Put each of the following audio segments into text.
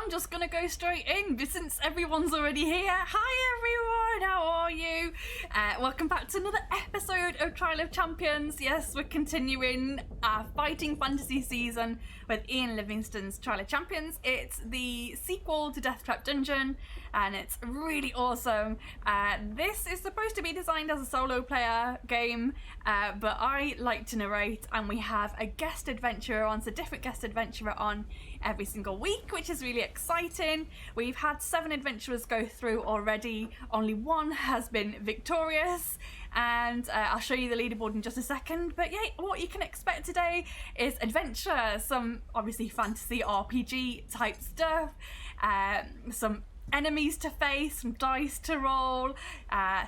I'm just gonna go straight in, but since everyone's already here. Hi everyone, how are you? Welcome back to another episode of Trial of Champions. Yes, we're continuing our fighting fantasy season with Ian Livingstone's Trial of Champions. It's the sequel to Death Trap Dungeon, and it's really awesome. This is supposed to be designed as a solo player game, but I like to narrate, and we have a guest adventurer on, so different guest adventurer on every single week, which is really exciting. We've had 7 adventurers go through already. Only one has been victorious, and I'll show you the leaderboard in just a second. But yeah, what you can expect today is adventure, some obviously fantasy RPG type stuff, some enemies to face, some dice to roll,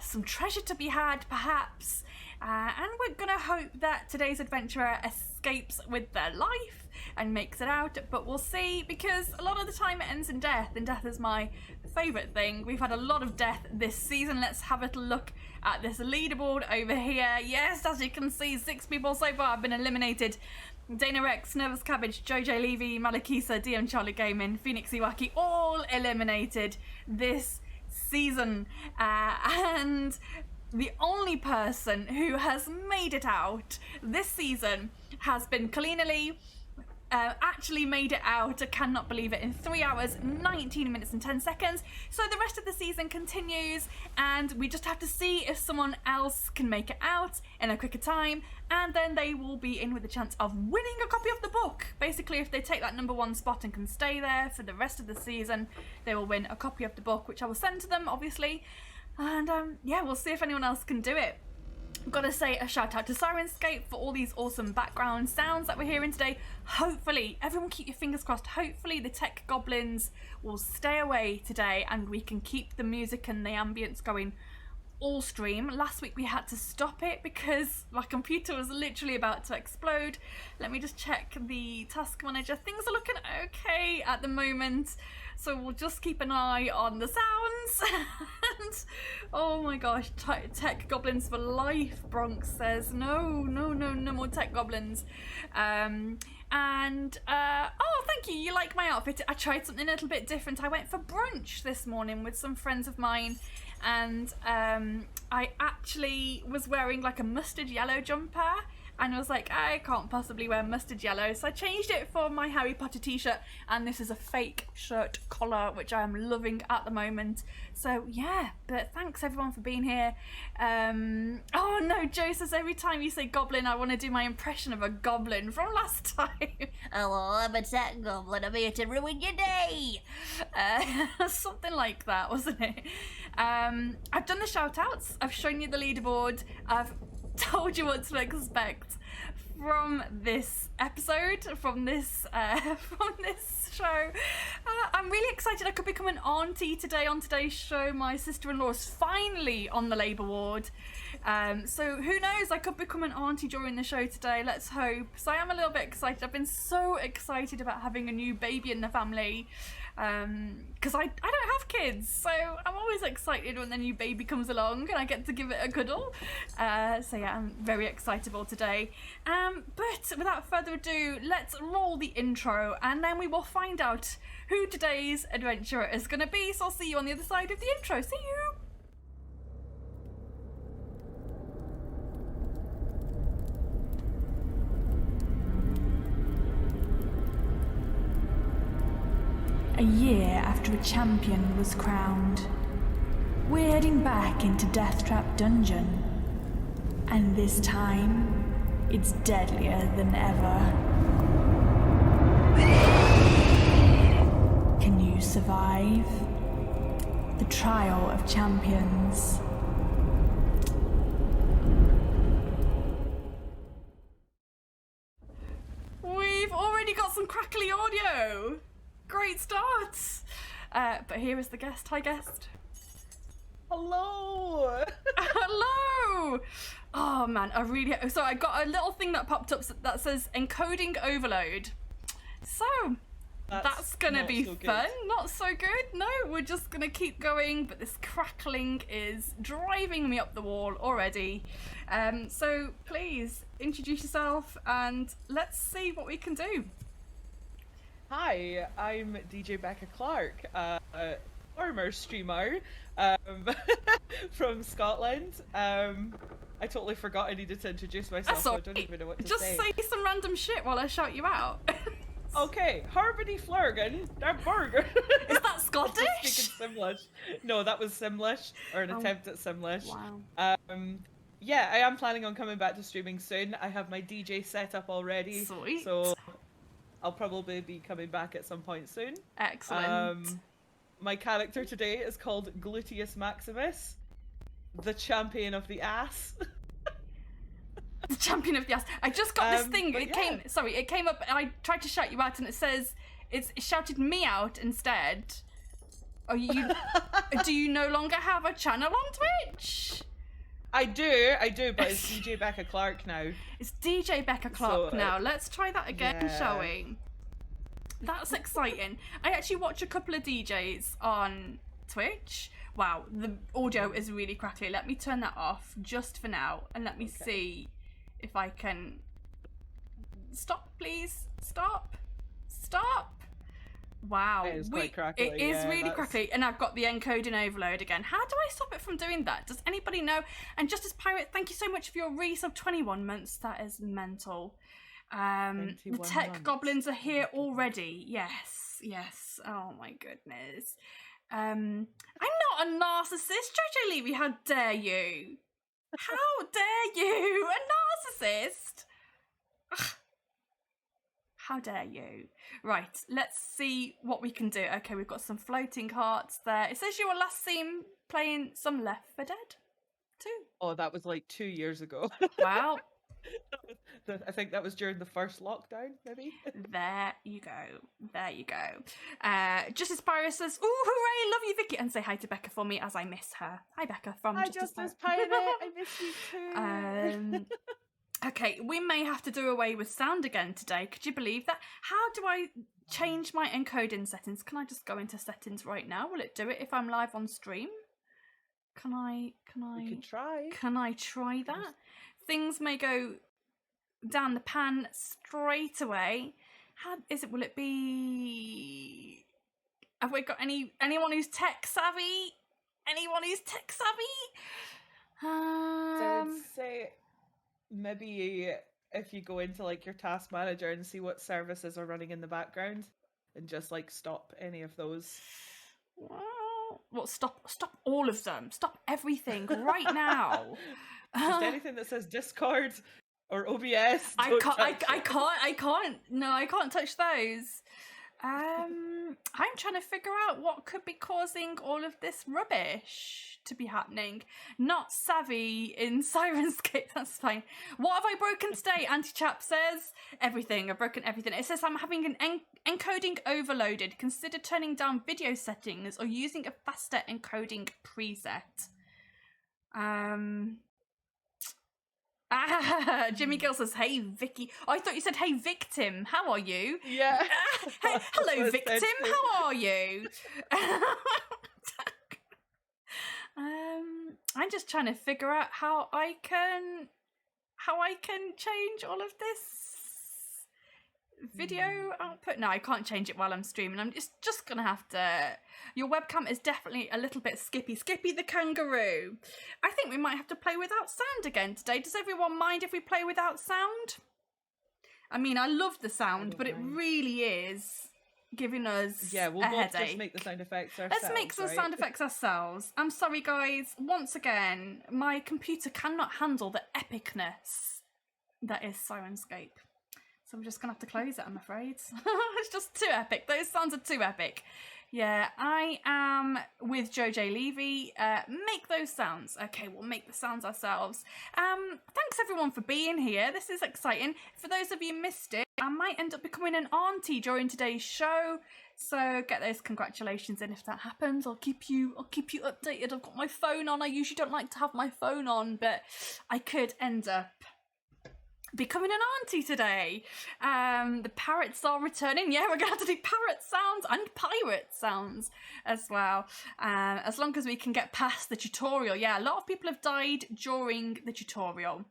some treasure to be had perhaps, and we're gonna hope that today's adventurer escapes with their life and makes it out, but we'll see, because a lot of the time it ends in death, and death is my favourite thing. We've had a lot of death this season. Let's have a look at this leaderboard over here. Yes, as you can see, 6 people so far have been eliminated. Dana Rex, Nervous Cabbage, JJ Levy, Malakisa, DM Charlie Gaming, Phoenix Iwaki, all eliminated this season. And the only person who has made it out this season has been Kalina Lee. Actually made it out, I cannot believe it, in 3 hours, 19 minutes and 10 seconds. So the rest of the season continues, and we just have to see if someone else can make it out in a quicker time, and then they will be in with a chance of winning a copy of the book. Basically, if they take that #1 spot and can stay there for the rest of the season, they will win a copy of the book, which I will send to them, obviously. And yeah, we'll see if anyone else can do it. I've got to say a shout out to Syrinscape for all these awesome background sounds that we're hearing today. Hopefully, everyone keep your fingers crossed, hopefully the tech goblins will stay away today and we can keep the music and the ambience going all stream. Last week we had to stop it because my computer was literally about to explode. Let me just check the task manager. Things are looking okay at the moment, so we'll just keep an eye on the sounds. And oh my gosh, tech goblins for life, Bronx says. No more tech goblins. Oh, thank you, you like my outfit. I tried something a little bit different. I went for brunch this morning with some friends of mine, and I actually was wearing like a mustard yellow jumper, and I was like, I can't possibly wear mustard yellow, so I changed it for my Harry Potter t-shirt, and this is a fake shirt collar, which I am loving at the moment. So yeah, but thanks everyone for being here. Oh no, Joe says every time you say goblin, I want to do my impression of a goblin from last time. Hello, I'm a tech goblin, I'm here to ruin your day! Something like that, wasn't it? I've done the shout outs, I've shown you the leaderboard, I've told you what to expect from this episode, from this show. I'm really excited. I could become an auntie today on today's show. My sister-in-law is finally on the labour ward, so who knows, I could become an auntie during the show today. Let's hope. So I am a little bit excited. I've been so excited about having a new baby in the family, because I don't have kids, so I'm always excited when the new baby comes along and I get to give it a cuddle. So yeah, I'm very excitable today. But without further ado, let's roll the intro, and then we will find out who today's adventurer is going to be. So I'll see you on the other side of the intro. See you! A year after a champion was crowned, we're heading back into Death Trap Dungeon, and this time, it's deadlier than ever. Can you survive? The Trial of Champions. We've already got some crackly audio! Great start! But here is the guest. Hi, guest. Hello! Hello! Oh man, so I got a little thing that popped up that says encoding overload. So that's gonna be so fun. Not so good. No, we're just gonna keep going, but this crackling is driving me up the wall already. So please introduce yourself and let's see what we can do. Hi, I'm DJ Becca Clark, a former streamer um, from Scotland. I totally forgot I needed to introduce myself, That's so I all don't right. even know what to Just say some random shit while I shout you out. Okay, Harmony Flurgan, that burger. Is that Scottish? Speaking Simlish. No, that was Simlish, or an attempt at Simlish. Wow. Yeah, I am planning on coming back to streaming soon. I have my DJ set up already. Sweet. So I'll probably be coming back at some point soon. Excellent. My character today is called Gluteus Maximus, the champion of the ass. The champion of the ass. I just got this thing. but It yeah. came up and I tried to shout you out and it says, it shouted me out instead. Are you, do you no longer have a channel on Twitch? I do, but it's DJ Becca Clark now. It's DJ Becca Clark So, now. Let's try that again, yeah. shall we? That's exciting. I actually watch a couple of DJs on Twitch. Wow, the audio is really crackly. Let me turn that off just for now and let me see if I can... Stop, please. Stop. Wow. It is quite crackly. It is really crackly, and I've got the encoding overload again. How do I stop it from doing that? Does anybody know? And Justice Pirate, thank you so much for your resub 21 months. That is mental. The tech months. goblins are here already. Yes. Oh my goodness. I'm not a narcissist. JJ Levy, how dare you? How dare you? A narcissist? Ugh. How dare you? Right, let's see what we can do. Okay, we've got some floating hearts there. It says you were last seen playing some Left 4 Dead 2. Oh, that was like 2 years ago. Wow. I think that was during the first lockdown, maybe. There you go. Justice Pirate says, ooh, hooray, love you, Vicky. And say hi to Becca for me as I miss her. Hi, Becca from Hi, Justice Pirate. I miss you too. Okay, we may have to do away with sound again today. Could you believe that? How do I change my encoding settings? Can I just go into settings right now? Will it do it if I'm live on stream? Can I You could try. Can I try that? Things may go down the pan straight away. How is it? Will it be? Have we got anyone who's tech savvy? Anyone who's tech savvy? So I would say maybe if you go into like your task manager and see what services are running in the background, and just like stop any of those. Well, stop all of them. Stop everything right now. Just anything that says Discord or OBS. I don't touch it. can't. No, I can't touch those. I'm trying to figure out what could be causing all of this rubbish to be happening. Not savvy in Syrinscape, that's fine. What have I broken today? Anti-Chap says everything. I've broken everything. It says I'm having an encoding overloaded. Consider turning down video settings or using a faster encoding preset. Jimmy Gill says, hey, Vicky. Oh, I thought you said, hey, victim. How are you? Yeah. Hey, hello, victim. How are you? I'm just trying to figure out how I can change all of this video output. No, I can't change it while I'm streaming. I'm just gonna have to. Your webcam is definitely a little bit Skippy the kangaroo. I think we might have to play without sound again today. Does everyone mind if we play without sound? I mean, I love the sound, but it really is giving us we'll a both headache. just make the sound effects ourselves. Let's make some right? sound effects ourselves. I'm sorry, guys. Once again, my computer cannot handle the epicness that is Syrinscape. So I'm just going to have to close it, I'm afraid. It's just too epic. Those sounds are too epic. Yeah, I am with JJ Levy. Make those sounds. Okay, we'll make the sounds ourselves. Thanks everyone for being here. This is exciting. For those of you who missed it, I might end up becoming an auntie during today's show. So get those congratulations in if that happens. I'll keep you updated. I've got my phone on. I usually don't like to have my phone on, but I could end up becoming an auntie today. The parrots are returning. Yeah, we're gonna have to do parrot sounds and pirate sounds as well, as long as we can get past the tutorial. Yeah, a lot of people have died during the tutorial,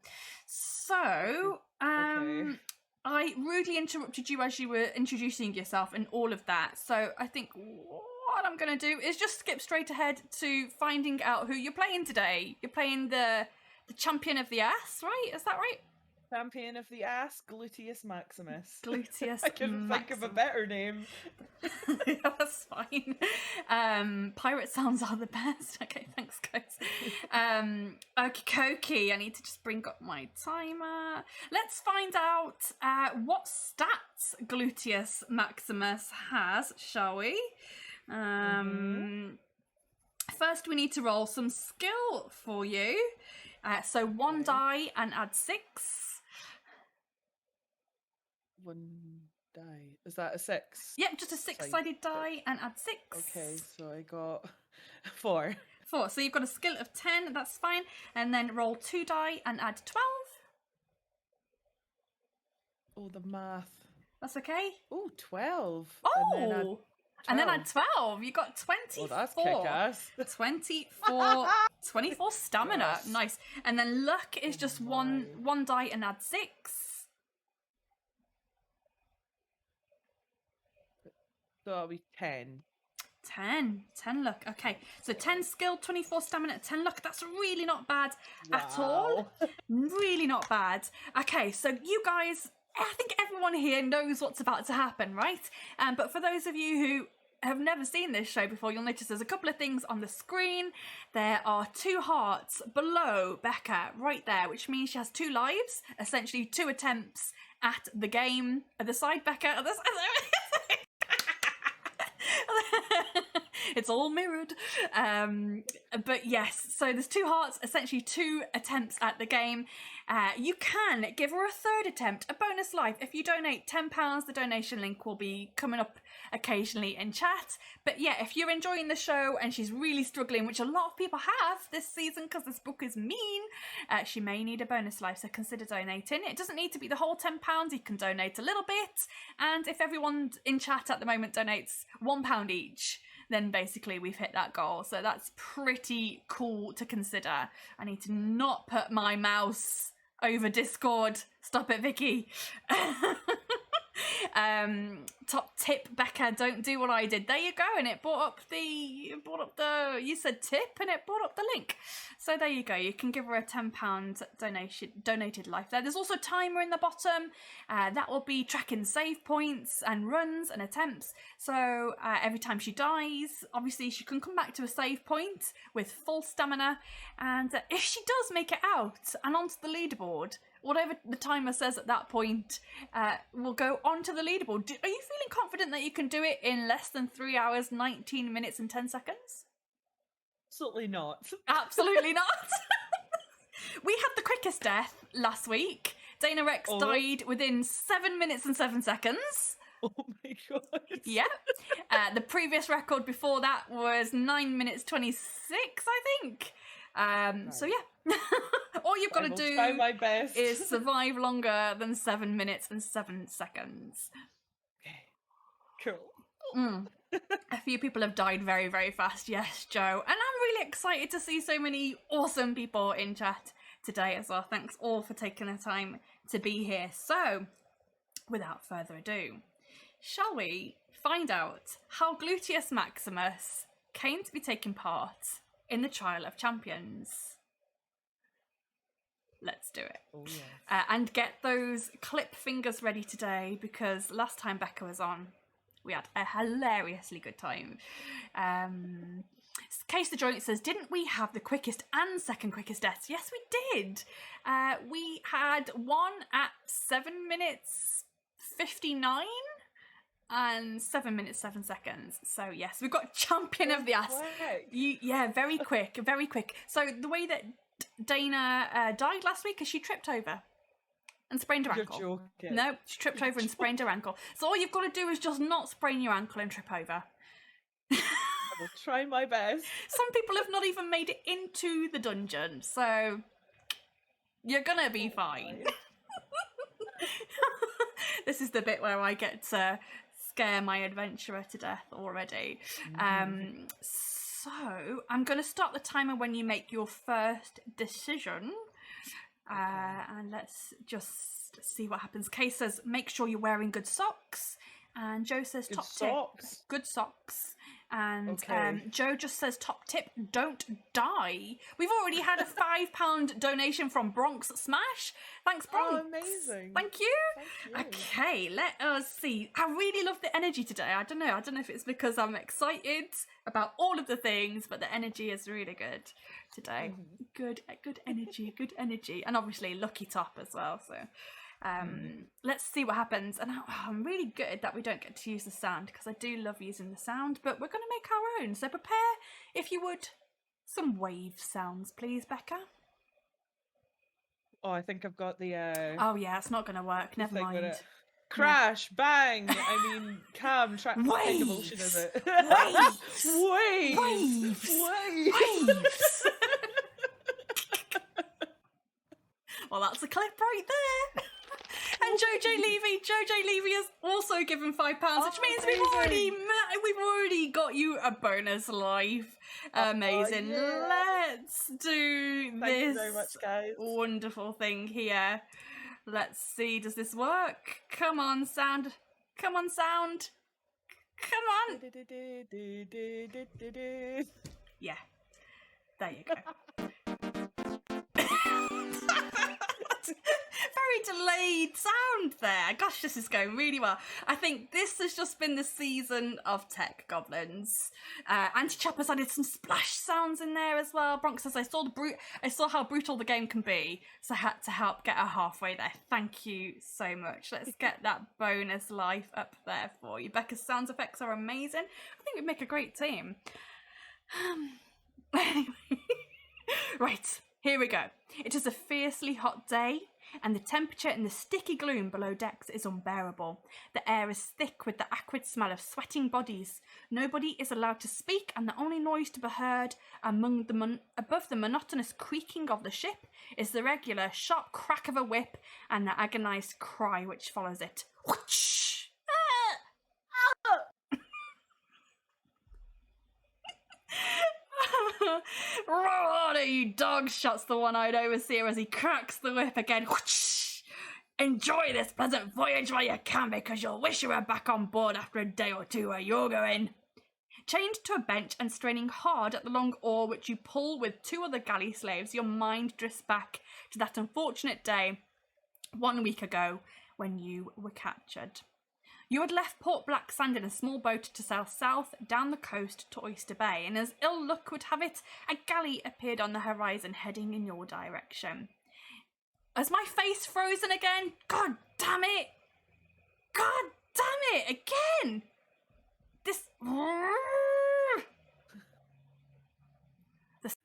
so Okay. I rudely interrupted you as you were introducing yourself and all of that. So I think what I'm going to do is just skip straight ahead to finding out who you're playing today. You're playing the champion of the ass, right? Is that right? Champion of the ass, Gluteus Maximus. Gluteus I couldn't think of a better name. Yeah, that's fine. Pirate sounds are the best. Okay, thanks, guys. Okie, I need to just bring up my timer. Let's find out what stats Gluteus Maximus has, shall we? First, we need to roll some skill for you. So one die and add 6. One die. Is that a 6? Yep, just a 6-sided die and add 6. Okay, so I got 4. 4. So you've got a skill of 10, that's fine. And then roll 2 die and add 12. Oh, the math. That's okay. Oh, 12. Oh! And then add 12. You got 24. Oh, that's kick-ass. 24 stamina. Yes. Nice. And then luck is just one die and add 6. So that'll be 10. 10 luck. Okay, so 10 skill, 24 stamina, 10 luck. That's really not bad at all. Really not bad. Okay, so you guys, I think everyone here knows what's about to happen, right? But for those of you who have never seen this show before, you'll notice there's a couple of things on the screen. There are 2 hearts below Becca right there, which means she has 2 lives, essentially 2 attempts at the game. Other side, Becca. It's all mirrored. But yes, so there's 2 hearts, essentially 2 attempts at the game. You can give her a 3rd attempt, a bonus life. If you donate £10, the donation link will be coming up occasionally in chat. But yeah, if you're enjoying the show and she's really struggling, which a lot of people have this season because this book is mean, she may need a bonus life, so consider donating. It doesn't need to be the whole £10, you can donate a little bit. And if everyone in chat at the moment donates £1 each, then basically we've hit that goal. So that's pretty cool to consider. I need to not put my mouse over Discord. Stop it, Vicky. Top tip, Becca, don't do what I did. There you go, and it brought up the you said tip and it brought up the link. So there you go, you can give her a £10 donated life there. There's also a timer in the bottom that will be tracking save points and runs and attempts. So every time she dies, obviously she can come back to a save point with full stamina, and if she does make it out and onto the leaderboard, whatever the timer says at that point will go onto the leaderboard. Are you feeling confident that you can do it in less than 3 hours, 19 minutes and 10 seconds? Absolutely not. Absolutely not. We had the quickest death last week. Dana Rex died within 7 minutes and 7 seconds. Oh my god. Yeah. The previous record before that was 9 minutes 26, I think. So yeah. All you've got to do try my best. is survive longer than 7 minutes and 7 seconds. Okay. Cool. A few people have died very, very fast. Yes, Joe. And I'm really excited to see so many awesome people in chat today as well. Thanks all for taking the time to be here. So, without further ado, shall we find out how Gluteus Maximus came to be taking part in the Trial of Champions? Let's do it. Oh, yes. And get those clip fingers ready today, because last time Becca was on, we had a hilariously good time. Case the Joint says, didn't we have the quickest and second quickest deaths? Yes, we did. We had one at 7 minutes 59 and 7 minutes 7 seconds. So yes, we've got champion of the ass. Yeah, very quick, very quick. So the way that Dana died last week is she tripped over and sprained her ankle. You're joking. No, she tripped over and sprained her ankle. So all you've got to do is just not sprain your ankle and trip over. I will try my best. Some people have not even made it into the dungeon, so you're gonna be fine. This is the bit where I get to scare my adventurer to death already. So I'm going to start the timer when you make your first decision. And let's just Let's see what happens. Kay says, make sure you're wearing good socks. And Joe says, Good top socks? tip, good socks. And Okay. Joe just says, top tip, don't die. We've already had a £5 donation from Bronx Smash. Thanks, Bronx. Oh, amazing. Thank you. Thank you. Okay, let us see. I really love the energy today. I don't know if it's because I'm excited about all of the things, but the energy is really good today. Good energy, good energy. And obviously lucky top as well, so let's see what happens. And I'm really good that we don't get to use the sound, because I do love using the sound, but we're going to make our own. So prepare, if you would, some wave sounds, please, Becca. Oh, I think I've got the Oh yeah, it's not going to work. Never thing with mind. it. Crash, bang. I mean, Cam, what kind of motion is it? Waves! Waves! Waves! Waves! Well, that's a clip right there. And Jojo Levy has also given £5, which means we've already got you a bonus life. Amazing. Yeah. Let's do Thank this you very much, guys. wonderful thing here. Let's see, does this work? Come on, sound. Come on, sound. Come on. Yeah. There you go. Very delayed sound there. Gosh, this is going really well. I think this has just been the season of Tech Goblins. Anti-Chopper's added some splash sounds in there as well. Bronx says, I saw how brutal the game can be, so I had to help get her halfway there. Thank you so much. Let's get that bonus life up there for you. Becca's sound effects are amazing. I think we'd make a great team. Anyway. Right, here we go. It is a fiercely hot day, and the temperature in the sticky gloom below decks is unbearable. The air is thick with the acrid smell of sweating bodies. Nobody is allowed to speak, and the only noise to be heard above the monotonous creaking of the ship is the regular sharp crack of a whip and the agonised cry which follows it. Whoosh! Roar, you dogs, shouts the one-eyed overseer as he cracks the whip again. Whoosh! Enjoy this pleasant voyage while you can, because you'll wish you were back on board after a day or two where you're going. Chained to a bench and straining hard at the long oar which you pull with 2 other galley slaves, your mind drifts back to that unfortunate day 1 week ago when you were captured. You had left Port Black Sand in a small boat to sail south down the coast to Oyster Bay, and as ill luck would have it, a galley appeared on the horizon heading in your direction. Is my face frozen again? God damn it! God damn it! Again!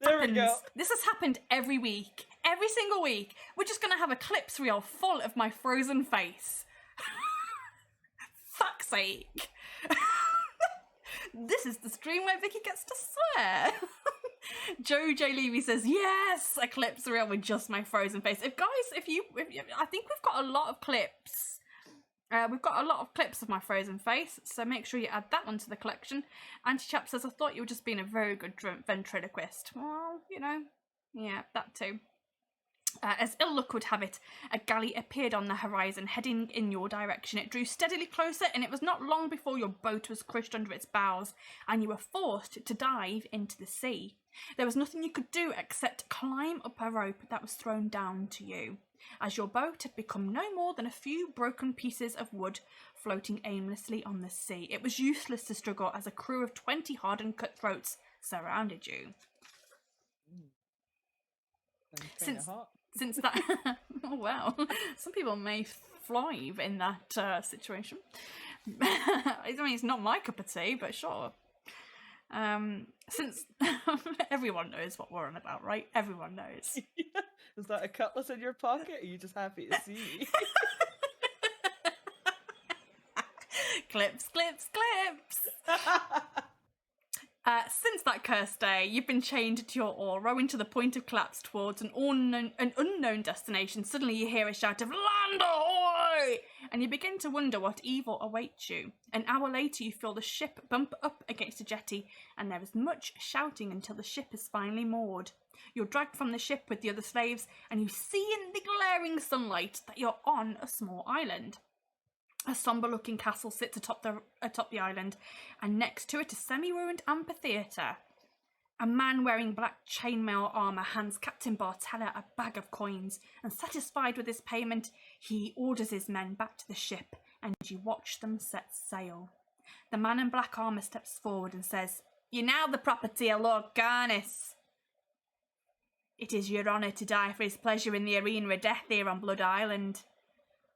There we go. This has happened every week. Every single week. We're just going to have a clips reel full of my frozen face. Fuck's sake. This is the stream where Vicky gets to swear. Jojo Levy says, yes, a clips reel with just my frozen face. If you, I think we've got a lot of clips. We've got a lot of clips of my frozen face, so make sure you add that one to the collection. Anti-Chap says, I thought you were just being a very good ventriloquist. Well, you know, yeah, that too. As ill luck would have it, a galley appeared on the horizon, heading in your direction. It drew steadily closer, and it was not long before your boat was crushed under its bows, and you were forced to dive into the sea. There was nothing you could do except climb up a rope that was thrown down to you, as your boat had become no more than a few broken pieces of wood floating aimlessly on the sea. It was useless to struggle, as a crew of 20 hardened cutthroats surrounded you. Since that, oh wow, some people may thrive in that situation. I mean, it's not my cup of tea, but sure. Since everyone knows what we're on about, right? Everyone knows. Is that a cutlass in your pocket? Or are you just happy to see me? Clips. Since that cursed day, you've been chained to your oar, rowing to the point of collapse towards an unknown destination. Suddenly you hear a shout of "Land ahoy!" and you begin to wonder what evil awaits you. An hour later, you feel the ship bump up against a jetty, and there is much shouting until the ship is finally moored. You're dragged from the ship with the other slaves, and you see in the glaring sunlight that you're on a small island. A sombre-looking castle sits atop the island, and next to it a semi-ruined amphitheatre. A man wearing black chainmail armour hands Captain Bartella a bag of coins, and satisfied with his payment, he orders his men back to the ship, and you watch them set sail. The man in black armour steps forward and says, "You're now the property of Lord Garnis. It is your honour to die for his pleasure in the arena of death here on Blood Island.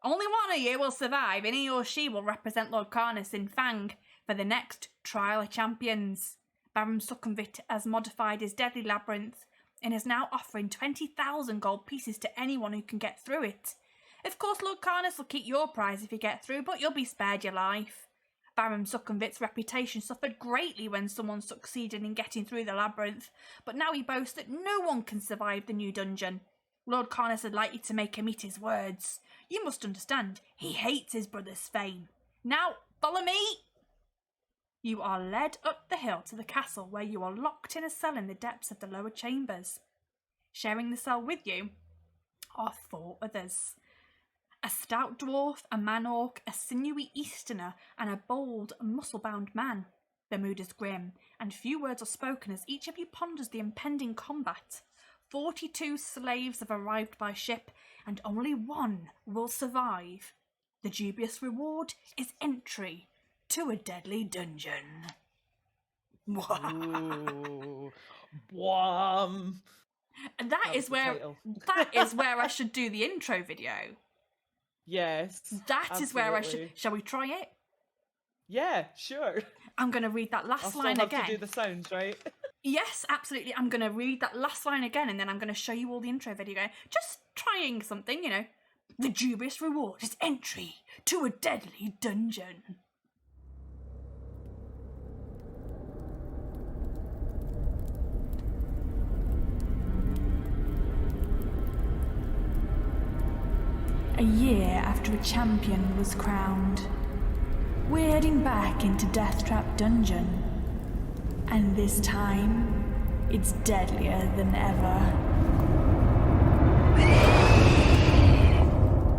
Only one of you will survive, and he or she will represent Lord Garnis in Fang for the next Trial of Champions. Baron Succumbit has modified his Deadly Labyrinth and is now offering 20,000 gold pieces to anyone who can get through it. Of course, Lord Garnis will keep your prize if you get through, but you'll be spared your life. Baron Succumbit's reputation suffered greatly when someone succeeded in getting through the labyrinth, but now he boasts that no one can survive the new dungeon. Lord Garnis would like you to make him eat his words. You must understand, he hates his brother's fame. Now, follow me!" You are led up the hill to the castle, where you are locked in a cell in the depths of the lower chambers. Sharing the cell with you are 4 others. A stout dwarf, a man-orc, a sinewy easterner, and a bold, muscle-bound man. The mood is grim, and few words are spoken as each of you ponders the impending combat. 42 slaves have arrived by ship, and only one will survive. The dubious reward is entry to a deadly dungeon. Ooh. Bwam. And that is where I should do the intro video. Yes. That is where I should. absolutely. Shall we try it? Yeah, sure. I'm going to read that last I'll still line have again. to do the sounds, right? Yes, absolutely. I'm going to read that last line again, and then I'm going to show you all the intro video. Just trying something, you know. The dubious reward is entry to a deadly dungeon. A year after a champion was crowned, we're heading back into Deathtrap Dungeon. And this time, it's deadlier than ever.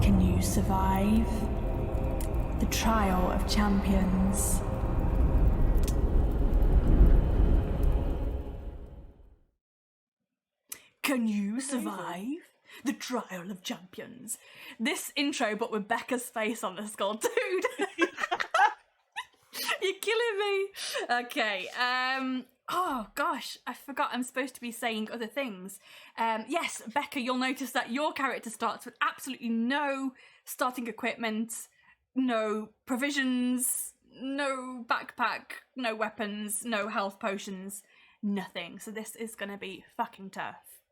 Can you survive the Trial of Champions? Can you survive the Trial of Champions? This intro, but with Becca's face on the skull, dude. You're killing me. Okay. Oh gosh, I forgot I'm supposed to be saying other things. Yes, Becca, you'll notice that your character starts with absolutely no starting equipment, no provisions, no backpack, no weapons, no health potions, nothing. So this is gonna be fucking tough.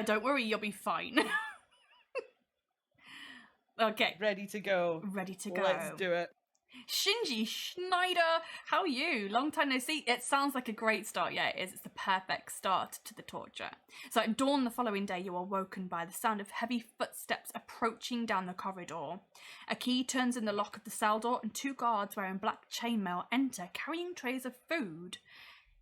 Don't worry, you'll be fine. Okay. Ready to go. Ready to go. Let's do it. Shinji Schneider, how are you? Long time no see. It sounds like a great start. Yeah, it is. It's the perfect start to the torture. So at dawn the following day, you are woken by the sound of heavy footsteps approaching down the corridor. A key turns in the lock of the cell door, and 2 guards wearing black chainmail enter, carrying trays of food.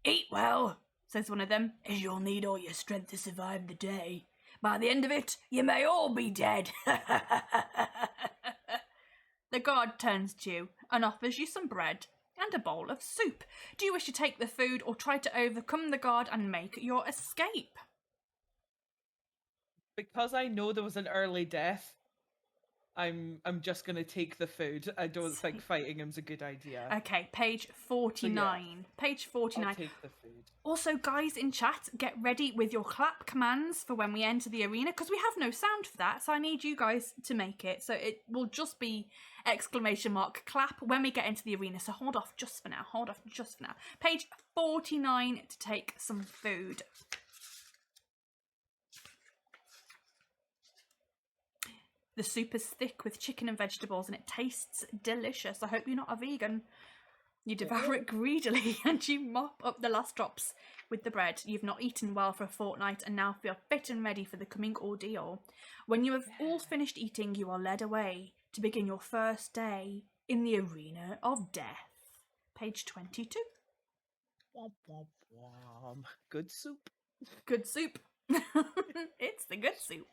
"Eat well," says one of them, "as you'll need all your strength to survive the day. By the end of it, you may all be dead." The guard turns to you and offers you some bread and a bowl of soup. Do you wish to take the food or try to overcome the guard and make your escape? Because I know there was an early death, I'm just gonna take the food. I don't think fighting him's a good idea. Okay, page 49. Page 49. I'll take the food. Also, guys in chat, get ready with your clap commands for when we enter the arena, because we have no sound for that, so I need you guys to make it. So it will just be exclamation mark clap when we get into the arena. So hold off just for now. Hold off just for now. Page 49 to take some food. The soup is thick with chicken and vegetables, and it tastes delicious. I hope you're not a vegan. You devour it greedily, and you mop up the last drops with the bread. You've not eaten well for a fortnight, and now feel fit and ready for the coming ordeal. When you have all finished eating, you are led away to begin your first day in the arena of death. Page 22. Womp, womp, womp. Good soup. Good soup. It's the good soup.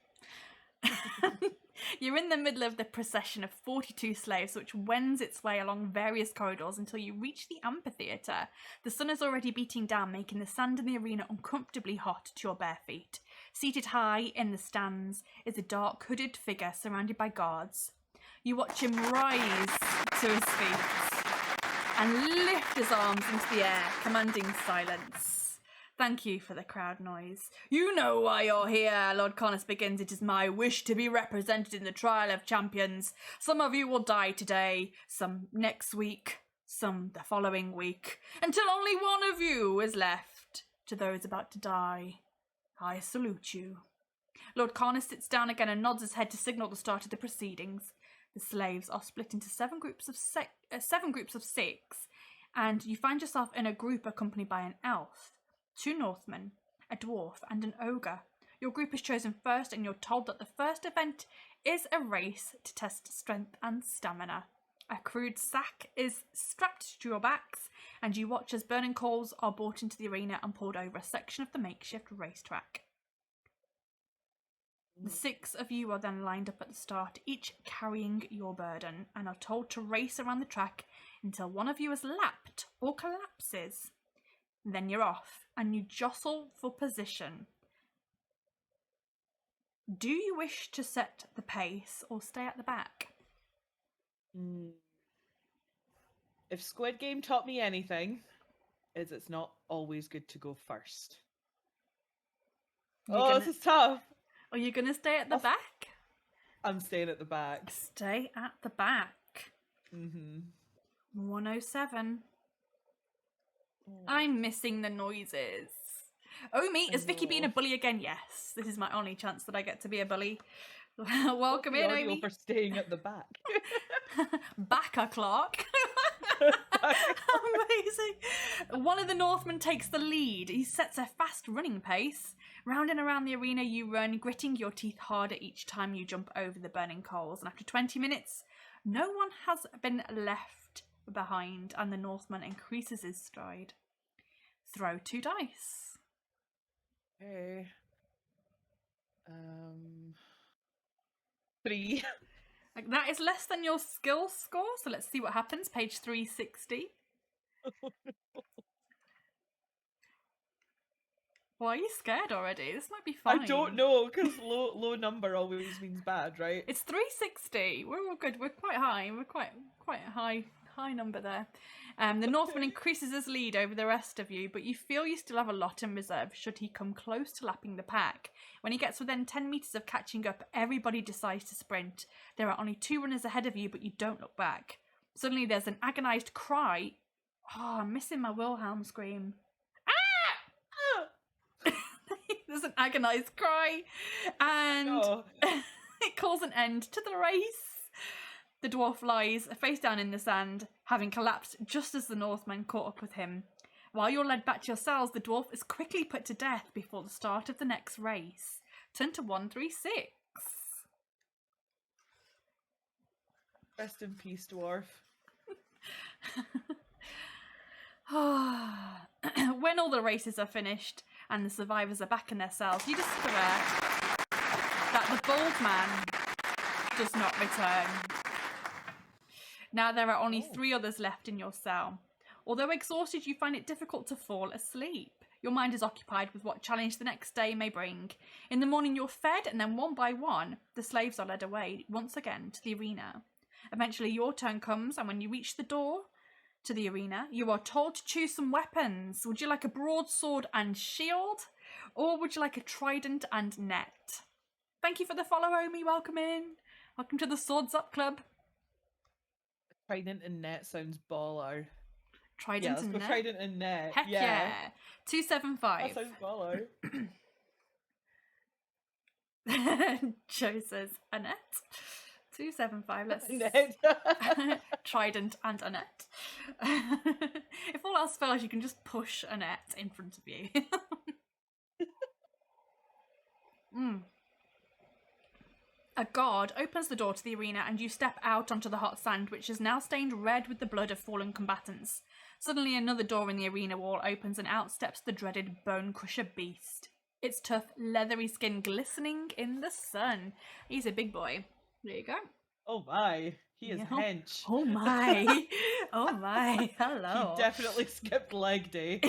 You're in the middle of the procession of 42 slaves, which wends its way along various corridors until you reach the amphitheatre. The sun is already beating down, making the sand in the arena uncomfortably hot to your bare feet. Seated high in the stands is a dark, hooded figure surrounded by guards. You watch him rise to his feet and lift his arms into the air, commanding silence. Thank you for the crowd noise. You know why you're here, Lord Cornus begins. It is my wish to be represented in the trial of champions. Some of you will die today, some next week, some the following week, until only one of you is left. To those about to die, I salute you. Lord Cornus sits down again and nods his head to signal the start of the proceedings. The slaves are split into seven groups of six, and you find yourself in a group accompanied by an elf, 2 Northmen, a dwarf, and an ogre. Your group is chosen first, and you're told that the first event is a race to test strength and stamina. A crude sack is strapped to your backs, and you watch as burning coals are brought into the arena and poured over a section of the makeshift racetrack. The 6 of you are then lined up at the start, each carrying your burden, and are told to race around the track until one of you is lapped or collapses. Then you're off, and you jostle for position. Do you wish to set the pace or stay at the back? If Squid Game taught me anything, is it's not always good to go first. This is tough. Are you going to stay at the back? I'm staying at the back. Stay at the back. 107. I'm missing the noises. Oh, me, is Vicky being a bully again? Yes. This is my only chance that I get to be a bully. Welcome in, Amy. For staying at the back. Backer Clark. Amazing. One of the Northmen takes the lead. He sets a fast running pace. Round and around the arena you run, gritting your teeth harder each time you jump over the burning coals. And after 20 minutes, no one has been left behind, and the Northman increases his stride. Throw 2 dice. Okay. 3. Like, that is less than your skill score, so let's see what happens. Page 360. Oh, no. Why are you scared already? This might be fine. I don't know, because low number always means bad, right? It's 360. We're all good. We're quite high. We're quite a high number there. The Northman increases his lead over the rest of you, but you feel you still have a lot in reserve should he come close to lapping the pack. When he gets within 10 metres of catching up, everybody decides to sprint. There are only 2 runners ahead of you, but you don't look back. Suddenly there's an agonised cry. Oh, I'm missing my Wilhelm scream. There's an agonised cry, and it calls an end to the race. The dwarf lies face down in the sand, having collapsed just as the Northmen caught up with him. While you're led back to yourselves, the dwarf is quickly put to death before the start of the next race. Turn to 136. Rest in peace, dwarf. When all the races are finished and the survivors are back in their cells, you discover that the bald man does not return. Now there are only 3 others left in your cell. Although exhausted, you find it difficult to fall asleep. Your mind is occupied with what challenge the next day may bring. In the morning you're fed, and then one by one, the slaves are led away once again to the arena. Eventually your turn comes, and when you reach the door to the arena, you are told to choose some weapons. Would you like a broadsword and shield, or would you like a trident and net? Thank you for the follow, Omi. Welcome in. Welcome to the Swords Up Club. Trident and net sounds baller. Trident and net? Trident and net. Heck yeah. 275. That sounds baller. Joe says, Annette. 275, let's... Net. Trident and Annette. If all else fails, you can just push Annette in front of you. A guard opens the door to the arena and you step out onto the hot sand, which is now stained red with the blood of fallen combatants. Suddenly another door in the arena wall opens and out steps the dreaded Bone Crusher beast. Its tough, leathery skin glistening in the sun. He's a big boy. There you go. Oh my, he is hench. Oh my. Oh my. Hello. He definitely skipped leg day.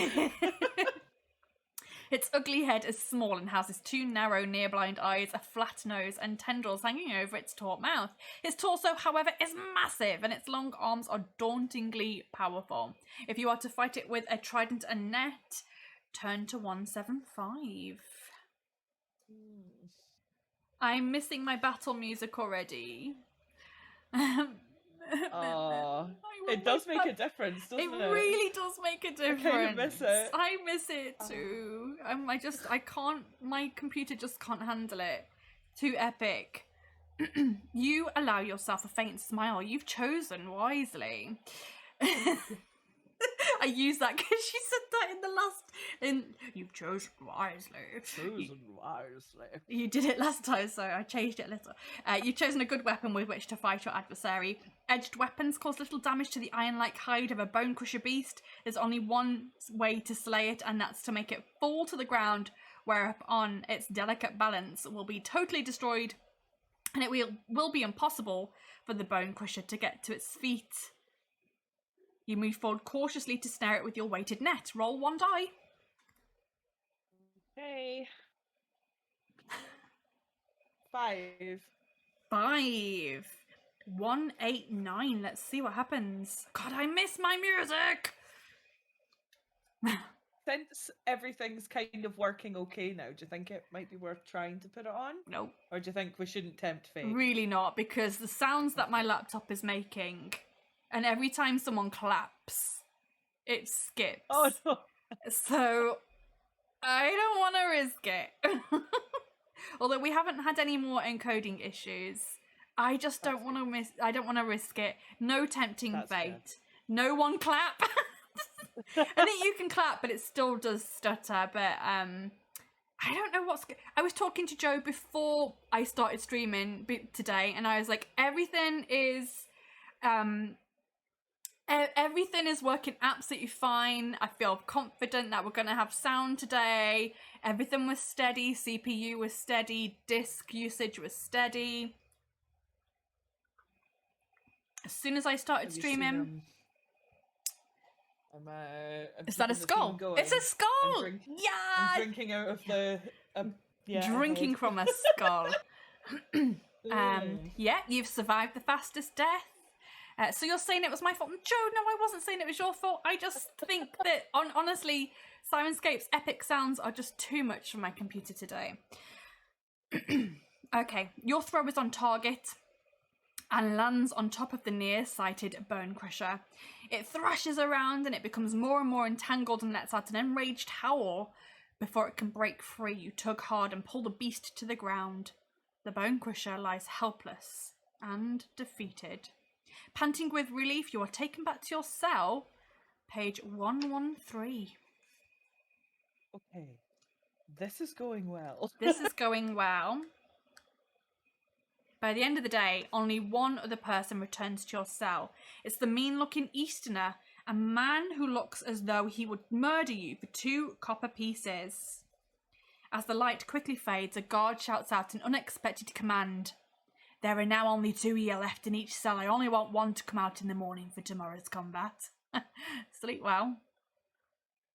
Its ugly head is small and houses two narrow, near-blind eyes, a flat nose, and tendrils hanging over its taut mouth. Its torso, however, is massive, and its long arms are dauntingly powerful. If you are to fight it with a trident and net, turn to 175. I'm missing my battle music already. Oh, it does make a difference, doesn't it? It really does make a difference. I kind of miss it. I miss it too. I can't, my computer just can't handle it. Too epic. You allow yourself a faint smile. You've chosen wisely. I used that because she said that in the last. You've chosen wisely. Chosen wisely. You did it last time, so I changed it a little. You've chosen a good weapon with which to fight your adversary. Edged weapons cause little damage to the iron-like hide of a Bone Crusher beast. There's only one way to slay it, and that's to make it fall to the ground, whereupon its delicate balance will be totally destroyed, and it will be impossible for the Bone Crusher to get to its feet. You move forward cautiously to snare it with your weighted net. Roll 1 die. Okay. 5. 5. 1, 8, 9. Let's see what happens. God, I miss my music! Since everything's kind of working okay now, do you think it might be worth trying to put it on? No. Or do you think we shouldn't tempt fate? Really not, because the sounds that my laptop is making, and every time someone claps, it skips. Oh no. So, I don't want to risk it. Although we haven't had any more encoding issues. I just don't want to I don't want to risk it. No tempting fate. Good. No one clap. I think you can clap, but it still does stutter. But I don't know what's. I was talking to Joe before I started streaming today, and I was like, everything is working absolutely fine. I feel confident that we're going to have sound today. Everything was steady. CPU was steady. Disk usage was steady. As soon as I started streaming... Is that a skull? It's a skull! Yeah! I'm drinking out of the... drinking from a skull. Yeah, you've survived the fastest death. So you're saying it was my fault? Joe, no, I wasn't saying it was your fault. I just think that, honestly, Syrinscape's epic sounds are just too much for my computer today. Okay, your throw is on target and lands on top of the near-sighted Bone Crusher. It thrashes around and it becomes more and more entangled and lets out an enraged howl. Before it can break free, you tug hard and pull the beast to the ground. The Bone Crusher lies helpless and defeated. Panting with relief, you are taken back to your cell. Page 113. Okay, this is going well. This is going well. By the end of the day, only one other person returns to your cell. It's the mean-looking Easterner, a man who looks as though he would murder you for 2 copper pieces. As the light quickly fades, a guard shouts out an unexpected command. There are now only 2 of you left in each cell. I only want one to come out in the morning for tomorrow's combat. Sleep well.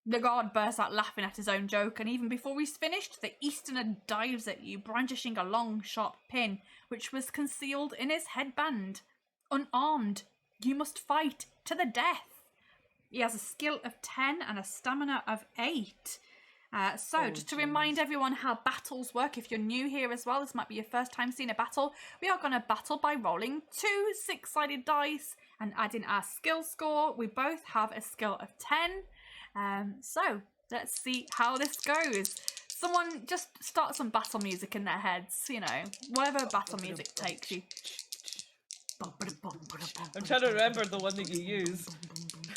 The guard bursts out laughing at his own joke, and even before he's finished, the Easterner dives at you, brandishing a long, sharp pin, which was concealed in his headband. Unarmed, you must fight to the death. He has a skill of 10 and a stamina of 8. Just to remind everyone how battles work, if you're new here as well, this might be your first time seeing a battle, we are going to battle by rolling 2 6-sided dice and adding our skill score. We both have a skill of 10. So let's see how this goes. Someone just start some battle music in their heads, you know, whatever battle music takes you. I'm trying to remember the one that you use.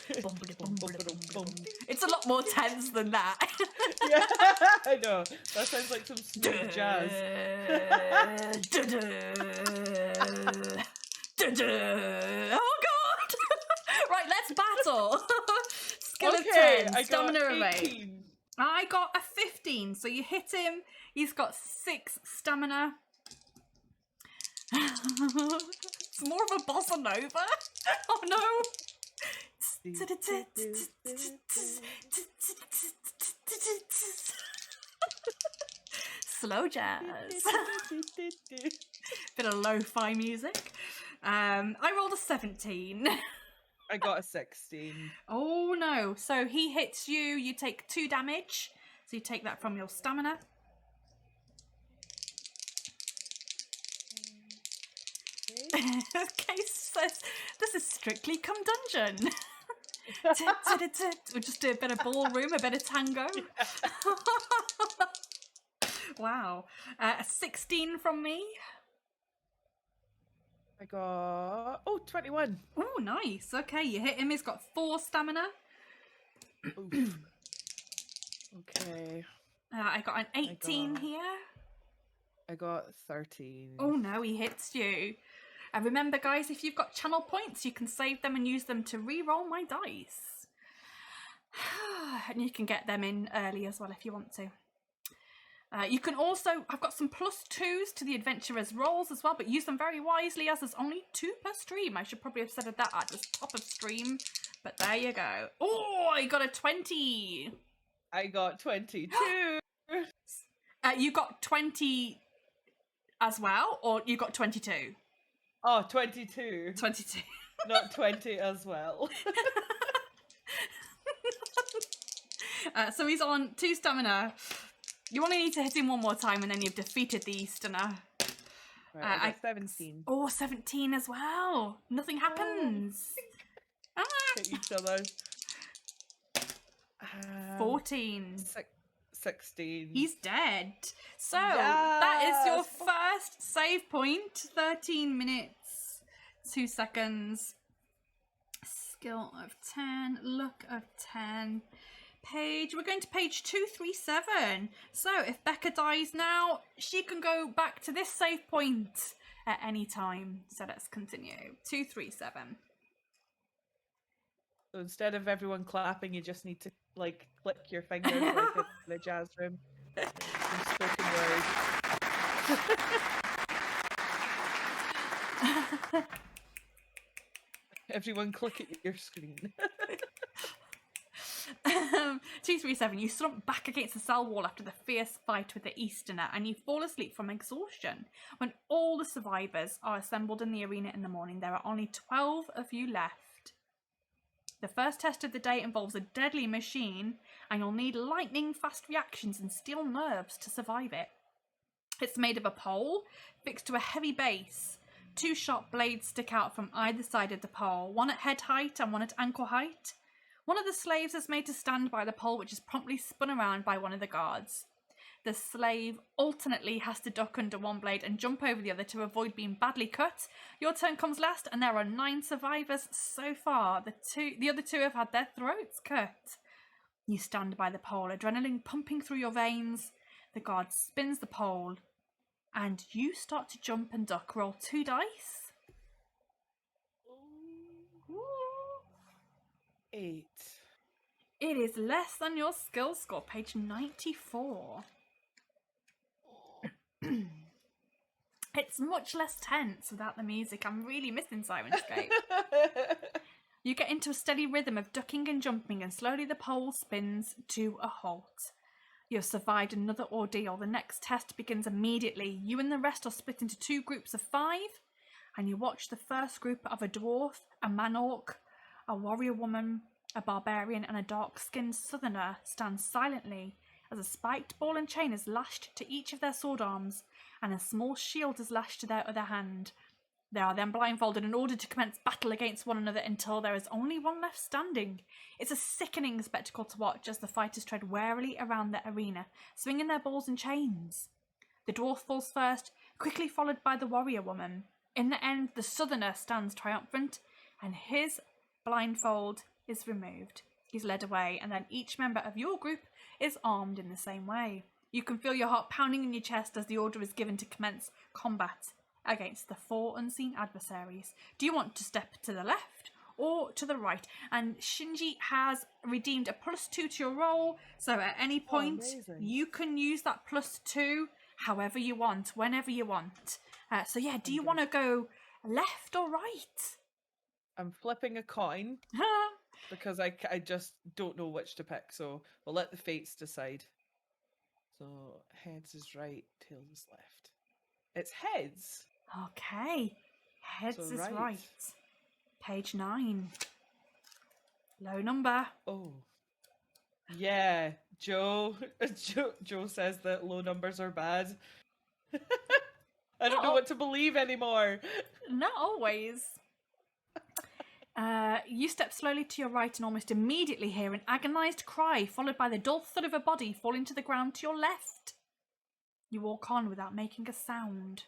It's a lot more tense than that. Yeah, I know. That sounds like some smooth jazz. Oh god! Right, let's battle. Skill of 10, I stamina got of 8. 18. I got a 15, so you hit him. He's got 6 stamina. It's more of a bossa nova. Oh no! Slow jazz. Bit of lo-fi music. I rolled a 17. I got a 16. Oh no. So he hits you, you take 2 damage. So you take that from your stamina. Okay, says this is strictly come dungeon. We'll just do a bit of ballroom, a bit of tango. Wow. A 16 from me. I got 21. Oh, nice. Okay, you hit him. He's got 4 stamina. Oof. Okay. I got an 18 here. I got 13. Oh no, he hits you. Remember, guys, if you've got channel points, you can save them and use them to re-roll my dice. And you can get them in early as well if you want to. You can also, I've got some +2s to the adventurer's rolls as well, but use them very wisely as there's only 2 per stream. I should probably have said that at the top of stream, but there you go. Oh, I got a 20. I got 22. You got 20 as well, or you got 22? Oh, 22. 22. Not 20 as well. So he's on 2 stamina. You only need to hit him one more time and then you've defeated the Easterner. Right, I got 17. Oh, 17 as well. Nothing happens. Hit each other. 14. 16. He's dead. So that is your first save point. 13 minutes, 2 seconds. Skill of 10. Luck of 10. Page. We're going to page 237. So if Becca dies now, she can go back to this save point at any time. So let's continue. 237. So instead of everyone clapping, you just need to like click your fingers like in the jazz room. Some spoken word. Everyone click at your screen. 237. You slump back against the cell wall after the fierce fight with the Easterner and you fall asleep from exhaustion. When all the survivors are assembled in the arena in the morning, there are only 12 of you left. The first test of the day involves a deadly machine and you'll need lightning fast reactions and steel nerves to survive it. It's made of a pole fixed to a heavy base. 2 sharp blades stick out from either side of the pole, one at head height and one at ankle height. One of the slaves is made to stand by the pole, which is promptly spun around by one of the guards. The slave alternately has to duck under one blade and jump over the other to avoid being badly cut. Your turn comes last, and there are 9 survivors so far. The other 2 have had their throats cut. You stand by the pole, adrenaline pumping through your veins. The guard spins the pole, and you start to jump and duck. Roll 2 dice. 8. It is less than your skill score, page 94. It's much less tense without the music. I'm really missing Syrinscape. You get into a steady rhythm of ducking and jumping and slowly the pole spins to a halt. You have survived another ordeal. The next test begins immediately. You and the rest are split into 2 groups of 5 and you watch the first group of a dwarf, a man-orc, a warrior woman, a barbarian and a dark-skinned southerner stand silently as a spiked ball and chain is lashed to each of their sword arms and a small shield is lashed to their other hand. They are then blindfolded and ordered to commence battle against one another until there is only one left standing. It's a sickening spectacle to watch as the fighters tread warily around the arena, swinging their balls and chains. The dwarf falls first, quickly followed by the warrior woman. In the end, the southerner stands triumphant and his blindfold is removed. He's led away, and then each member of your group is armed in the same way. You can feel your heart pounding in your chest as the order is given to commence combat against the 4 unseen adversaries. Do you want to step to the left or to the right? And Shinji has redeemed a +2 to your roll, so at any point you can use that +2 however you want, whenever you want. So yeah, do you want to go left or right? I'm flipping a coin because I just don't know which to pick, so we'll let the fates decide. So heads is right, tails is left. It's heads. Okay, heads So is right. Page 9. Low number. Oh. Yeah, Joe says that low numbers are bad. I don't know what to believe anymore. Not always. You step slowly to your right and almost immediately hear an agonised cry followed by the dull thud of a body falling to the ground to your left. You walk on without making a sound.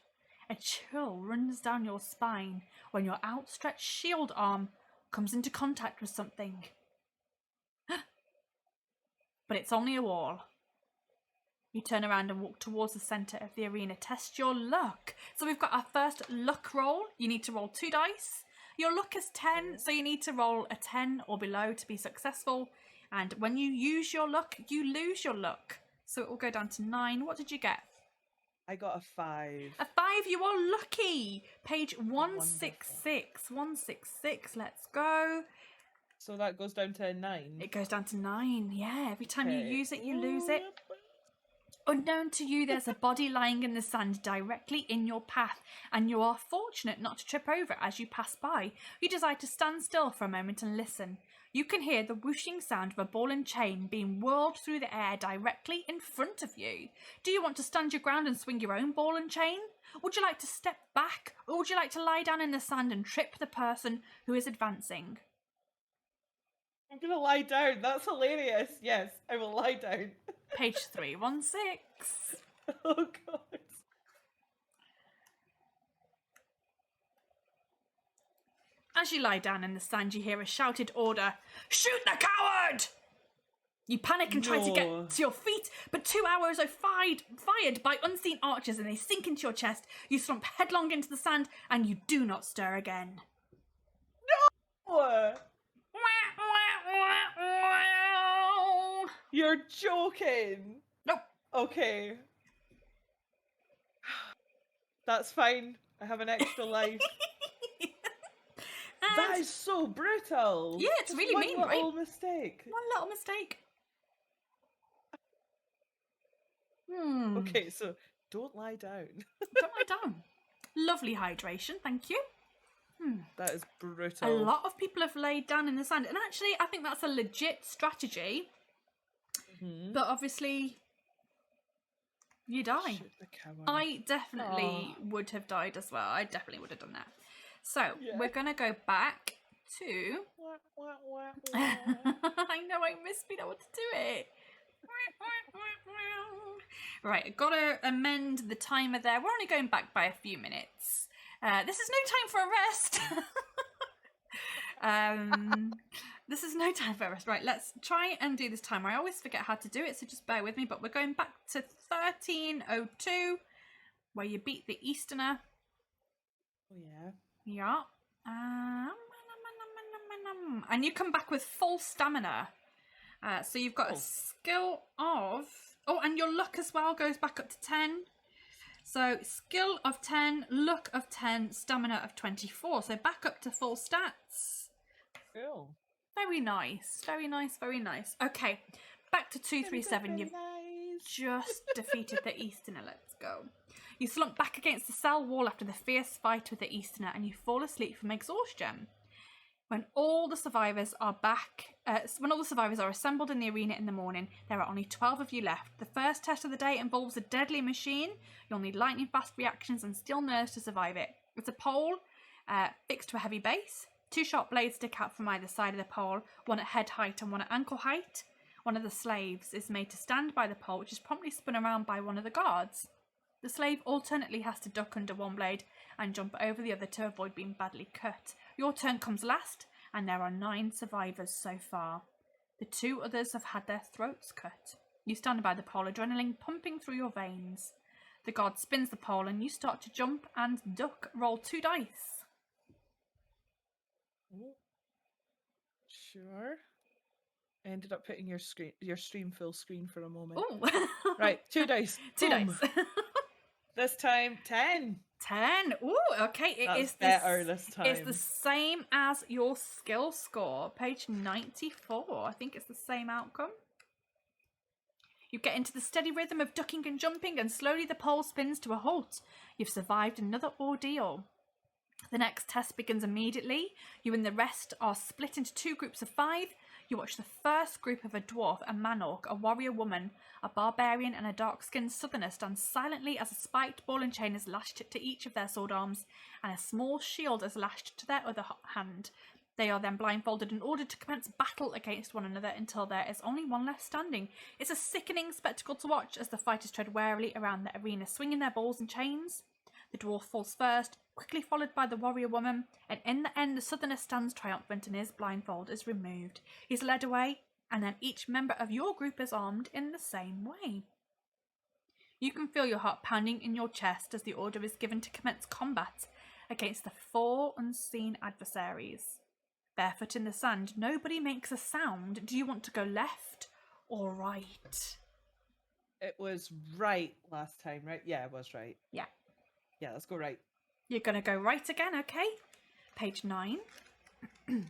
A chill runs down your spine when your outstretched shield arm comes into contact with something. But it's only a wall. You turn around and walk towards the centre of the arena. Test your luck. So we've got our first luck roll. You need to roll 2 dice. Your luck is 10, so you need to roll a 10 or below to be successful. And when you use your luck, you lose your luck. So it will go down to 9. What did you get? I got a 5. A 5, you are lucky. Page 166. 166, let's go. So that goes down to a 9. It goes down to 9, yeah. Every time you Okay. use it, you lose it. Unknown to you, there's a body lying in the sand directly in your path, and you are fortunate not to trip over as you pass by. You decide to stand still for a moment and listen. You can hear the whooshing sound of a ball and chain being whirled through the air directly in front of you. Do you want to stand your ground and swing your own ball and chain? Would you like to step back, or would you like to lie down in the sand and trip the person who is advancing? I'm gonna lie down. That's hilarious. Yes, I will lie down. Page 316. Oh god. As you lie down in the sand, you hear a shouted order, "Shoot the coward!" You panic and try to get to your feet, but 2 arrows are fired by unseen archers and they sink into your chest. You slump headlong into the sand and you do not stir again. No! You're joking. Nope. Okay. That's fine. I have an extra life. That is so brutal. Yeah, it's really mean, right? One little mistake. One little mistake. Okay, so don't lie down. Don't lie down. Lovely hydration, thank you. That is brutal. A lot of people have laid down in the sand, and actually I think that's a legit strategy. But obviously you die. Shoot the coward. I definitely would have died as well. I definitely would have done that. So we're going to go back to... I know, I miss being able to do it. Right, I've got to amend the timer there. We're only going back by a few minutes. This is no time for a rest. This is no time for a rest. Right, let's try and do this timer. I always forget how to do it, so just bear with me. But we're going back to 1302, where you beat the Easterner. Oh, yeah. Yeah. And you come back with full stamina. So you've got a skill of... Oh, and your luck as well goes back up to 10. So skill of 10, luck of 10, stamina of 24. So back up to full stats. Cool. Very nice. Very nice, very nice. Okay, back to 237. You've just defeated the Easterner. Let's go. You slump back against the cell wall after the fierce fight with the Easterner and you fall asleep from exhaustion. When all the survivors are assembled in the arena in the morning, there are only 12 of you left. The first test of the day involves a deadly machine. You'll need lightning fast reactions and steel nerves to survive it. It's a pole fixed to a heavy base. 2 sharp blades stick out from either side of the pole, one at head height and one at ankle height. One of the slaves is made to stand by the pole, which is promptly spun around by one of the guards. The slave alternately has to duck under one blade and jump over the other to avoid being badly cut. Your turn comes last, and there are 9 survivors so far. The 2 others have had their throats cut. You stand by the pole, adrenaline pumping through your veins. The guard spins the pole and you start to jump and duck. Roll 2 dice. Sure. Ended up hitting your stream full screen for a moment. Oh, Right, 2 dice. 2 Boom. dice. This time, 10. 10. Ooh, okay. That's better this time. It's the same as your skill score. Page 94. I think it's the same outcome. You get into the steady rhythm of ducking and jumping, and slowly the pole spins to a halt. You've survived another ordeal. The next test begins immediately. You and the rest are split into 2 groups of 5. You watch the first group of a dwarf, a man-orc, a warrior woman, a barbarian and a dark-skinned southerner stand silently as a spiked ball and chain is lashed to each of their sword arms and a small shield is lashed to their other hand. They are then blindfolded and ordered to commence battle against one another until there is only one left standing. It's a sickening spectacle to watch as the fighters tread warily around the arena, swinging their balls and chains. The dwarf falls first, quickly followed by the warrior woman, and in the end the southerner stands triumphant and his blindfold is removed. He's led away, and then each member of your group is armed in the same way. You can feel your heart pounding in your chest as the order is given to commence combat against the 4 unseen adversaries. Barefoot in the sand, nobody makes a sound. Do you want to go left or right? It was right last time, right? Yeah, it was right. Yeah. Yeah, let's go right. You're going to go right again, okay? Page 9. You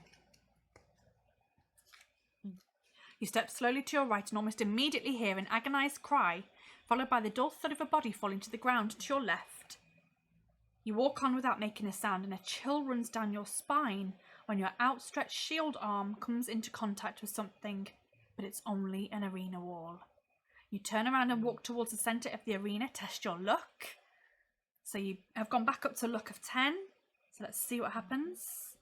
step slowly to your right and almost immediately hear an agonised cry, followed by the dull thud of a body falling to the ground to your left. You walk on without making a sound, and a chill runs down your spine when your outstretched shield arm comes into contact with something, but it's only an arena wall. You turn around and walk towards the centre of the arena, test your luck. So you have gone back up to a luck of 10. So let's see what happens.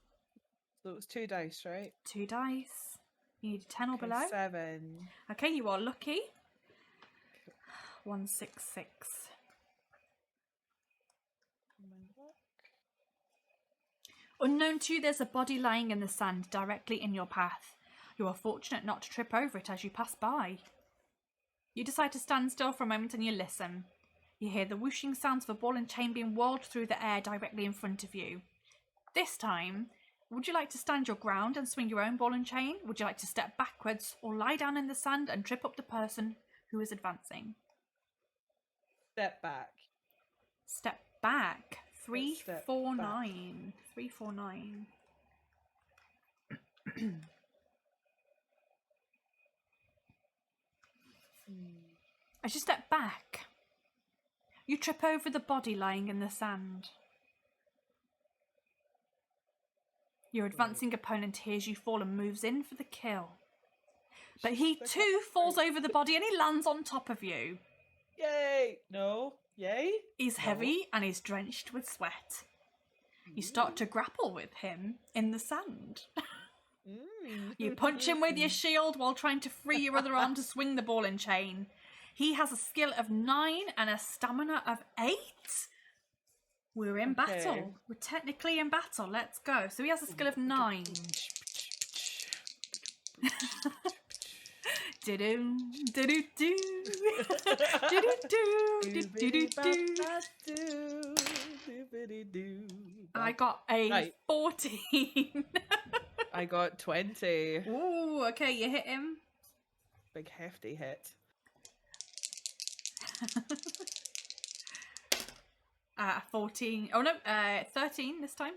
So it was 2 dice, right? 2 dice. You need a 10 or below. 7. Okay, you are lucky. 166. Unknown to you, there's a body lying in the sand directly in your path. You are fortunate not to trip over it as you pass by. You decide to stand still for a moment and you listen. You hear the whooshing sounds of a ball and chain being whirled through the air directly in front of you. This time, would you like to stand your ground and swing your own ball and chain? Would you like to step backwards or lie down in the sand and trip up the person who is advancing? Step back. Step back. 349. Step 349. As you step back, you trip over the body lying in the sand. Your advancing opponent hears you fall and moves in for the kill. But he too falls over the body and he lands on top of you. Yay! No. Yay? He's heavy and he's drenched with sweat. You start to grapple with him in the sand. You punch him with your shield while trying to free your other arm to swing the ball and chain. He has a skill of 9 and a stamina of 8. We're in battle. We're technically in battle. Let's go. So he has a skill of 9. Do-do, do-do, do. Do-do-do, do-do-do. I got a 14. I got 20. Ooh, okay, you hit him. Big hefty hit. 14. Oh no, 13 this time.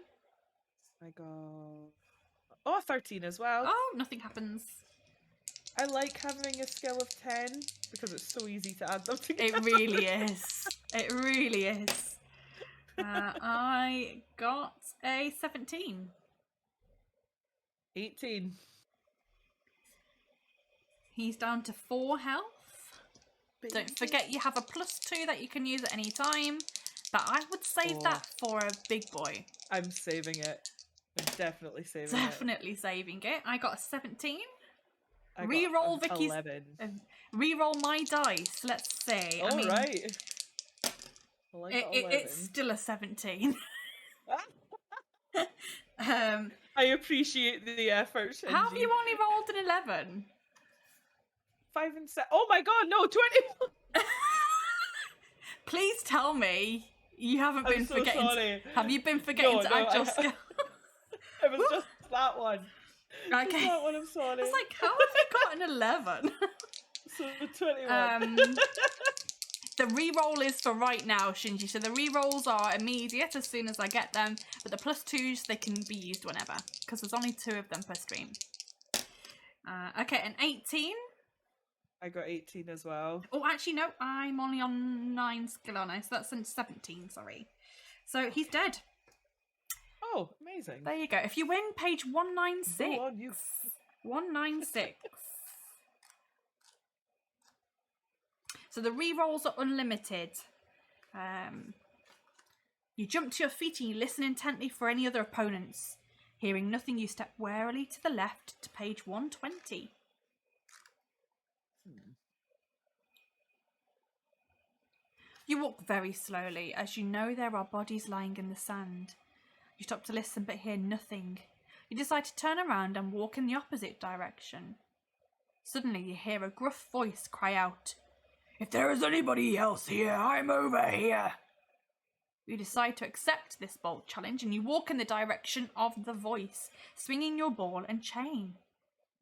I got 13 as well. Oh, nothing happens. I like having a skill of 10 because it's so easy to add them together. It really is. It really is. I got a 17. 18. He's down to 4 health. Don't forget you have a +2 that you can use at any time. But I would save that for a big boy. I'm saving it. I'm definitely saving it. Definitely saving it. I got a 17. I Reroll got Vicky's. 11. Reroll my dice. Let's see. All right. Well, It's still a 17. I appreciate the effort, Shinji. How have you only rolled an 11? 5 and 7. Oh my god, no, 20. Please tell me you haven't been so forgetting. sorry. Have you been forgetting to add your skill? It was just that one. Okay. Just that one, I'm sorry. It's like, how have you got an 11? So 21. The re-roll is for right now, Shinji. So the re-rolls are immediate as soon as I get them, but the +2s, they can be used whenever, because there's only 2 of them per stream. Okay, an 18. I got 18 as well. Oh, actually, no, I'm only on 9 skill on it, so that's a 17, sorry. So he's dead. Oh, amazing. There you go. If you win, page 196. Go on, you. 196. So the re-rolls are unlimited. You jump to your feet and you listen intently for any other opponents. Hearing nothing, you step warily to the left to page 120. You walk very slowly, as you know there are bodies lying in the sand. You stop to listen but hear nothing. You decide to turn around and walk in the opposite direction. Suddenly you hear a gruff voice cry out, "If there is anybody else here, I'm over here." You decide to accept this bold challenge and you walk in the direction of the voice, swinging your ball and chain.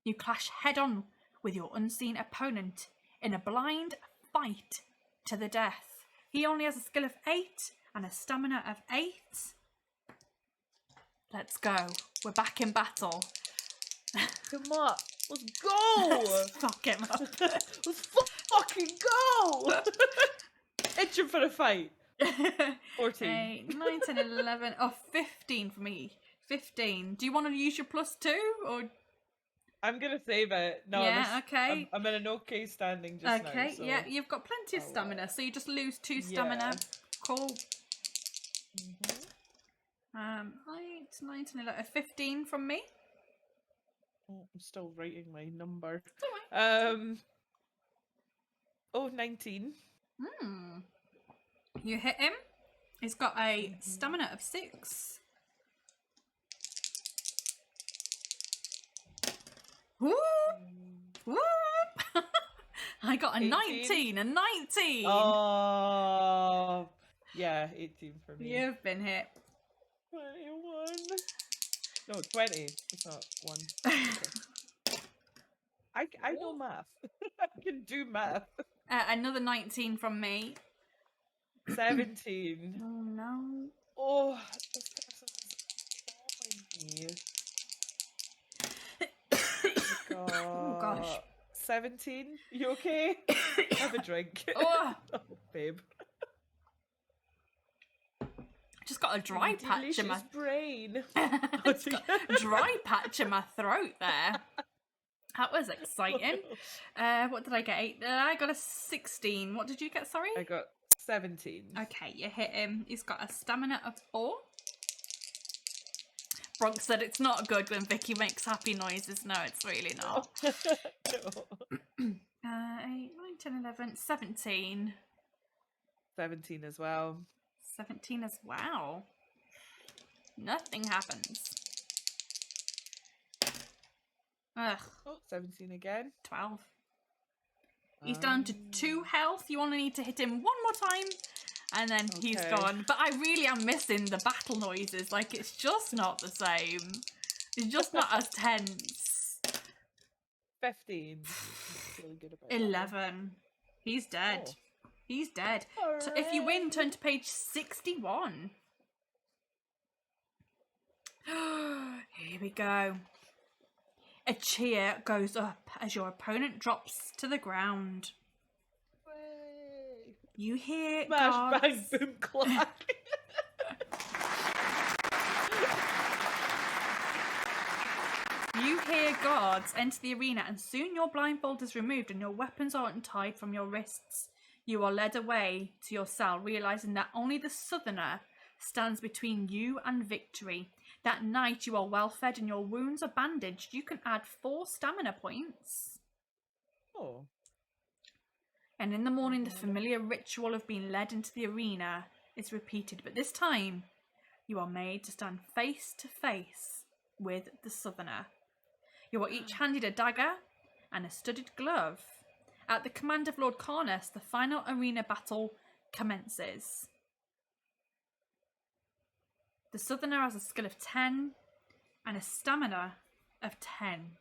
You clash head-on with your unseen opponent in a blind fight to the death. He only has a skill of 8 and a stamina of 8. Let's go. We're back in battle. Come on. Let's go. Fuck him up. Let's fucking go. Itching for a fight. 14. 8, 9, 10, 11. Oh, 15 for me. 15. Do you want to use your +2 or? I'm gonna save it. No, Yeah, okay. I'm in an okay standing just now. Okay, So. yeah, you've got plenty of stamina, so you just lose 2 stamina. Yeah. Cool. 8, 9, 10, 11, 15 from me. Oh, I'm still writing my number. Alright. 19. You hit him. He's got a stamina of 6. Whoop! Whoop! I got a 18. 19, a 19! Oh, yeah, 18 for me. You've been hit. 21. No, 20. It's not 1. Okay. I know math. I can do math. Another 19 from me. 17. Oh no. Oh, this person's following me. Oh gosh. 17? You okay? Have a drink. Oh, Oh, babe. I just got a dry patch in my brain. Just got a dry patch in my throat there. That was exciting. What did I get? 8. I got a 16. What did you get? Sorry. I got 17. Okay, you hit him. He's got a stamina of 4. Bronx said it's not good when Vicky makes happy noises. No, it's really not. No. 8, 9, 10, 11, 17. 17 as well. 17 as well. Nothing happens. Ugh, Oh, 17 again. 12. He's down to 2 health. You only need to hit him one more time, and then he's Okay. gone. But I really am missing the battle noises. Like, it's just not the same. It's just not as tense. 15. Really good about that. 11. He's dead. Oh. He's dead. So if you win, turn to page 61. Here we go. A cheer goes up as your opponent drops to the ground. Way. You hear Smash, guards. bang, boom, clap. You hear guards enter the arena, and soon your blindfold is removed and your weapons are untied from your wrists. You are led away to your cell, realizing that only the Southerner stands between you and victory. That night you are well fed and your wounds are bandaged. You can add 4 stamina points. Oh. And in the morning, the familiar ritual of being led into the arena is repeated, but this time you are made to stand face to face with the Southerner. You are each handed a dagger and a studded glove. At the command of Lord Cornus, the final arena battle commences. The Southerner has a skill of 10 and a stamina of 10.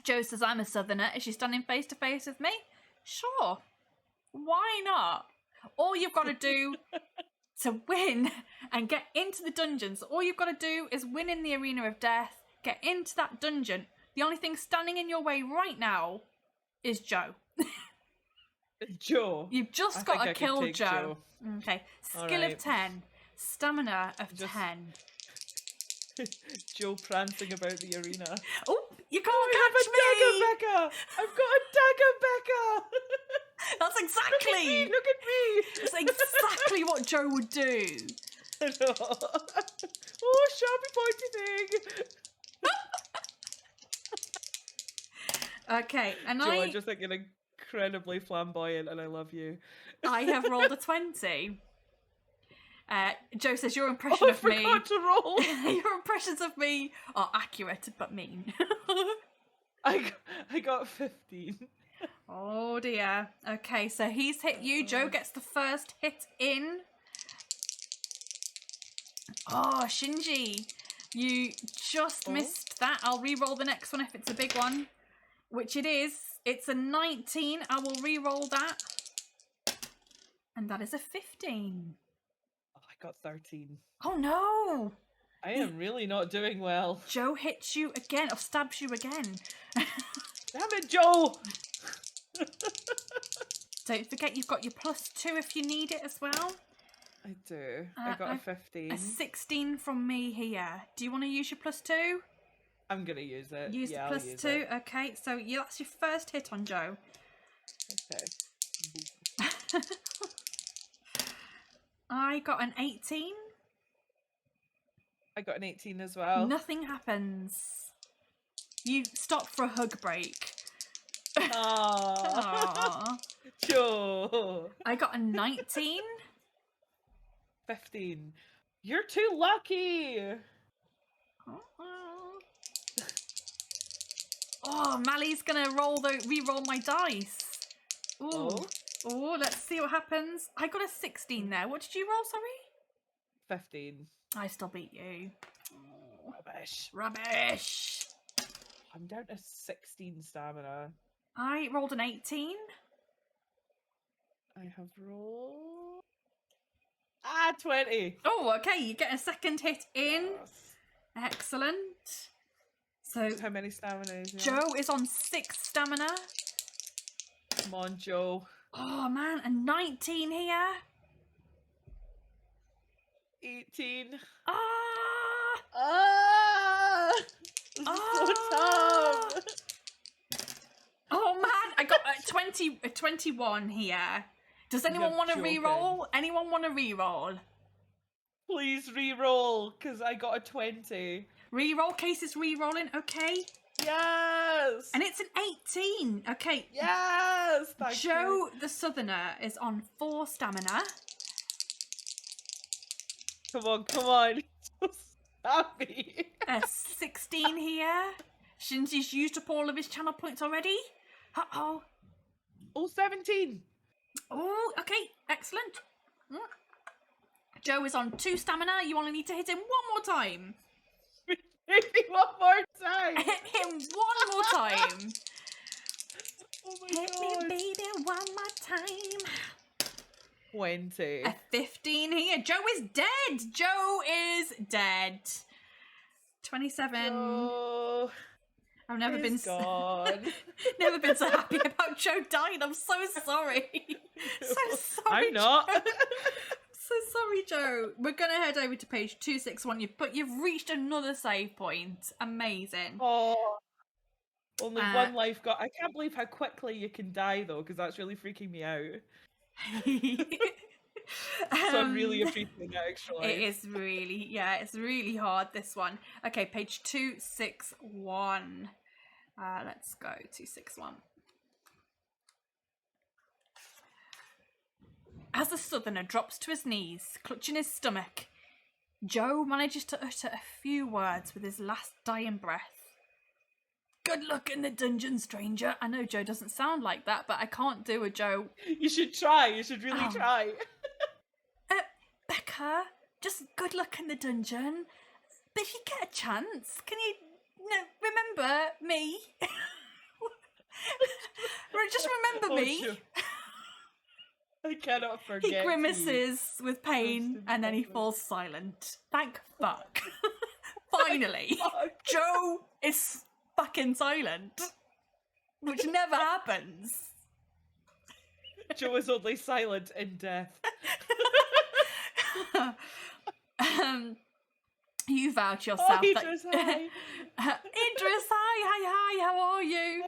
Joe says, I'm a Southerner. Is she standing face to face with me? Sure. Why not? All you've got to do to win and get into the dungeons, all you've got to do is win in the arena of death, get into that dungeon. The only thing standing in your way right now is Joe. Joe. You've just got to kill Joe. Joe. Okay. Skill of 10. Stamina of 10. Joe prancing about the arena. Oh, you can't I have catch a me! dagger, Becca! I've got a dagger, Becca! That's exactly. Look at me! That's exactly what Joe would do. I know. Oh, sharpie pointy thing! Okay, and Joe, I just think you're incredibly flamboyant, and I love you. I have rolled a 20. Joe says your impression of me. I forgot to roll. Your impressions of me are accurate but mean. I got 15. Oh dear. Okay, so he's hit you. Joe gets the first hit in. Oh, Shinji, you just missed that. I'll re-roll the next one if it's a big one, which it is. It's a 19. I will re-roll that. And that is a 15. I got 13. Oh no! I am really not doing well. Joe hits you again, or stabs you again. Damn it, Joe! Don't forget you've got your +2 if you need it as well. I do. I got a 15. A 16 from me here. Do you want to use your +2? I'm gonna use it. Use yeah, the I'll use +2. it. Okay, so that's your first hit on Joe. Okay. I got an 18. I got an 18 as well. Nothing happens. You stop for a hug break. Aww. Aww. Joe. I got a 19. 15. You're too lucky. Oh, Mally's gonna re-roll my dice. Ooh. Oh, let's see what happens. I got a 16 there. What did you roll, sorry? 15. I still beat you. Rubbish. Rubbish. I'm down to 16 stamina. I rolled an 18. I have rolled 20. Oh, okay. You get a second hit in. Excellent. So How many stamina is it? Joe is on 6 stamina. Come on, Joe. Oh man, a 19 here. 18. Ah! Ah! This is so tough. Oh man, I got a 21 here. Does anyone You're want to joking. re-roll? Anyone want to re-roll? Please re-roll, because I got a 20. Re-roll, Case is re-rolling, okay. Yes! And it's an 18. Okay. Yes! Thank you. Joe the Southerner is on 4 stamina. Come on, come on. So happy. A 16 here. Shinji's used up all of his channel points already. Uh-oh. Oh, 17. Oh, okay. Excellent. Joe is on 2 stamina. You only need to hit him one more time. Hit me one more time. Hit him one more time. Oh my Hit god. me, baby, one more time. 20. A 15 here. Joe is dead. Joe is dead. 27. Oh, I've never been gone. never been so happy about Joe dying. I'm so sorry. So sorry. I'm not. Joe. So sorry, Joe. We're gonna head over to page 261. But you've reached another save point. Amazing. Oh, only one life got. I can't believe how quickly you can die though, because that's really freaking me out. So I'm really appreciating that extra life. It is really, yeah, it's really hard, this one. Okay, page 261. Let's go 261. As the Southerner drops to his knees, clutching his stomach, Joe manages to utter a few words with his last dying breath. Good luck in the dungeon, stranger. I know Joe doesn't sound like that, but I can't do a Joe. You should try. You should really try. Becca, just good luck in the dungeon. But if you get a chance, can you remember me? Just remember me. Joe. I cannot forget. He grimaces with pain and then he falls silent. Thank fuck. Finally, Joe is fucking silent, which never happens. Joe is only silent in death. You vouch yourself. Oh, Idris, hi. Idris, hi, how are you?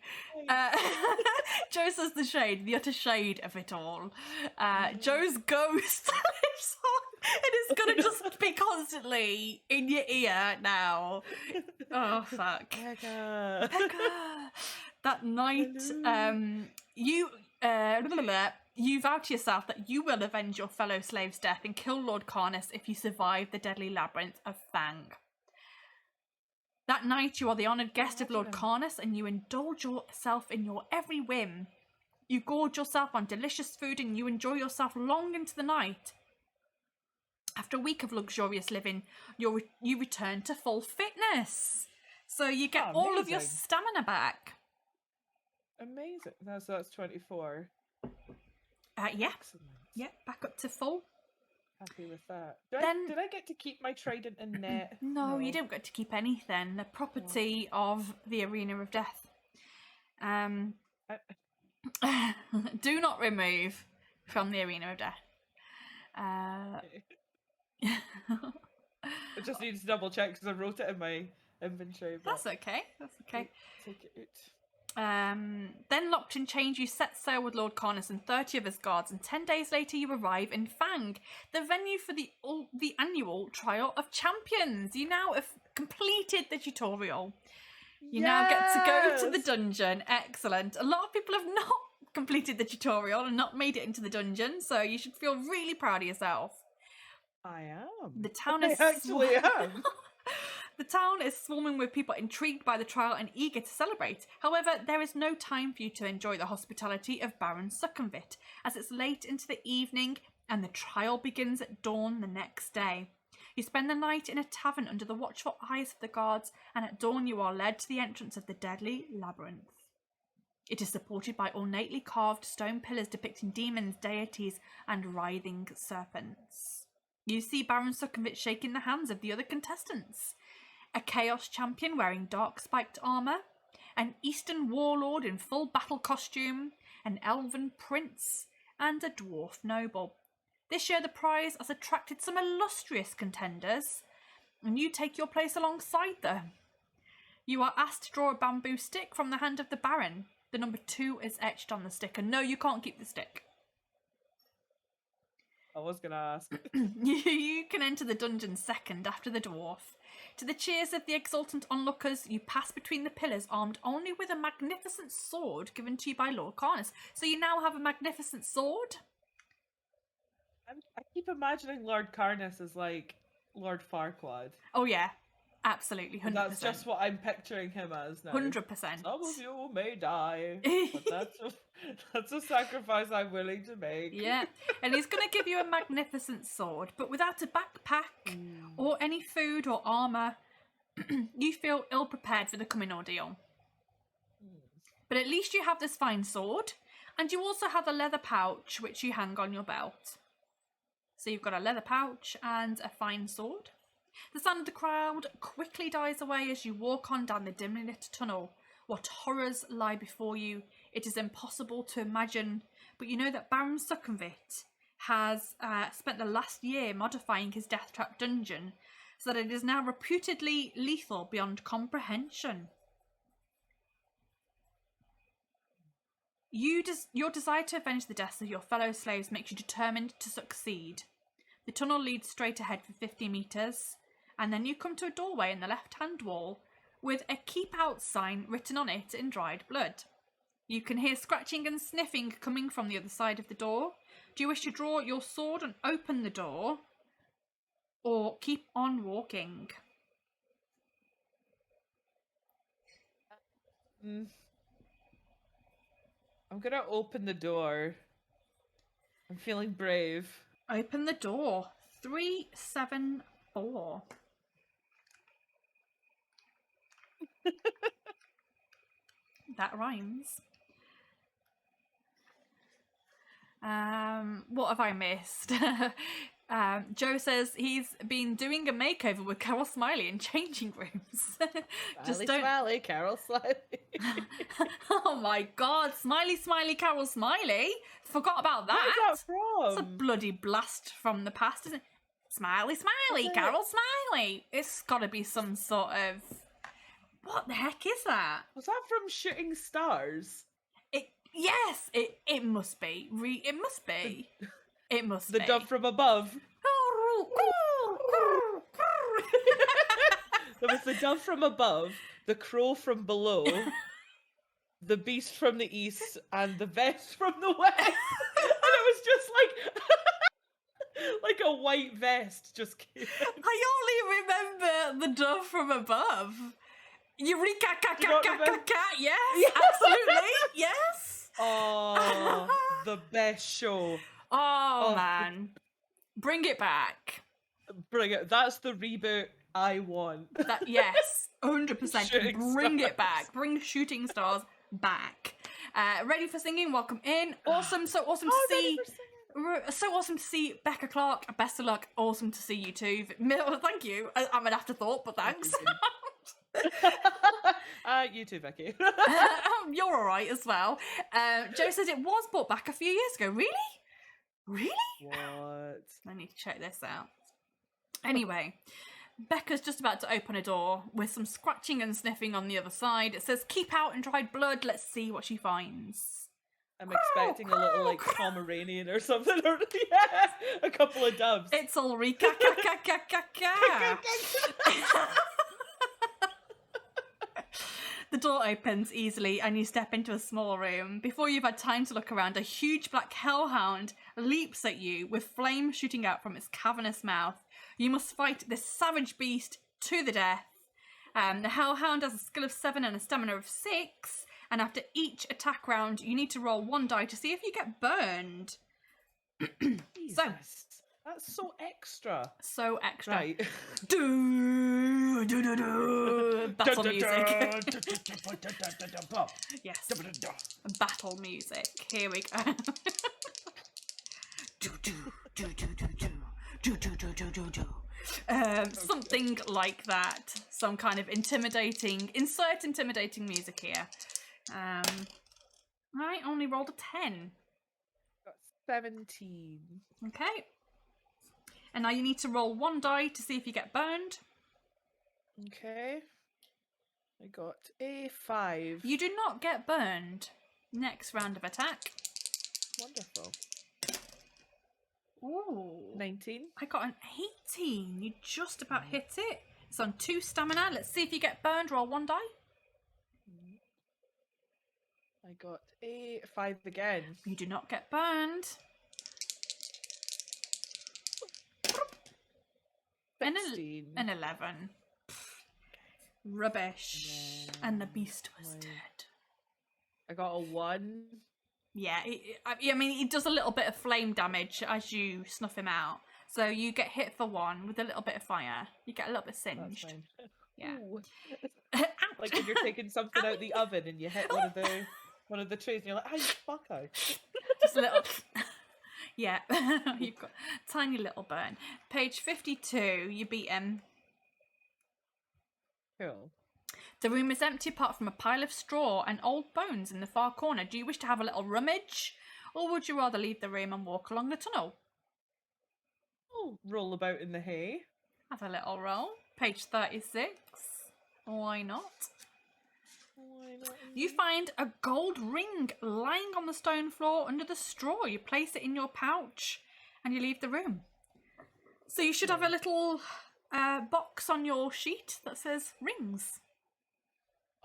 Joe says the shade, the utter shade of it all. Joe's ghost lives on, and it's gonna just be constantly in your ear now. Oh, fuck. Becca. That night, you vow to yourself that you will avenge your fellow slave's death and kill Lord Carnus if you survive the deadly labyrinth of Fang. That night, you are the honoured guest of Lord Carnus and you indulge yourself in your every whim. You gorge yourself on delicious food and you enjoy yourself long into the night. After a week of luxurious living, you return to full fitness. So you get all of your stamina back. Amazing. That's 24. Yeah. Excellent. Yeah, back up to full. Happy with that. Then- Did I get to keep my trident and net? No, you don't get to keep anything. The property of the Arena of Death. Do not remove from the Arena of Death. I just need to double check because I wrote it in my inventory. That's okay. That's okay. Take it out. Then locked in chains, you set sail with Lord Carnus and 30 of his guards, and 10 days later you arrive in Fang, the venue for the annual Trial of Champions. You now have completed the tutorial. You now get to go to the dungeon. Excellent. A lot of people have not completed the tutorial and not made it into the dungeon, so you should feel really proud of yourself. I am. The town is I actually am. The town is swarming with people intrigued by the trial and eager to celebrate. However, there is no time for you to enjoy the hospitality of Baron Succumvit, as it's late into the evening and the trial begins at dawn the next day. You spend the night in a tavern under the watchful eyes of the guards, and at dawn you are led to the entrance of the Deadly Labyrinth. It is supported by ornately carved stone pillars depicting demons, deities, and writhing serpents. You see Baron Succumvit shaking the hands of the other contestants. A Chaos Champion wearing dark spiked armour, an Eastern Warlord in full battle costume, an Elven Prince, and a Dwarf Noble. This year the prize has attracted some illustrious contenders, and you take your place alongside them. You are asked to draw a bamboo stick from the hand of the Baron. The number 2 is etched on the stick, and no, you can't keep the stick. I was going to ask. You can enter the dungeon second after the dwarf. To the cheers of the exultant onlookers, you pass between the pillars armed only with a magnificent sword given to you by Lord Carnus. So you now have a magnificent sword? I keep imagining Lord Carnus as like Lord Farquaad. Oh yeah, absolutely, 100%. That's just what I'm picturing him as now. 100%. Some of you may die, but that's a sacrifice I'm willing to make. Yeah, and he's going to give you a magnificent sword, but without a backpack or any food or armour, you feel ill-prepared for the coming ordeal. But at least you have this fine sword, and you also have a leather pouch which you hang on your belt. So you've got a leather pouch and a fine sword. The sound of the crowd quickly dies away as you walk on down the dimly lit tunnel. What horrors lie before you, it is impossible to imagine, but you know that Baron Succumvit has spent the last year modifying his death trap dungeon so that it is now reputedly lethal beyond comprehension. Your desire to avenge the deaths of your fellow slaves makes you determined to succeed. The tunnel leads straight ahead for 50 metres, and then you come to a doorway in the left-hand wall with a keep out sign written on it in dried blood. You can hear scratching and sniffing coming from the other side of the door. Do you wish to draw your sword and open the door? or keep on walking? I'm gonna open the door. I'm feeling brave. Open the door. 374. That rhymes. What have I missed? Joe says he's been doing a makeover with Carol Smiley in changing rooms. Smiley, Carol Smiley. Oh my god, Smiley, Carol Smiley. Forgot about that. What is that from? It's a bloody blast from the past, isn't it? Smiley, Carol Smiley. It's gotta be some sort of... What the heck is that? Was that from Shooting Stars? Yes, it must be. It must be. It must be. The dove from above. There was the dove from above, the crow from below, the beast from the east, and the vest from the west. And it was just like a white vest just came in. I only remember the dove from above. Eureka, yes, absolutely, yes. Oh, the best show. Oh man, bring it back. Bring it. That's the reboot I want. Yes, 100%. Bring Stars. it back. Bring Shooting Stars back. Ready for singing? Welcome in. Awesome. So awesome to see. So awesome to see Becca Clark. Best of luck. Awesome to see you too. Thank you. I'm an afterthought, but thanks. You too, Becky. You're all right as well. Joe says it was brought back a few years ago. Really? What? I need to check this out. Anyway, Becca's just about to open a door with some scratching and sniffing on the other side. It says, keep out and dried blood. Let's see what she finds. I'm expecting a little, like, Pomeranian or something. Or, yeah, a couple of doves. It's all re-ka-ka-ka-ka-ka-ka. The door opens easily and you step into a small room. Before you've had time to look around, a huge black hellhound leaps at you with flame shooting out from its cavernous mouth. You must fight this savage beast to the death. The hellhound has a skill of 7 and a stamina of 6. And after each attack round, you need to roll 1 die to see if you get burned. So... That's so extra. So extra. Right. Battle music. Yes. Battle music. Here we go. Something like that. Some kind of intimidating. Insert intimidating music here. I only rolled a 10. Got 17. Okay. And now you need to roll 1 die to see if you get burned. Okay. I got a 5. You do not get burned. Next round of attack. Wonderful. Ooh. 19. I got an 18. You just about hit it. It's on 2 stamina. Let's see if you get burned. Roll 1 die. I got a 5 again. You do not get burned. An 11. Rubbish. And the beast was dead. I got a 1. Yeah, I mean, he does a little bit of flame damage as you snuff him out. So you get hit for 1 with a little bit of fire. You get a little bit singed. That's fine. Yeah. Like when you're taking something out the oven and you hit one of the trays and you're like, "How you fucker?" Just a little... Yeah, you've got a tiny little burn. Page 52, you beat him. Cool. The room is empty apart from a pile of straw and old bones in the far corner. Do you wish to have a little rummage? Or would you rather leave the room and walk along the tunnel? I'll roll about in the hay. Have a little roll. Page 36. Why not? Why not? You find a gold ring lying on the stone floor under the straw. You place it in your pouch and you leave the room. So you should have a little box on your sheet that says rings.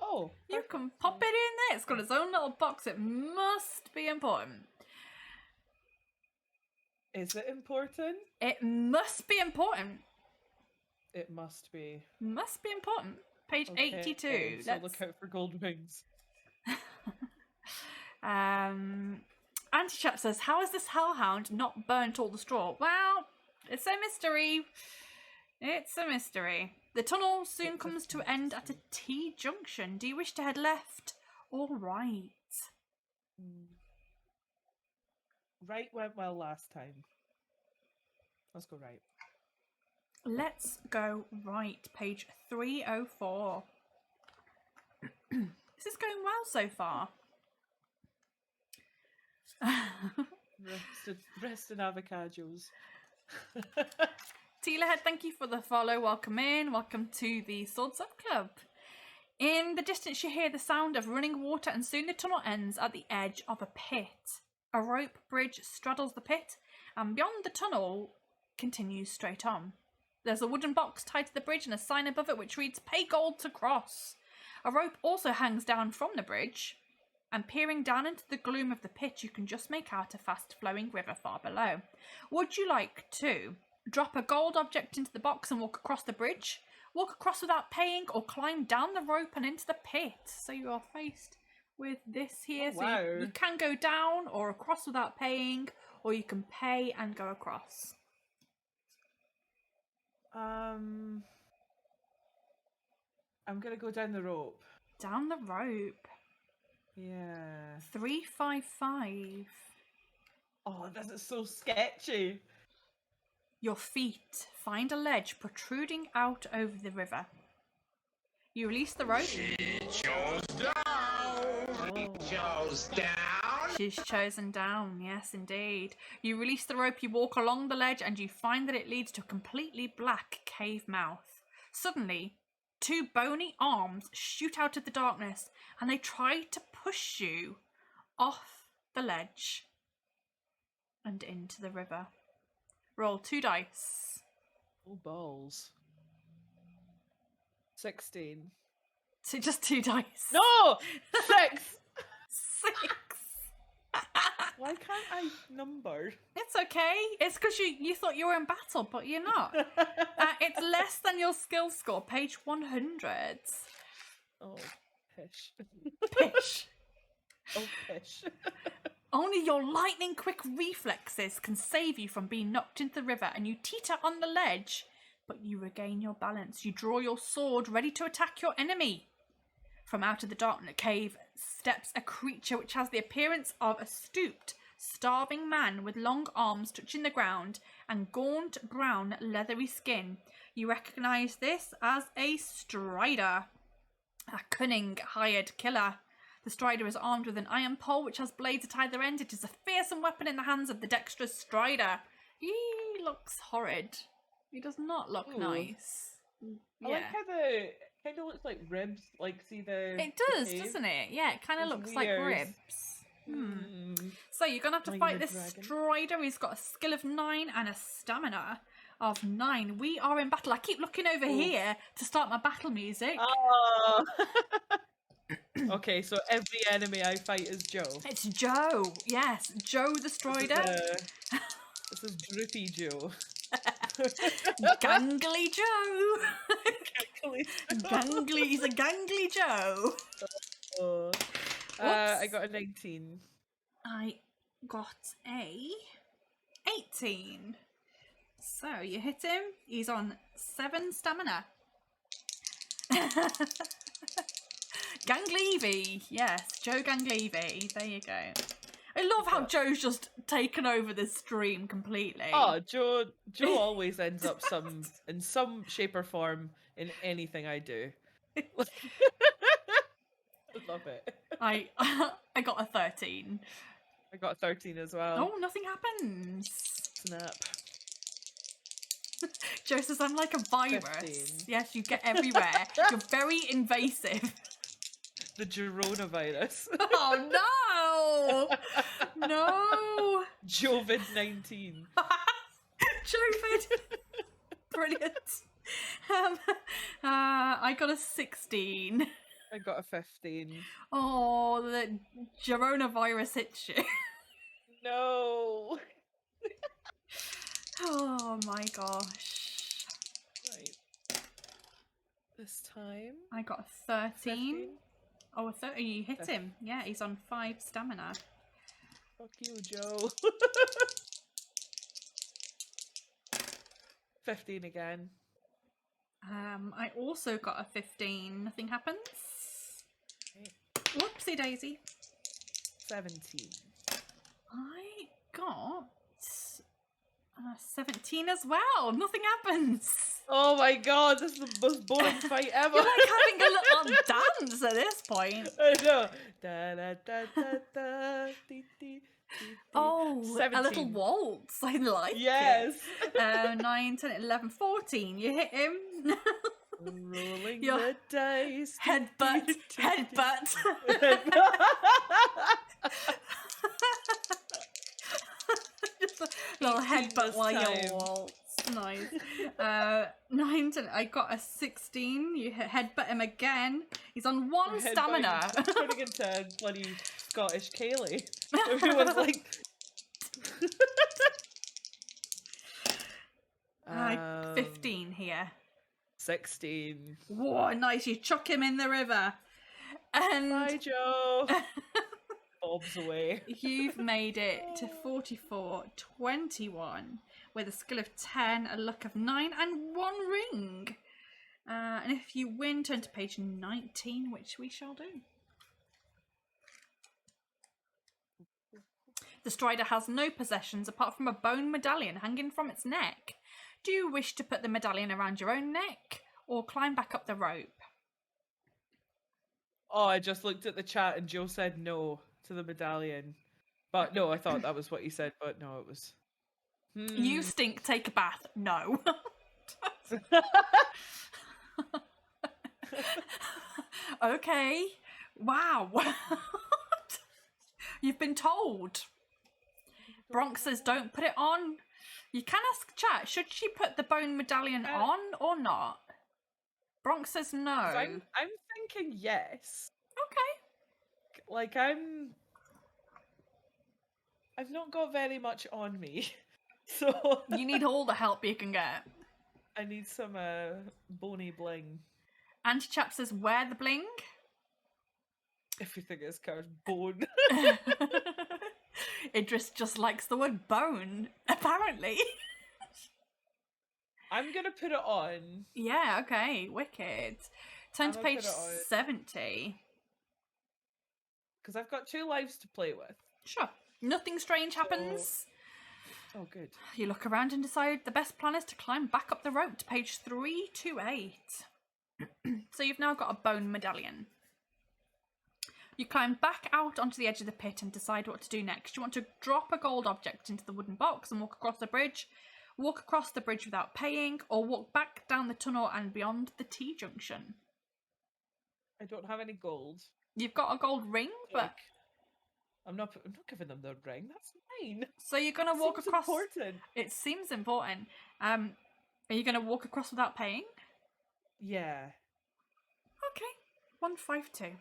Oh. You can pop it in there. It's got its own little box. It must be important. Is it important? It must be important. It must be. Must be important. Page 82. So look out for gold wings. Anti-chat says, how has this hellhound not burnt all the straw? Well, it's a mystery. It's a mystery. The tunnel soon comes to an end at a T-junction. Do you wish to head left or right? Right went well last time. Let's go right. Let's go right. Page 304. This is going well so far. Rest in avocados. Tealahead, thank you for the follow. Welcome in. Welcome to the Swords Up Club. In the distance you hear the sound of running water and soon the tunnel ends at the edge of a pit. A rope bridge straddles the pit and beyond the tunnel continues straight on. There's a wooden box tied to the bridge and a sign above it which reads "Pay gold to cross." A rope also hangs down from the bridge, and peering down into the gloom of the pit you can just make out a fast-flowing river far below. Would you like to drop a gold object into the box and walk across the bridge, walk across without paying, or climb down the rope and into the pit? So you are faced with this here. Oh, wow. So you can go down or across without paying, or you can pay and go across. I'm gonna go down the rope. Down the rope. Yeah. 355. Oh, this is so sketchy. Your feet find a ledge protruding out over the river. You release the rope. She chose down. She chose down. She's chosen down, yes indeed. You release the rope, you walk along the ledge, and you find that it leads to a completely black cave mouth. Suddenly, two bony arms shoot out of the darkness, and they try to push you off the ledge and into the river. Roll 2 dice. Oh, balls. 16. So just 2 dice. No! 6! 6. Why can't I number? It's okay. It's because you thought you were in battle, but you're not. It's less than your skill score, page 100. Oh, pish. Pish. Oh, pish. Only your lightning quick reflexes can save you from being knocked into the river, and you teeter on the ledge, but you regain your balance. You draw your sword, ready to attack your enemy. From out of the dark cave steps a creature which has the appearance of a stooped, starving man with long arms touching the ground and gaunt brown leathery skin. You recognise this as a strider, a cunning hired killer. The strider is armed with an iron pole which has blades at either end. It is a fearsome weapon in the hands of the dexterous strider. He looks horrid. He does not look nice. I like how the kind of looks like ribs. Like, see the. It does, cave? doesn't it? Yeah, it kind of It's looks like weird. ribs. So you're gonna have to Like fight the this dragon. strider. He's got a skill of 9 and a stamina of 9. We are in battle. I keep looking over here to start my battle music. Oh. Okay, so every enemy I fight is Joe. It's Joe. Yes, Joe the strider. This is Droopy Joe. Gangly Joe. Gangly. He's a gangly Joe. Oh. I got a 19. I got a 18. So you hit him. He's on 7 stamina. Ganglevy. Yes, Joe Ganglevy. There you go. I love how Joe's just taken over the stream completely. Oh, Joe always ends up in some shape or form in anything I do. I love it. I got a 13. I got 13 as well. Oh, nothing happens. Snap. Joe says I'm like a virus. 15. Yes, you get everywhere. You're very invasive. The Coronavirus. Oh no! No! Jovid-19. Jovid. Brilliant. I got a 16. I got a 15. Oh, the coronavirus hits you. No. Oh my gosh. Right. this time. I got a 13. 15. Oh, a 30. You hit him. Yeah, he's on 5 stamina. Fuck you, Joe. 15 again. I also got a 15. Nothing happens. Okay. Whoopsie daisy. 17. I got a 17 as well. Nothing happens. Oh my god, this is the most boring fight ever. You're like having a little dance at this point. I know. Da, da, da, da, da, dee, dee, dee, Oh, 17. a little waltz. I like Yes. it. 9, 10, 11, 14. You hit him. Rolling Your the dice. Headbutt. Headbutt. Just a little 18 headbutt this while time. you waltz. Nice. 9, 10. I got a 16. You headbutt him again. He's on 1 stamina. Turning into bloody Scottish Kaylee. Everyone's like. 15 here. 16. Whoa, nice. You chuck him in the river. And Bye, Joe. Bob's away. you've made it to 44, 21 with a skill of 10, a luck of 9, and 1 ring. And if you win, turn to page 19, which we shall do. The Strider has no possessions apart from a bone medallion hanging from its neck. Do you wish to put the medallion around your own neck or climb back up the rope? Oh, I just looked at the chat and Joe said no to the medallion. But no, I thought that was what he said, but no, it was. You stink, take a bath. No. Okay. Wow. You've been told. Bronx says don't put it on. You can ask chat, should she put the bone medallion on or not? Bronx says no. I'm thinking yes. Okay. Like I've not got very much on me. So You need all the help you can get. I need some bony bling. Anti-chap says wear the bling. Everything is kind of bone. Idris just likes the word bone, apparently. I'm gonna put it on. Yeah, okay, wicked. Turn to I'm gonna page put it on. 70. Because I've got 2 lives to play with. Sure. Nothing strange happens. Oh, good. You look around and decide the best plan is to climb back up the rope to page 328. So you've now got a bone medallion. You climb back out onto the edge of the pit and decide what to do next. You want to drop a gold object into the wooden box and walk across the bridge without paying, or walk back down the tunnel and beyond the T-junction. I don't have any gold. You've got a gold ring, but Like, I'm not giving them the ring. That's mine. so you're gonna walk Seems across. important. It seems important. Are you gonna walk across without paying? Yeah. Okay, 152.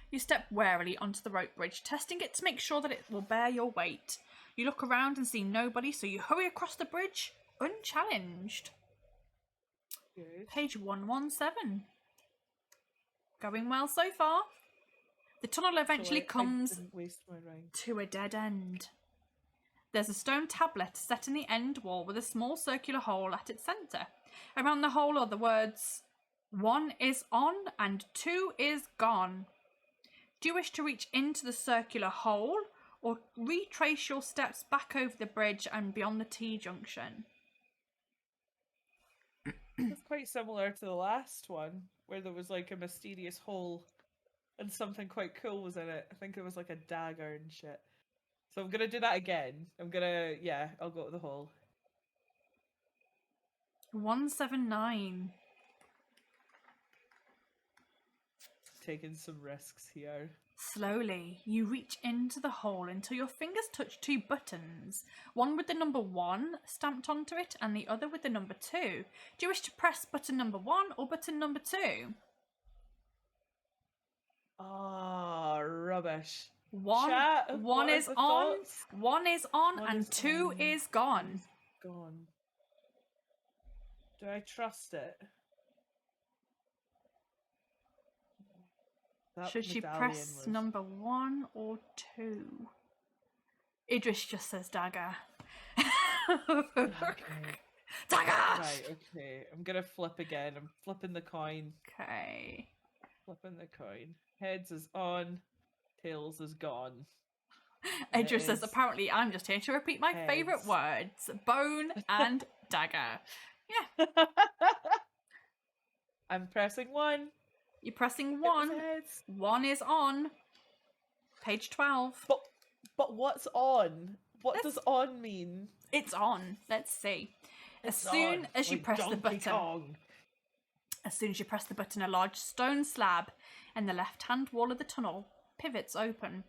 You step warily onto the rope bridge, testing it to make sure that it will bear your weight. You look around and see nobody, so you hurry across the bridge, unchallenged. Good. Page 117. Going well so far. The tunnel eventually So I comes didn't waste my ring. to a dead end. There's a stone tablet set in the end wall with a small circular hole at its centre. Around the hole are the words 1 is on and 2 is gone. Do you wish to reach into the circular hole or retrace your steps back over the bridge and beyond the T-junction? It's quite similar to the last one, where there was like a mysterious hole and something quite cool was in it. I think it was like a dagger and shit. So I'm gonna do that again. I'll go to the hole. 179. Taking some risks here. Slowly, you reach into the hole until your fingers touch 2 buttons, one with the number 1 stamped onto it and the other with the number 2. Do you wish to press button number 1 or button number 2? Ah, rubbish. One Chat, one what is are the on, thoughts? one is on, One and is two on. is gone. Gone. Do I trust it? That Should she medallion press was- number 1 or 2? Idris just says dagger. Okay. Dagger! Right, okay. I'm gonna flip again. I'm flipping the coin. Okay. Flipping the coin. Heads is on. Tails is gone. Idris says, is apparently I'm just here to repeat my favourite heads. words. Bone and dagger. Yeah, I'm pressing 1. you're pressing It was 1. heads. 1 is on. Page 12. But what's on? What Let's- does on mean? It's on. Let's see. As It's soon on, as you like press the Donkey button, Kong. as soon as you press the button, a large stone slab in the left-hand wall of the tunnel pivots open.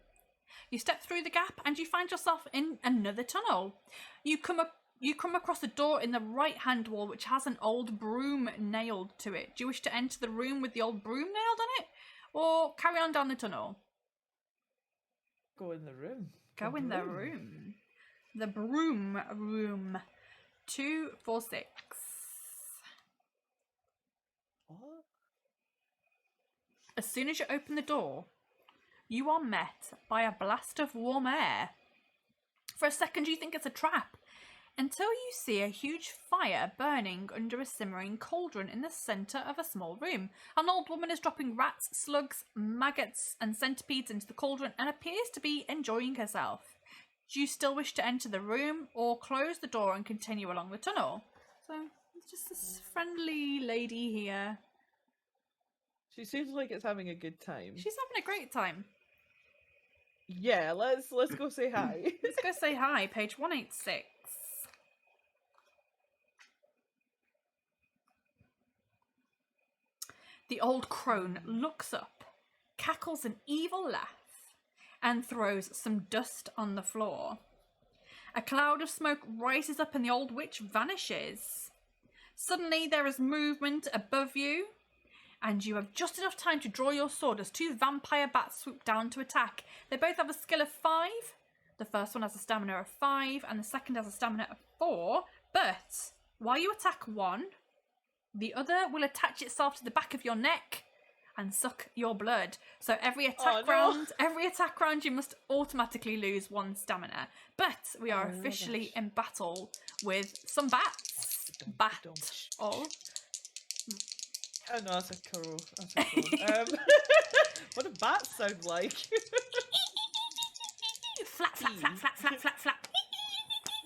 You step through the gap and you find yourself in another tunnel. You come across a door in the right-hand wall which has an old broom nailed to it. Do you wish to enter the room with the old broom nailed on it, or carry on down the tunnel? Go in the room. Go in the room. The broom room. 246. What? As soon as you open the door, you are met by a blast of warm air. For a second you think it's a trap, until you see a huge fire burning under a simmering cauldron in the centre of a small room. An old woman is dropping rats, slugs, maggots and centipedes into the cauldron and appears to be enjoying herself. Do you still wish to enter the room or close the door and continue along the tunnel? So, it's just this friendly lady here. She seems like it's having a good time. She's having a great time. Yeah, let's go say hi. Let's go say hi, page 186. The old crone looks up, cackles an evil laugh, and throws some dust on the floor. A cloud of smoke rises up and the old witch vanishes. Suddenly there is movement above you, and you have just enough time to draw your sword as 2 vampire bats swoop down to attack. They both have a skill of 5. The first one has a stamina of 5 and the second has a stamina of 4. But while you attack one, the other will attach itself to the back of your neck and suck your blood. So every attack round you must automatically lose 1 stamina. But we are officially in battle with some bats. Battle. Oh no, that's a crow. That's a crow. What do bats sound like? Flap, flap, flap, flap, flap, flap, flap.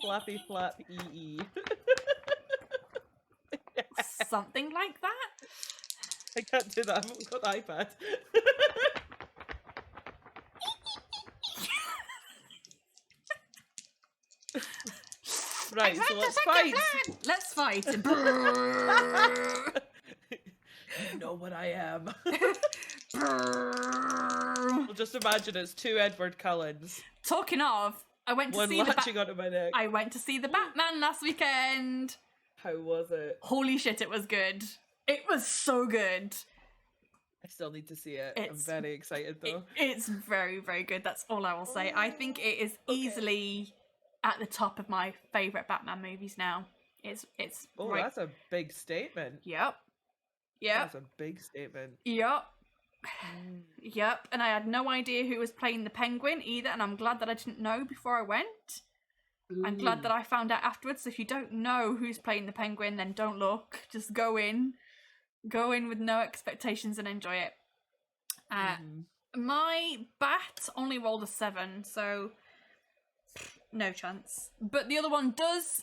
Flappy flap ee. Something like that. I can't do that. I haven't got the iPad. Right, so let's fight. Let's fight. You know what I am. Well, just imagine it's 2 Edward Cullens. Talking of, I went to One see the latching onto my neck. I went to see the Batman last weekend. How was it? Holy shit, it was good. It was so good. I still need to see it. I'm It's- very excited though. It's very, very good. That's all I will say. I think it is easily at the top of my favourite Batman movies now. It's Oh, right. that's a big statement. Yep. That's a big statement. Yep. Yep. And I had no idea who was playing the Penguin either, and I'm glad that I didn't know before I went. I'm glad that I found out afterwards. So if you don't know who's playing the Penguin, then don't look. Just go in. Go in with no expectations and enjoy it. My bat only rolled a 7, so no chance. But the other one does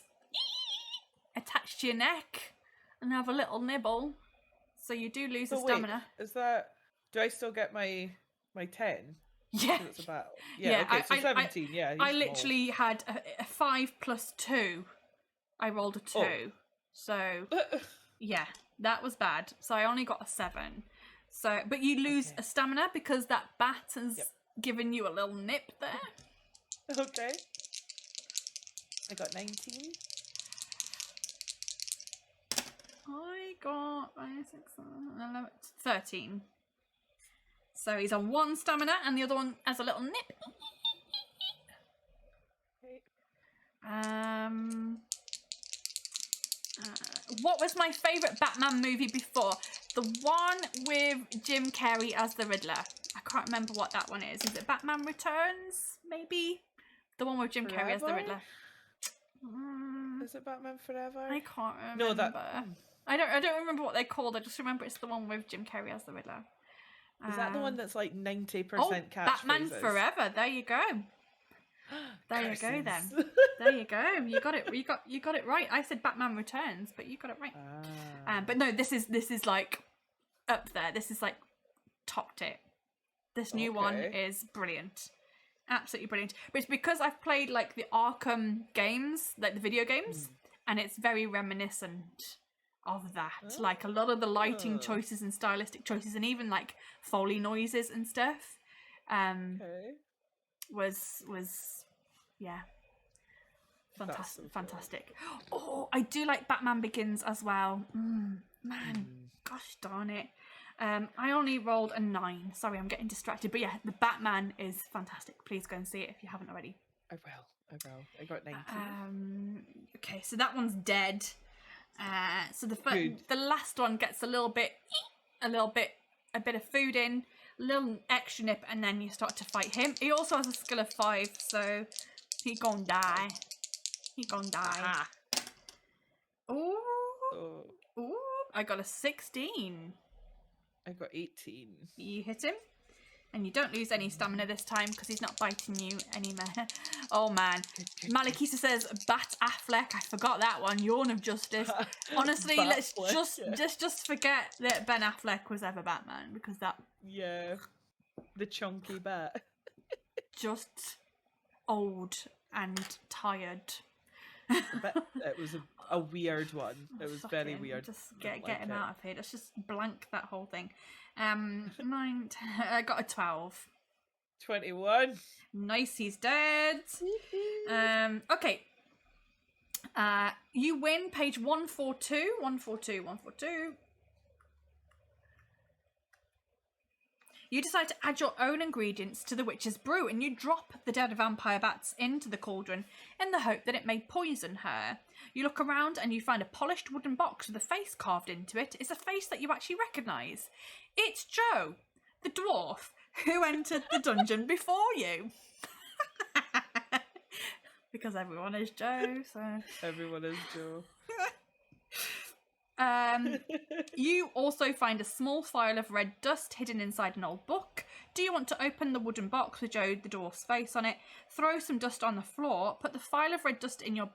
attach to your neck and have a little nibble, so you do lose a So stamina. wait, is that? Do I still get my 10? Yeah. 'Cause it's a battle. Yeah. Okay. So 17. Yeah. I he's small. literally had a 5 plus 2. I rolled a 2. Oh. So yeah, that was bad. So I only got a 7. So, but you lose a stamina because that bat has given you a little nip there. Okay. I got 19. I got 13. So he's on 1 stamina and the other one has a little nip. What was my favourite Batman movie before? The one with Jim Carrey as the Riddler. I can't remember what that one is. Is it Batman Returns? Maybe? The one with Jim Carrey as the Riddler. Is it Batman Forever? I can't remember. No, that... I don't remember what they're called. I just remember it's the one with Jim Carrey as the Riddler. Is that the one that's like 90% catchphrases? Batman Forever. There you go. There you go then. There you go. You got it. You got it right. I said Batman Returns, but you got it right. But no, this is like up there. This is like top tip. This new one is brilliant. Absolutely brilliant. But it's because I've played like the Arkham games, like the video games, and it's very reminiscent of that. Like a lot of the lighting choices and stylistic choices and even like Foley noises and stuff. Was yeah, fantastic. Oh, I do like Batman Begins as well. Man, gosh darn it. I only rolled a 9. Sorry, I'm getting distracted. But yeah, the Batman is fantastic. Please go and see it if you haven't already. I will. I got 19. Okay, so that one's dead. So the last one gets a bit of food in, a little extra nip, and then you start to fight him. He also has a skill of 5, so he gonna die. Ooh, I got a 16. I got 18. You hit him, and you don't lose any stamina this time because he's not biting you anymore. Oh man, Malakisa says Bat Affleck. I forgot that one. Yawn of Justice. Honestly, let's just forget that Ben Affleck was ever Batman because that the chunky bat. Just old and tired. But it was a weird one. It was very weird. Just get him out of here. Let's just blank that whole thing. 9, 10, I got a 12. 21. Nice, he's dead. Okay. You win page 142. 142. You decide to add your own ingredients to the witch's brew and you drop the dead vampire bats into the cauldron in the hope that it may poison her. You look around and you find a polished wooden box with a face carved into it. It's a face that you actually recognise. It's Joe, the dwarf, who entered the dungeon before you. Because everyone is Joe, so... Everyone is Joe. You also find a small file of red dust hidden inside an old book. Do you want to open the wooden box with Joe the dwarf's face on it, throw some dust on the floor, put the file of red dust in your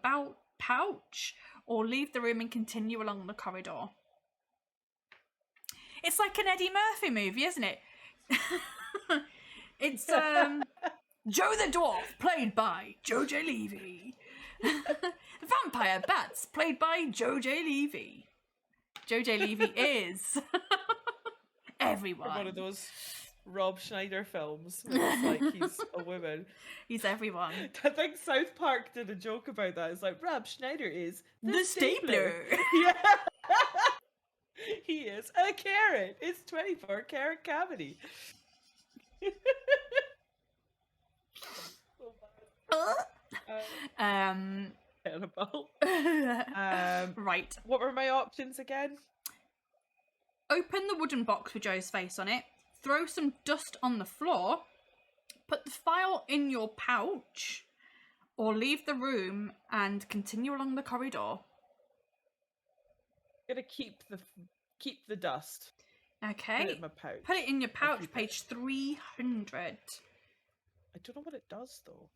pouch, or leave the room and continue along the corridor? It's like an Eddie Murphy movie, isn't it? It's Joe the dwarf, played by Joe J. Levy. The vampire bats, played by Joe J. Levy. Joe J. Levy is everyone. One of those Rob Schneider films where it's like he's a woman. He's everyone. I think South Park did a joke about that. It's like Rob Schneider is the stapler. Yeah. He is a carrot. It's 24 carat cavity. Terrible. Right. What were my options again? Open the wooden box with Joe's face on it. Throw some dust on the floor. Put the file in your pouch. Or leave the room and continue along the corridor. I'm gonna keep the dust. Okay. Put it in my pouch. Put it in your pouch, page 300. I don't know what it does though.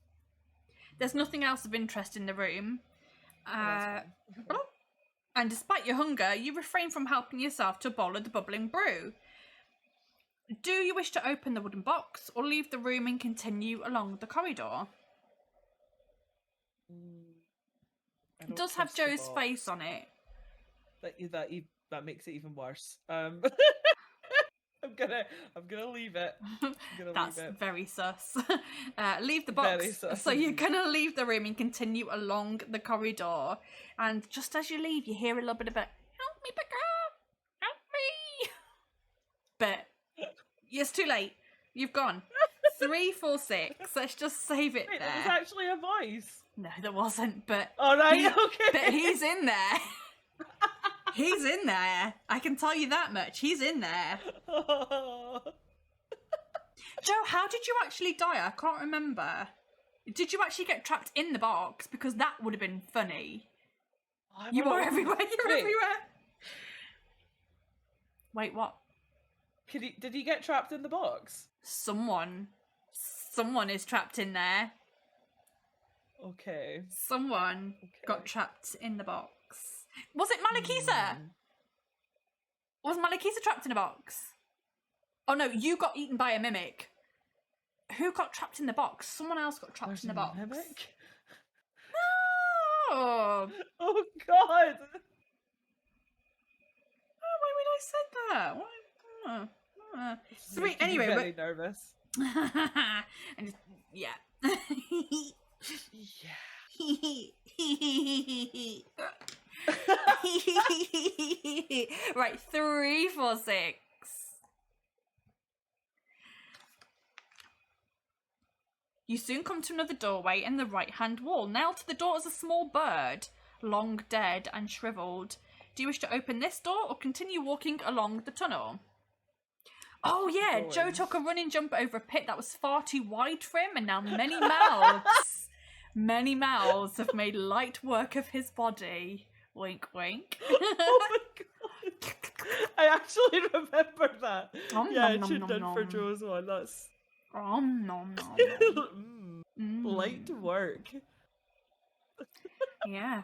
There's nothing else of interest in the room. Okay. And despite your hunger, you refrain from helping yourself to a bowl of the bubbling brew. Do you wish to open the wooden box or leave the room and continue along the corridor? It does have Joe's face on it. That makes it even worse. I'm gonna leave it. That's very sus. Leave the box. So you're gonna leave the room and continue along the corridor. And just as you leave, you hear a little bit of a "Help me, Becca! Help me!" But It's too late. You've gone. 3, 4, 6. Let's just save it Wait, there. there was actually a voice. No, there wasn't, but... Oh, right, he- okay. But he's in there. He's in there. I can tell you that much. He's in there. Joe, how did you actually die? I can't remember. Did you actually get trapped in the box? Because that would have been funny. You were everywhere. You were Wait. everywhere. Wait, what? Did he get trapped in the box? Someone is trapped in there. Okay. Someone got trapped in the box. Was it Malakisa? Was Malakisa trapped in a box? Oh no, you got eaten by a mimic. Who got trapped in the box? Someone else got trapped There's in the a box. mimic? Oh. Oh god! Oh, why would I said that? Why? 3. Making me Anyway, very nervous. and just, yeah. Right, 3, 4, 6. You soon come to another doorway in the right-hand wall. Nailed to the door is a small bird, long dead and shriveled. Do you wish to open this door or continue walking along the tunnel? Oh yeah, Joe took a running jump over a pit that was far too wide for him, and now many mouths have made light work of his body. Wink, wink. Oh my god! I actually remember that. Nom, Yeah, nom, I should nom, done nom, for nom. Joe's one. That's Nom, nom, nom, nom. light work. Yeah.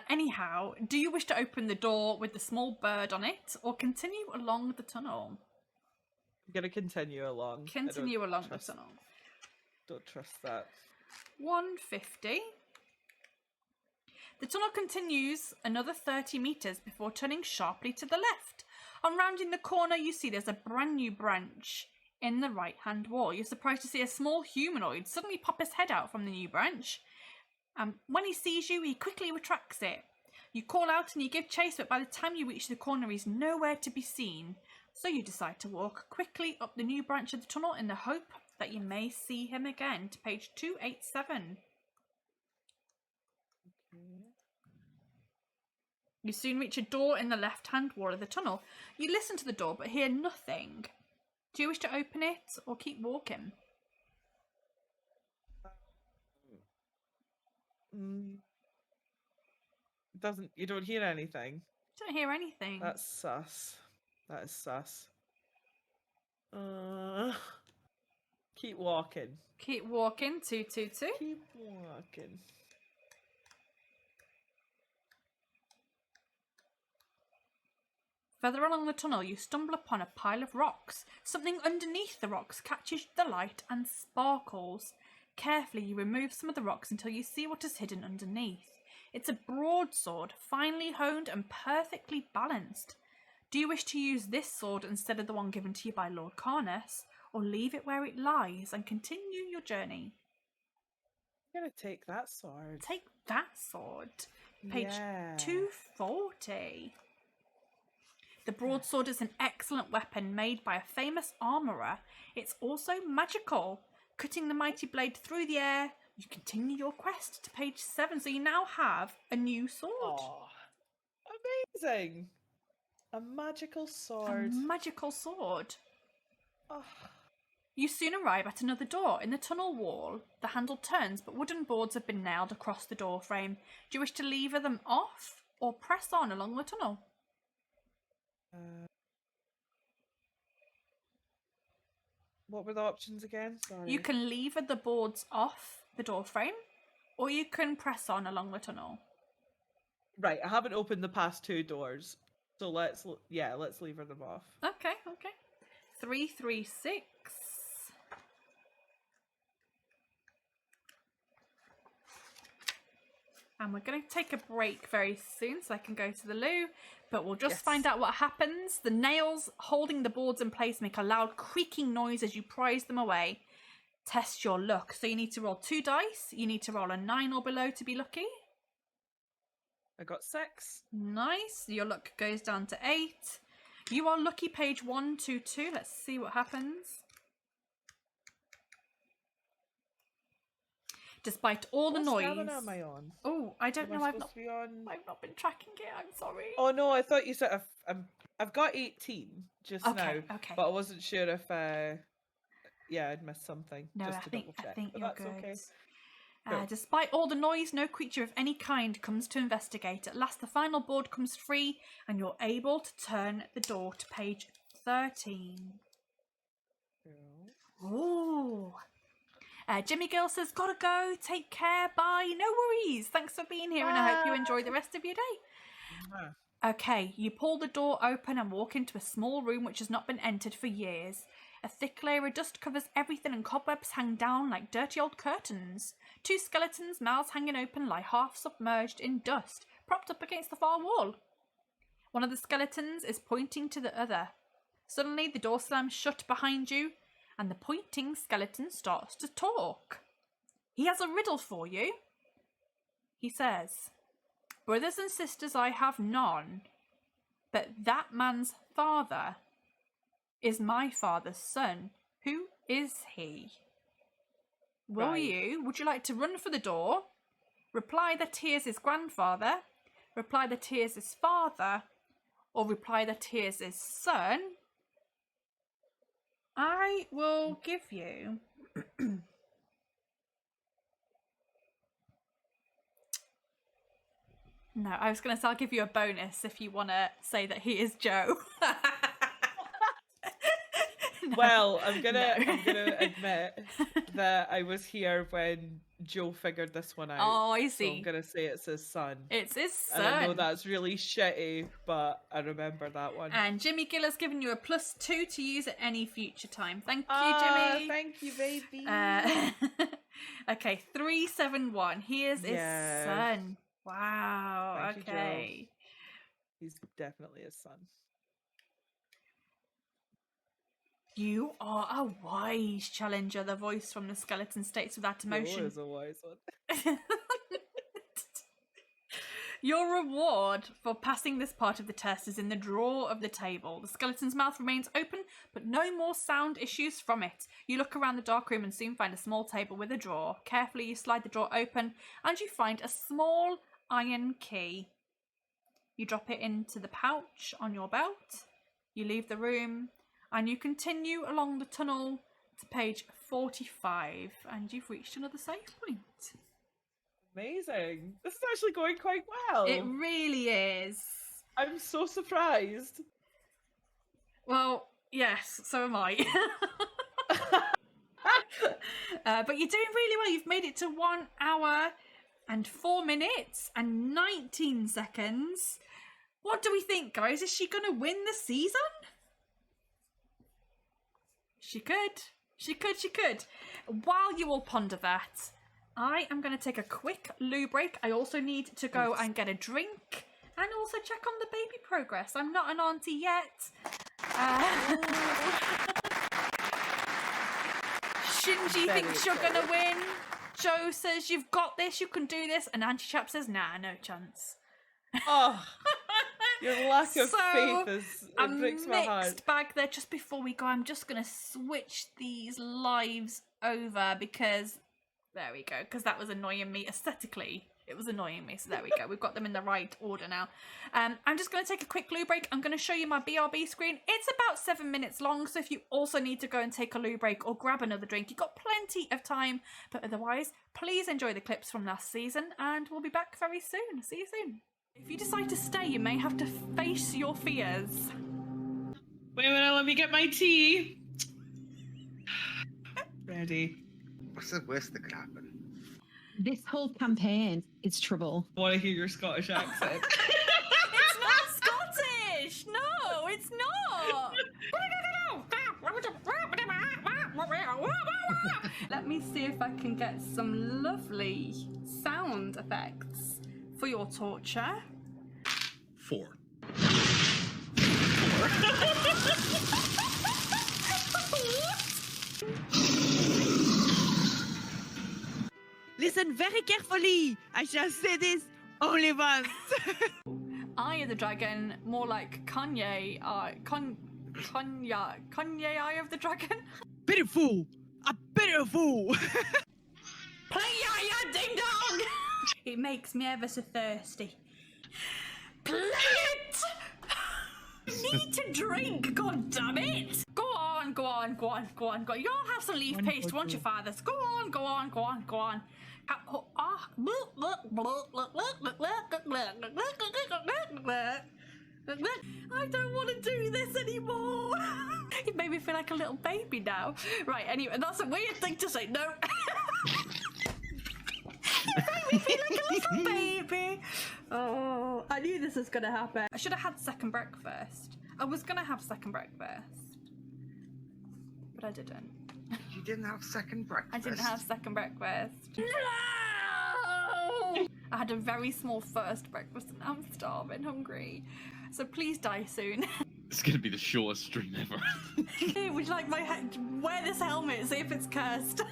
Anyhow, do you wish to open the door with the small bird on it, or continue along the tunnel? I'm gonna continue along. I Continue don't along trust- the tunnel. Don't trust that. 150. The tunnel continues another 30 metres before turning sharply to the left. On rounding the corner, you see there's a brand new branch in the right-hand wall. You're surprised to see a small humanoid suddenly pop his head out from the new branch. When he sees you, he quickly retracts it. You call out and you give chase, but by the time you reach the corner, he's nowhere to be seen. So you decide to walk quickly up the new branch of the tunnel in the hope that you may see him again. To page 287. You soon reach a door in the left-hand wall of the tunnel. You listen to the door but hear nothing. Do you wish to open it or keep walking? You don't hear anything. Don't hear anything. That's sus. That is sus. Keep walking. Keep walking. 222. Keep walking. Further along the tunnel, you stumble upon a pile of rocks. Something underneath the rocks catches the light and sparkles. Carefully, you remove some of the rocks until you see what is hidden underneath. It's a broadsword, finely honed and perfectly balanced. Do you wish to use this sword instead of the one given to you by Lord Carnus, or leave it where it lies and continue your journey? I'm gonna take that sword. Take that sword. Page Yeah. 240. The broadsword is an excellent weapon made by a famous armourer. It's also magical. Cutting the mighty blade through the air, you continue your quest to page 7, so you now have a new sword. Oh, amazing! A magical A sword. magical sword. Oh, You soon arrive at another door in the tunnel wall. The handle turns, but wooden boards have been nailed across the door frame. Do you wish to lever them off or press on along the tunnel? what were the options again? Sorry. You can lever the boards off the door frame, or you can press on along the tunnel. Right, I haven't opened the past 2 doors, so let's lever them off. Okay. 336. And we're going to take a break very soon so I can go to the loo. But we'll just find out what happens. The nails holding the boards in place make a loud creaking noise as you prise them away. Test your luck. So you need to roll 2 dice. You need to roll a 9 or below to be lucky. I got 6. Nice. Your luck goes down to 8. You are lucky page 122. Let's see what happens. Despite all the noise. What stamina am I on? Oh, I don't know. I've not on... been tracking it. I'm sorry. Oh no, I thought you said I've got 18 just now. Okay. But I wasn't sure if I'd missed something. No, just I to think double check. But you're that's good. okay. Cool. Despite all the noise, no creature of any kind comes to investigate. At last, the final board comes free, and you're able to turn the door to page 13. Ooh. Jimmy Gill says, gotta go, take care, bye. No worries. Thanks for being here, and I hope you enjoy the rest of your day. Okay, you pull the door open and walk into a small room which has not been entered for years. A thick layer of dust covers everything and cobwebs hang down like dirty old curtains. Two skeletons, mouths hanging open, lie half submerged in dust, propped up against the far wall. One of the skeletons is pointing to the other. Suddenly the door slams shut behind you and the pointing skeleton starts to talk. He has a riddle for you. He says, brothers and sisters I have none, but that man's father is my father's son. Who is he? Would you like to run for the door, reply that he is his grandfather, reply that he is his father, or reply that he is his son? I will give you No, I was going to say I'll give you a bonus if you want to say that he is Joe. No. Well, I'm gonna admit that I was here when Joe figured this one out. Oh, I see. So I'm gonna say it's his son. It's his son. And I know that's really shitty, but I remember that one. And Jimmy Gill has given you a +2 to use at any future time. Thank you, Jimmy. Thank you, baby. Okay, 371. He is his son. Wow. Thank you, okay. Joe. He's definitely his son. You are a wise challenger, the voice from the skeleton states without emotion. Joe is a wise one. Your reward for passing this part of the test is in the drawer of the table. The skeleton's mouth remains open, but no more sound issues from it. You look around the dark room and soon find a small table with a drawer. Carefully, you slide the drawer open and you find a small iron key. You drop it into the pouch on your belt. You leave the room and you continue along the tunnel to page 45, and you've reached another save point. Amazing. This is actually going quite well. It really is. I'm so surprised. Well, yes, so am I. But you're doing really well. You've made it to 1 hour and 4 minutes and 19 seconds. What do we think, guys? Is she going to win the season? She could. She could. While you all ponder that, I am going to take a quick loo break. I also need to go and get a drink and also check on the baby progress. I'm not an auntie yet. Shinji thinks you're going to win. Joe says you've got this, you can do this. And Auntie Chap says, nah, no chance. Oh, your lack of faith breaks my heart. Mixed bag there. Just before we go, I'm just going to switch these lives over because, there we go, because that was annoying me aesthetically. It was annoying me, so there we go. We've got them in the right order now. I'm just going to take a quick loo break. I'm going to show you my BRB screen. It's about 7 minutes long, so if you also need to go and take a loo break or grab another drink, you've got plenty of time. But otherwise, please enjoy the clips from last season, and we'll be back very soon. See you soon. If you decide to stay, you may have to face your fears. Wait a minute, let me get my tea. Ready. What's the worst that could happen? This whole campaign is trouble. I want to hear your Scottish accent. It's not Scottish! No, it's not! Let me see if I can get some lovely sound effects for your torture. 4. Listen very carefully. I shall say this only once. Eye of the Dragon, more like Kanye, Kanye Eye of the Dragon. Pitiful! A pitiful! Play ya ding dong! It makes me ever so thirsty. Play it! I need to drink, god damn it! Go on. You all have some leaf paste, won't you, fathers? Go on. I don't want to do this anymore. It made me feel like a little baby now. Right, anyway, that's a weird thing to say. No. It made me feel like a little baby. Oh, I knew this was going to happen. I should have had second breakfast. I was going to have second breakfast, but I didn't. You didn't have second breakfast? I didn't have second breakfast. No! I had a very small first breakfast and I'm starving, hungry. So please die soon. It's gonna be the shortest stream ever. Hey, would you like my wear this helmet, see if it's cursed.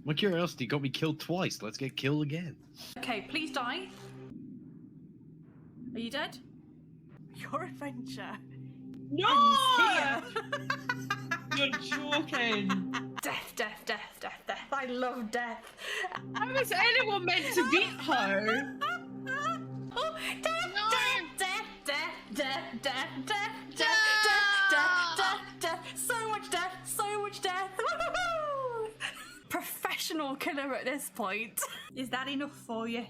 My curiosity got me killed twice. Let's get killed again. Okay, please die. Are you dead? Your adventure. No! ends here. You're joking. Death. I love death. How was anyone meant to beat her? Oh, death. So much death. Woo-hoo-hoo! Professional killer at this point. Is that enough for you?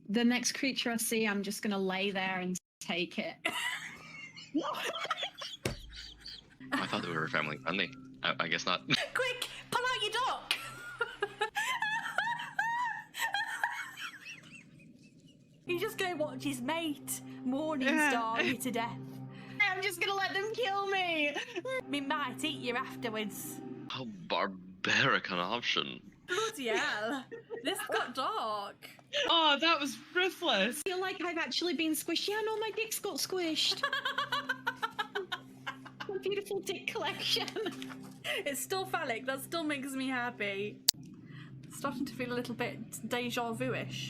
The next creature I see, I'm just gonna lay there and take it. I thought they were family friendly. I guess not. Quick, pull out your duck. He's just gonna watch his mate Morningstar you to death. I'm just gonna let them kill me. We might eat you afterwards. How barbaric an option. Bloody hell. This got dark. Oh, that was ruthless. I feel like I've actually been squished. Yeah, no, my dick's got squished. My beautiful dick collection. It's still phallic. That still makes me happy. Starting to feel a little bit deja vu-ish.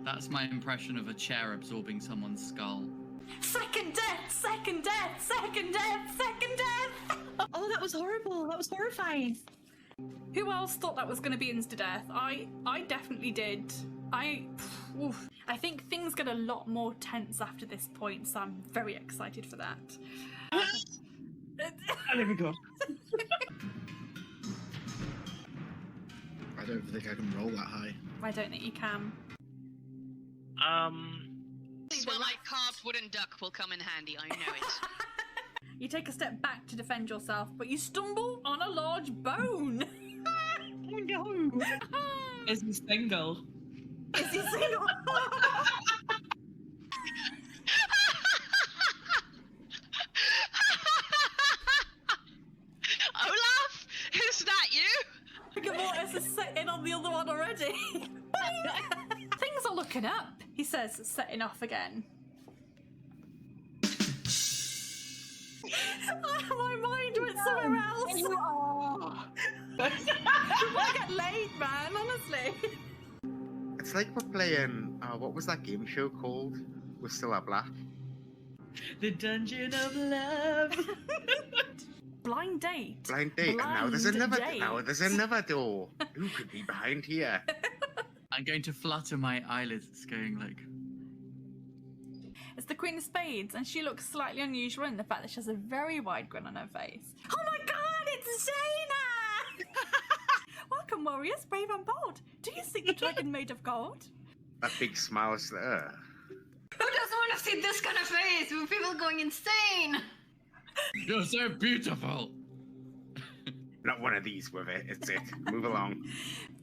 That's my impression of a chair absorbing someone's skull. Second death. Oh, that was horrible. That was horrifying. Who else thought that was going to be insta-death? I definitely did. I think things get a lot more tense after this point, so I'm very excited for that. There we go. I don't think I can roll that high. I don't think you can. Well, like carved wooden duck will come in handy, I know it. You take a step back to defend yourself, but you stumble on a large bone. Oh no. Is he single? Is he single? Olaf, is that you? Gavortis is sitting on the other one already. Things are looking up, he says, setting off again. My mind went somewhere else. I get laid, man, honestly. It's like we're playing, what was that game show called? We're still at black. The Dungeon of Love. Blind date. Blind date. And now there's another door. Who could be behind here? I'm going to flutter my eyelids, going like... It's the Queen of Spades, and she looks slightly unusual in the fact that she has a very wide grin on her face. Oh my god, it's Zaina! Welcome, warriors, brave and bold. Do you seek the dragon made of gold? That big smile's there. Who doesn't want to see this kind of face with people going insane? You're so beautiful! Not one of these with it, it's it. Move along.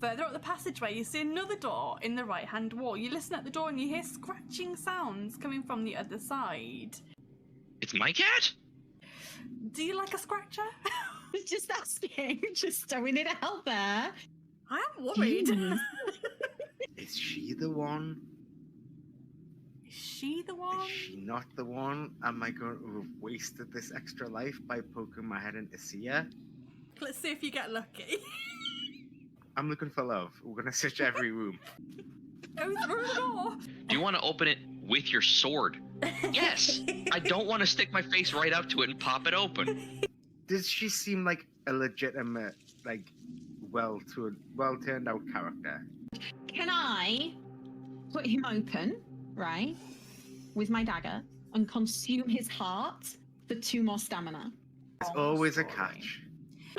Further up the passageway, you see another door in the right-hand wall. You listen at the door and you hear scratching sounds coming from the other side. It's my cat? Do you like a scratcher? Just asking. Just throwing it out there. I am worried. Is she the one? Is she the one? Is she not the one? Am I going to have wasted this extra life by poking my head into see her? Let's see if you get lucky. I'm looking for love. We're going to search every room. Go through the door. Do you want to open it with your sword? Yes. I don't want to stick my face right up to it and pop it open. Does she seem like a legitimate, like, well turned out character? Can I put him open, right, with my dagger and consume his heart for 2 more stamina? It's always a catch.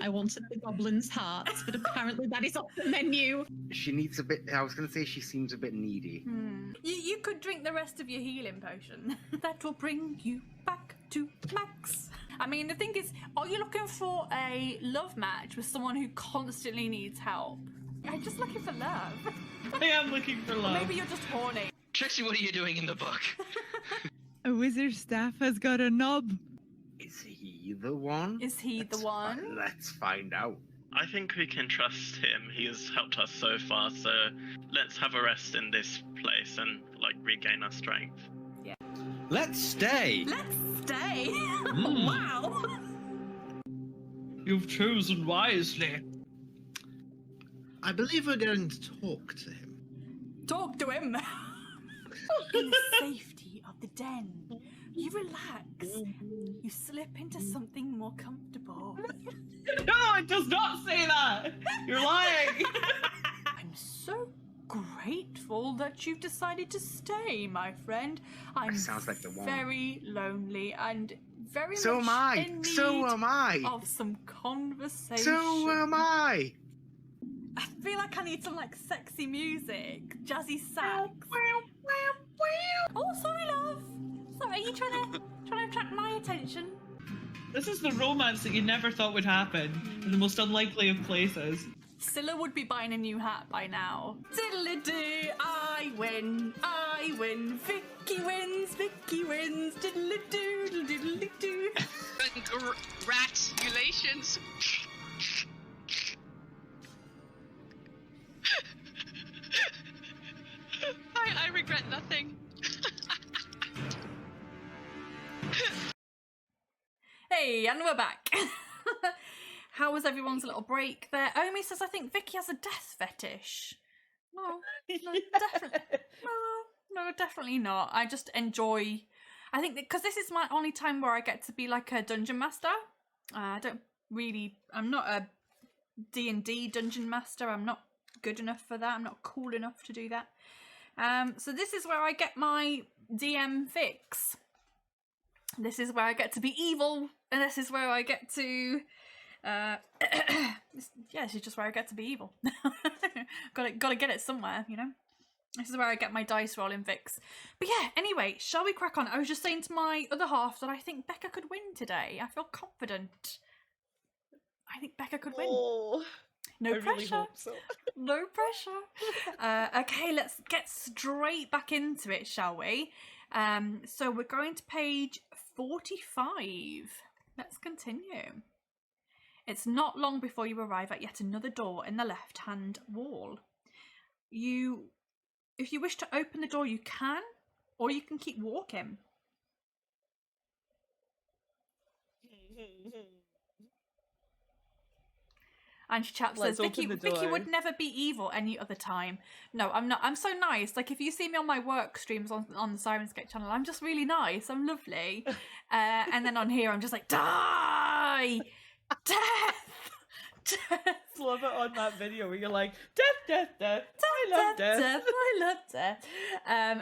I wanted the goblin's heart, but apparently that is off the menu. She needs a bit. I was going to say she seems a bit needy. You could drink the rest of your healing potion. That will bring you back to max. I mean, the thing is, are you looking for a love match with someone who constantly needs help? I'm just looking for love. I am looking for love. Or maybe you're just horny. Trixie, what are you doing in the book? A wizard's staff has got a knob. Is he the one? Is he the one? Let's find out. I think we can trust him. He has helped us so far, so let's have a rest in this place and, like, regain our strength. Yeah. Let's stay! Let's stay? Mm. Wow! You've chosen wisely. I believe we're going to talk to him. Talk to him! In the safety of the den, you relax. You slip into something more comfortable. No, it does not say that! You're lying! I'm so grateful that you've decided to stay, my friend. I'm sounds like the one. very lonely and very So much am I. in need So am I. of some conversation. So am I. I feel like I need some like sexy music, jazzy sax. Oh, sorry, love. Sorry, are you trying to attract my attention? This is the romance that you never thought would happen in the most unlikely of places. Scylla would be buying a new hat by now. Diddly-doo, I win, Vicky wins, diddly-doo, diddly-doo. Congratulations. I regret nothing. Hey, and we're back. How was everyone's little break there? Omi says, I think Vicky has a death fetish. No, definitely not. I just enjoy, I think, because this is my only time where I get to be like a dungeon master. I'm not a D&D dungeon master. I'm not good enough for that. I'm not cool enough to do that. So this is where I get my DM fix. This is where I get to be evil, and this is where I get to this is just where I get to be evil. gotta get it somewhere, you know. This is where I get my dice rolling fix. But yeah, anyway, shall we crack on? I was just saying to my other half that I think Becca could win today. I feel confident. I think Becca could win. Oh, no I pressure. really hope so. No pressure. Okay, let's get straight back into it, shall we? So we're going to page 45. Let's continue. It's not long before you arrive at yet another door in the left-hand wall. If you wish to open the door, you can, or you can keep walking. And Chap says, Vicky would never be evil any other time. No, I'm not. I'm so nice. Like, if you see me on my work streams on the Syrinscape channel, I'm just really nice. I'm lovely. And then on here, I'm just like, die! Death! Death! Love it on that video where you're like, death. I love death. I love death.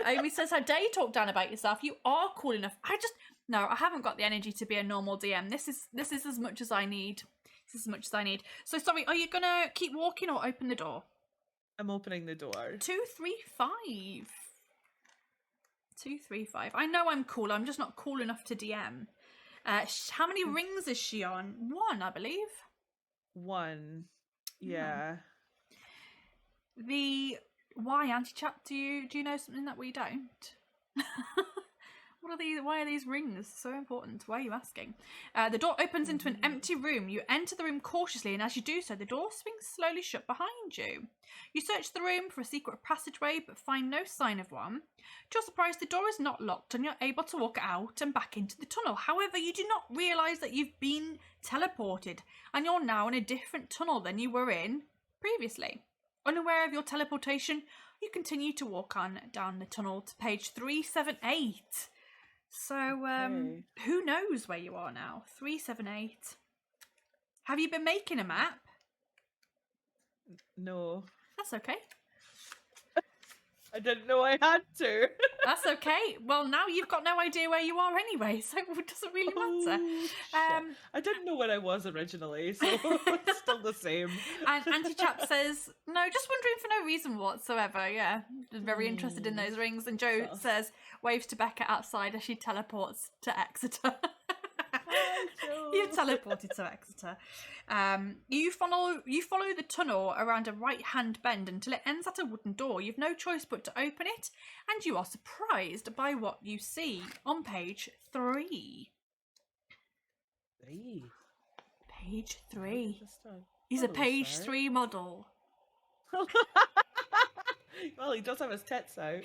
Amy says, how dare you talk down about yourself? You are cool enough. I haven't got the energy to be a normal DM. This is as much as I need. So sorry, are you gonna keep walking or open the door? I'm opening the door. 235. I know I'm cool. I'm just not cool enough to DM. How many rings is she on? 1, I believe. 1. Yeah. Why, anti-chap? Do you know something that we don't? Why are these rings so important? Why are you asking? The door opens into an empty room. You enter the room cautiously, and as you do so, the door swings slowly shut behind you. You search the room for a secret passageway, but find no sign of one. To your surprise, the door is not locked, and you're able to walk out and back into the tunnel. However, you do not realise that you've been teleported, and you're now in a different tunnel than you were in previously. Unaware of your teleportation, you continue to walk on down the tunnel to page 378. So, who knows where you are now? 378. Have you been making a map? No. That's okay. I didn't know I had to. That's okay. Well, now you've got no idea where you are anyway, so it doesn't really matter. I didn't know where I was originally, so it's still the same. And Anti-Chap says, no, just wondering for no reason whatsoever. Yeah, very interested in those rings. And Joe says, waves to Becca outside as she teleports to Exeter. You teleported to Exeter. You follow the tunnel around a right-hand bend until it ends at a wooden door. You've no choice but to open it, and you are surprised by what you see on page 3. Page 3. He's a page 3 model. Well, he does have his tits out.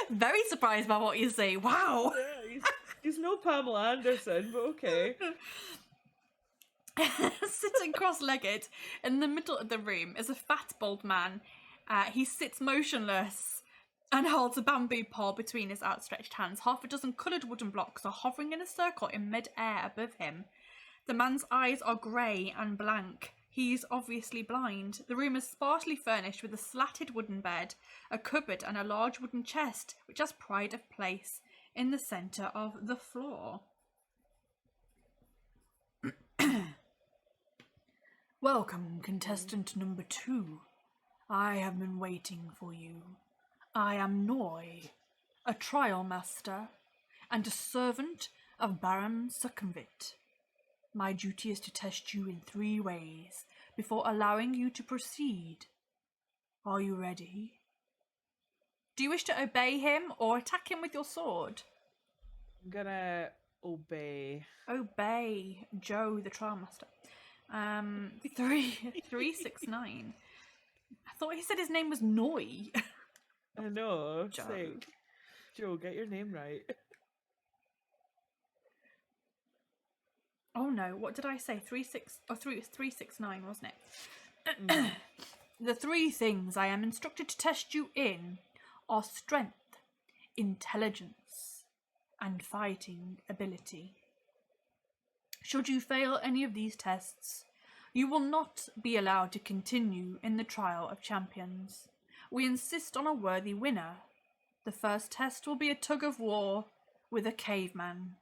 Very surprised by what you see. Wow. Yeah, he's no Pamela Anderson, but okay. Sitting cross-legged in the middle of the room is a fat, bald man. He sits motionless and holds a bamboo pole between his outstretched hands. Half a dozen coloured wooden blocks are hovering in a circle in mid-air above him. The man's eyes are grey and blank. He's obviously blind. The room is sparsely furnished with a slatted wooden bed, a cupboard and a large wooden chest, which has pride of place in the centre of the floor. Welcome, contestant number 2. I have been waiting for you. I am Noi, a trial master and a servant of Baron Succumbit. My duty is to test you in 3 ways before allowing you to proceed. Are you ready? Do you wish to obey him or attack him with your sword? I'm gonna obey. Obey Joe, the trial master. 369. I thought he said his name was Noi. I know. Joe. Sick. Joe, get your name right. Oh no, what did I say? 369, wasn't it? The 3 things I am instructed to test you in are strength, intelligence, and fighting ability. Should you fail any of these tests, you will not be allowed to continue in the trial of champions. We insist on a worthy winner. The first test will be a tug of war with a caveman.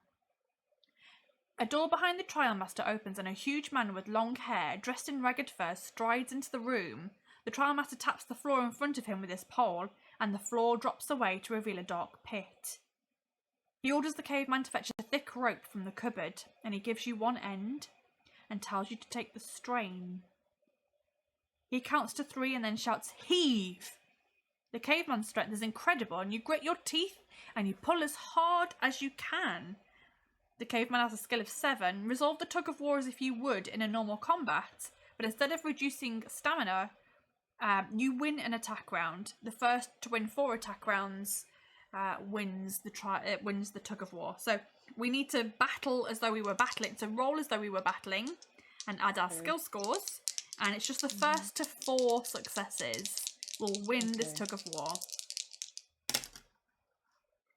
A door behind the trial master opens and a huge man with long hair, dressed in ragged fur, strides into the room. The trial master taps the floor in front of him with his pole, and the floor drops away to reveal a dark pit. He orders the caveman to fetch a thick rope from the cupboard, and he gives you one end and tells you to take the strain. He counts to 3 and then shouts, "Heave!" The caveman's strength is incredible, and you grit your teeth and you pull as hard as you can. The caveman has a skill of 7. Resolve the tug of war as if you would in a normal combat, but instead of reducing stamina, you win an attack round. The first to win 4 attack rounds wins the tug of war. So we need to battle as though we were battling, to roll as though we were battling, and add our skill scores. And it's just the first to 4 successes will win this tug of war.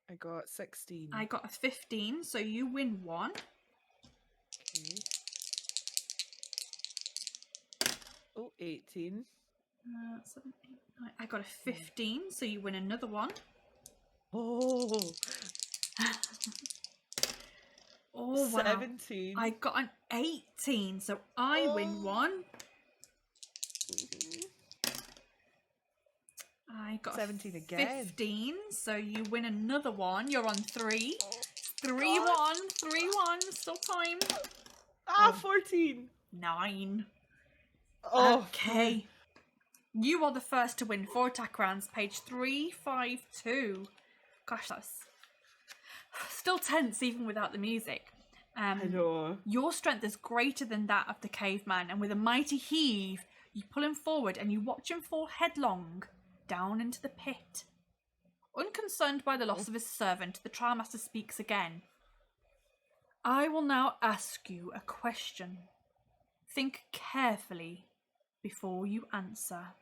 I got 16. I got a 15, so you win 1. Okay. Oh, 18. 7, 8, 9. I got a 15, so you win another 1. Oh. Oh, wow. 17. I got an 18, so I win 1. I got 17 a again. 15, so you win another 1. You're on 3. 3-1, 3-1, still time. 14. 9. Oh. Okay. You are the first to win 4 attack rounds, page 352. Gosh, that's still tense even without the music. I know. Your strength is greater than that of the caveman, and with a mighty heave, you pull him forward and you watch him fall headlong down into the pit. Unconcerned by the loss of his servant, the trial master speaks again. I will now ask you a question. Think carefully before you answer.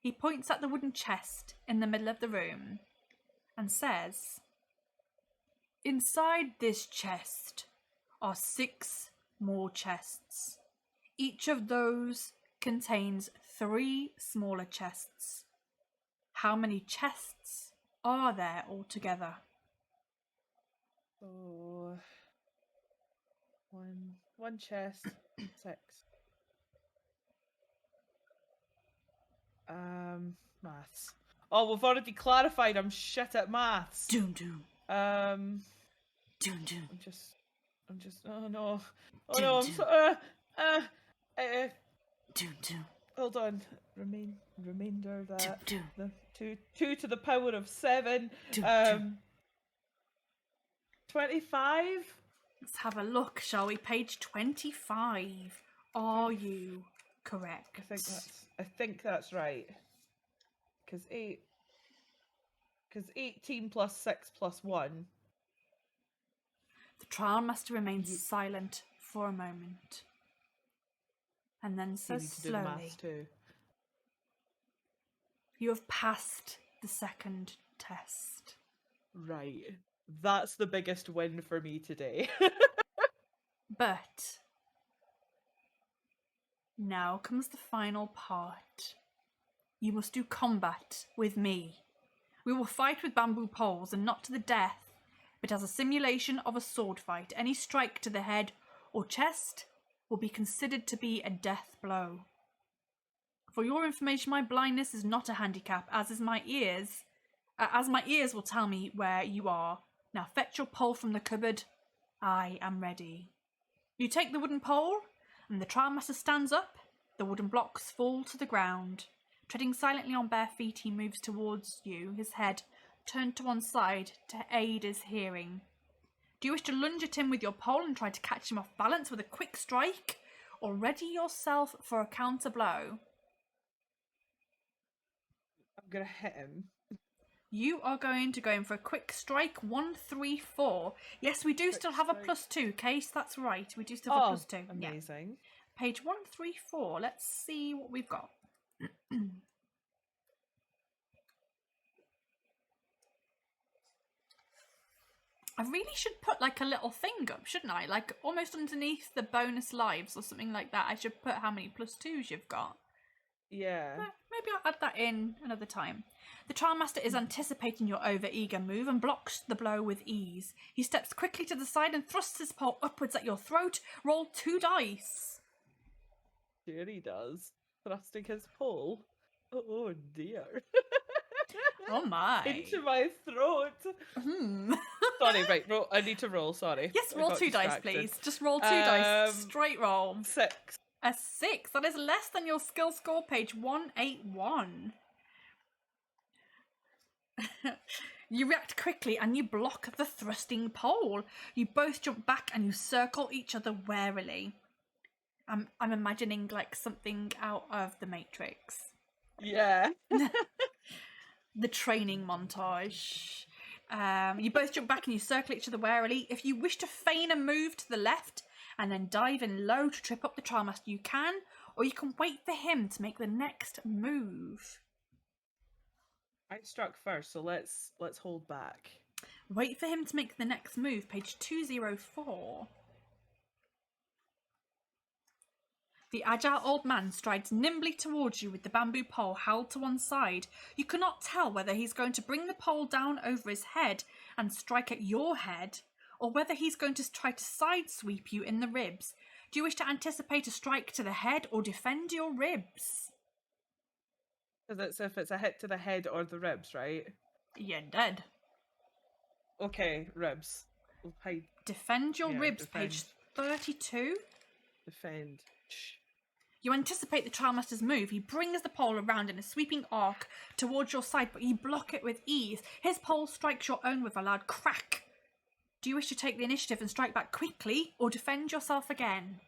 He points at the wooden chest in the middle of the room and says, "Inside this chest are 6 more chests. Each of those contains 3 smaller chests. How many chests are there altogether?" So, one chest, 6. Maths. Oh, we've already clarified I'm shit at maths. Doom doom. Doom doom. I'm just. Oh no. Oh Doom, no. doom. Doom doom. Hold on. Remainder that. Doom, The 2 to the power of 7. Doom, doom. 25. Let's have a look, shall we? Page 25. Are you correct? I think that's right. Because 18 plus 6 plus 1. The trial master remains silent for a moment, and then says need to do the slowly, maths too. "You have passed the second test." Right. That's the biggest win for me today. But now comes the final part. You must do combat with me. We will fight with bamboo poles, and not to the death, but as a simulation of a sword fight. Any strike to the head or chest will be considered to be a death blow. For your information, my blindness is not a handicap, as my ears will tell me where you are. Now fetch your pole from the cupboard. I am ready. You take the wooden pole, and the trial master stands up. The wooden blocks fall to the ground. Treading silently on bare feet, he moves towards you, his head turned to one side to aid his hearing. Do you wish to lunge at him with your pole and try to catch him off balance with a quick strike, or ready yourself for a counter blow? I'm gonna hit him. You are going to go in for a quick strike. 1, 3, 4. Yes, we do still have a +2 case. That's right. We do still have a +2. Amazing. Yeah. Page 1, 3, 4. Let's see what we've got. I really should put like a little thing up, shouldn't I? Like almost underneath the bonus lives or something like that. I should put how many +2s you've got. Yeah. Maybe I'll add that in another time. The trial master is anticipating your over-eager move and blocks the blow with ease. He steps quickly to the side and thrusts his pole upwards at your throat. Roll 2 dice. Sure he does. Thrusting his pole. Oh dear. Oh my. Into my throat. Sorry, right, roll. I need to roll, sorry. Yes, I roll got 2 dice, distracted. please. Just roll 2 dice. Straight roll. 6. A 6. That is less than your skill score, page 181. You react quickly and you block the thrusting pole. You both jump back and you circle each other warily. I'm imagining like something out of The Matrix. Yeah. The training montage. You both jump back and you circle each other warily. If you wish to feign a move to the left and then dive in low to trip up the trial master, you can, or you can wait for him to make the next move. I struck first, so let's hold back. Wait for him to make the next move, page 204. The agile old man strides nimbly towards you with the bamboo pole held to one side. You cannot tell whether he's going to bring the pole down over his head and strike at your head, or whether he's going to try to side sweep you in the ribs. Do you wish to anticipate a strike to the head or defend your ribs? Because if it's a hit to the head or the ribs, right? You're dead. Okay, ribs. We'll hide. Defend your Yeah, ribs, defend. page 32. Defend. You anticipate the trial master's move. He brings the pole around in a sweeping arc towards your side, but you block it with ease. His pole strikes your own with a loud crack. Do you wish to take the initiative and strike back quickly, or defend yourself again?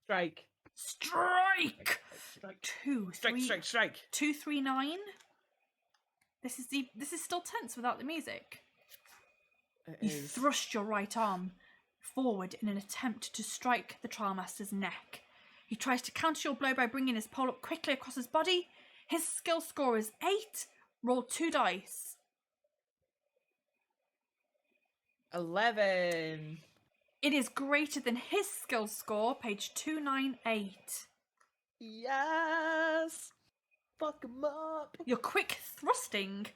Strike. Strike! Strike. 2, 3, Strike. 2, 3, 9. This is still tense without the music. It You is. thrust your right arm forward in an attempt to strike the Trialmaster's neck. He tries to counter your blow by bringing his pole up quickly across his body. His skill score is 8. Roll 2 dice. 11. It is greater than his skill score, page 298. Yes! Fuck him up! Your quick thrusting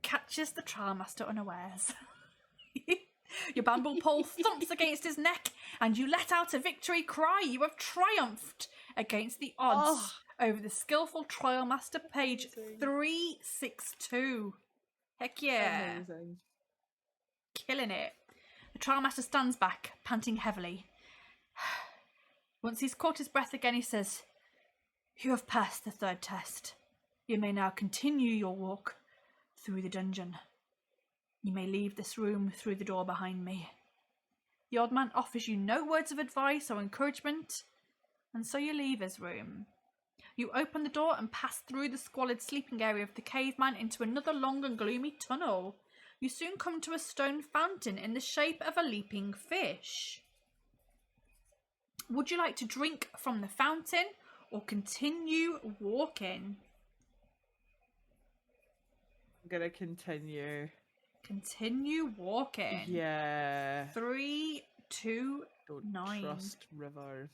catches the Trialmaster unawares. Your bamboo pole thumps against his neck, and you let out a victory cry. You have triumphed against the odds over the skillful Trialmaster, page 362. Heck yeah. Amazing. Killing it. The Trialmaster stands back, panting heavily. Once he's caught his breath again, he says, "You have passed the 3rd test. You may now continue your walk through the dungeon. You may leave this room through the door behind me." The old man offers you no words of advice or encouragement, and so you leave his room. You open the door and pass through the squalid sleeping area of the caveman into another long and gloomy tunnel. You soon come to a stone fountain in the shape of a leaping fish. Would you like to drink from the fountain or continue walking? I'm gonna continue. Continue walking. Yeah. 3, 2, Don't 9. trust river.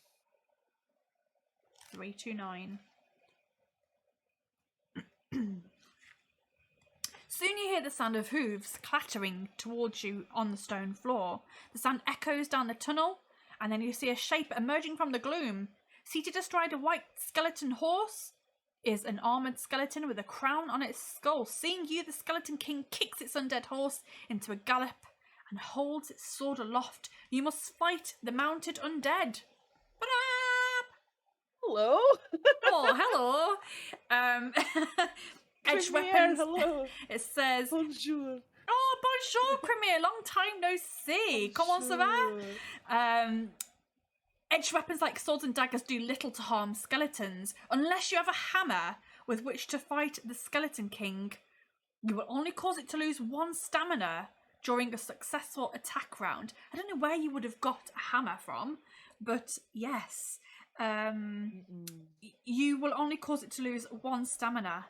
3, 2, 9. Soon you hear the sound of hooves clattering towards you on the stone floor. The sound echoes down the tunnel, and then you see a shape emerging from the gloom. Seated astride a white skeleton horse is an armoured skeleton with a crown on its skull. Seeing you, the Skeleton King kicks its undead horse into a gallop and holds its sword aloft. You must fight the Mounted Undead. Hello. Oh, hello. Edge weapons. Hello. It says, Bonjour. "Oh, bonjour, Crimea. Long time no see. Comment ça va?" Edged weapons like swords and daggers do little to harm skeletons. Unless you have a hammer with which to fight the Skeleton King, you will only cause it to lose 1 stamina during a successful attack round. I don't know where you would have got a hammer from, but yes. You will only cause it to lose 1 stamina.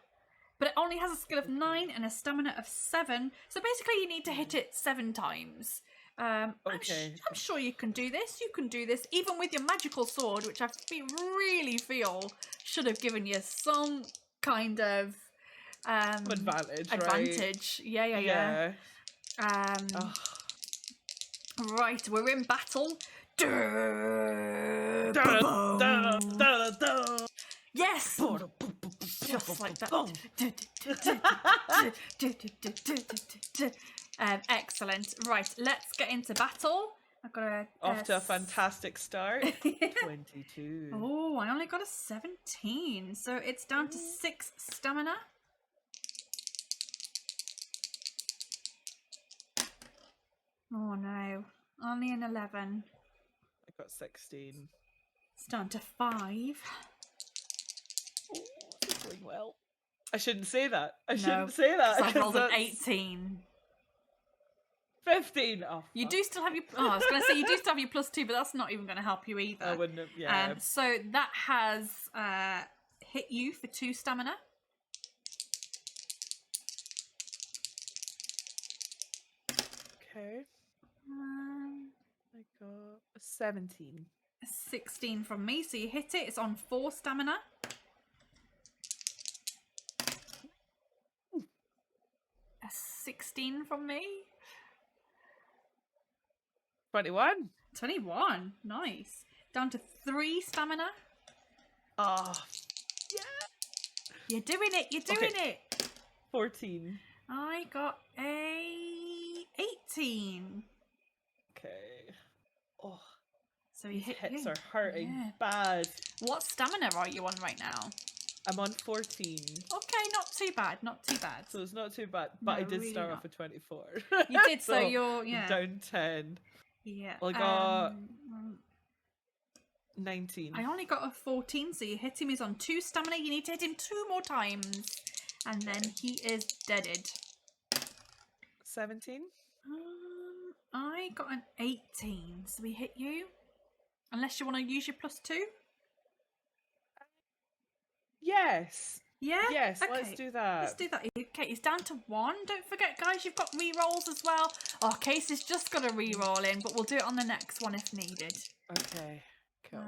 But it only has a skill of 9 and a stamina of 7. So basically you need to hit it 7 times. Okay. I'm sure you can do this. You can do this even with your magical sword, which I really feel should have given you some kind of advantage. Right? Yeah. Right, we're in battle. Yes! Just like that. Excellent. Right, let's get into battle. I've got a off to a fantastic start. 22. Oh, I only got a 17, so it's down to 6 stamina. Oh no, only an 11. I got 16. It's down to 5. Oh, this is going well. I shouldn't say that. I shouldn't say that. I rolled an 18. 15. Oh, you do still have your. Oh, I was going to say you do still have your +2, but that's not even going to help you either. I wouldn't have. Yeah. So that has hit you for 2 stamina. Okay. I got a 17. A 16 from me, so you hit it. It's on 4 stamina. A 16 from me. 21. 21. Nice. Down to 3 stamina. Oh, yeah. You're doing it. You're doing it. 14. I got a 18. Okay. Oh. So you hits are hurting bad. What stamina are you on right now? I'm on 14. Okay, not too bad. Not too bad. So it's not too bad, but No, I did really start not. off at 24. You did, so you're down 10. Yeah. Well, I got 19. I only got a 14, so you hit him. He's on 2 stamina. You need to hit him 2 more times, and then he is deaded. 17. I got an 18, so we hit you. Unless you want to use your +2? Yes. Yeah? Yes, Okay. let's do that. Let's do that. Okay, he's down to 1. Don't forget, guys, you've got re-rolls as well. Oh, Casey's just got a re-roll in, but we'll do it on the next one if needed. Okay, cool.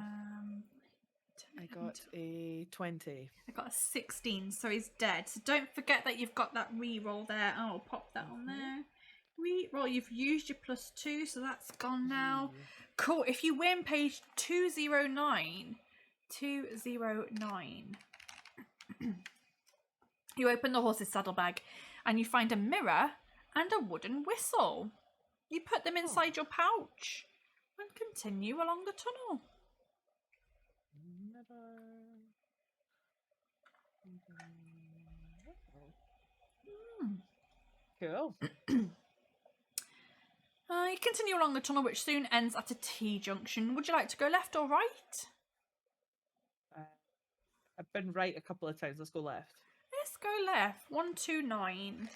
I got a 20. I got a 16, so he's dead. So don't forget that you've got that re-roll there. Oh, I'll pop that on there. Re-roll, you've used your +2, so that's gone now. Cool, if you win page 209, you open the horse's saddlebag and you find a mirror and a wooden whistle. You put them inside your pouch and continue along the tunnel. Cool. You continue along the tunnel, which soon ends at a T-junction. Would you like to go left or right? I've been right a couple of times. Let's go left. Let's go left. 129.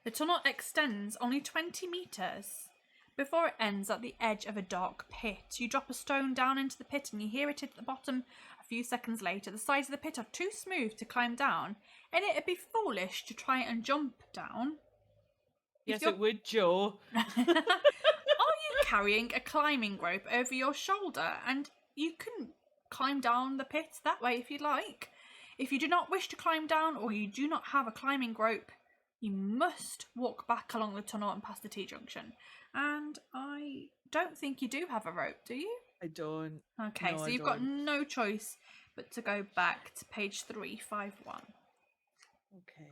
The tunnel extends only 20 meters before it ends at the edge of a dark pit. You drop a stone down into the pit and you hear it hit the bottom a few seconds later. The sides of the pit are too smooth to climb down, and it'd be foolish to try and jump down. Yes, it would, Joe. Are you carrying a climbing rope over your shoulder? And you can climb down the pit that way if you'd like. If you do not wish to climb down, or you do not have a climbing rope, you must walk back along the tunnel and past the T-junction. And I don't think you do have a rope, do you? I don't. Okay, No, so I you've got don't. no choice but to go back to page 351. Okay.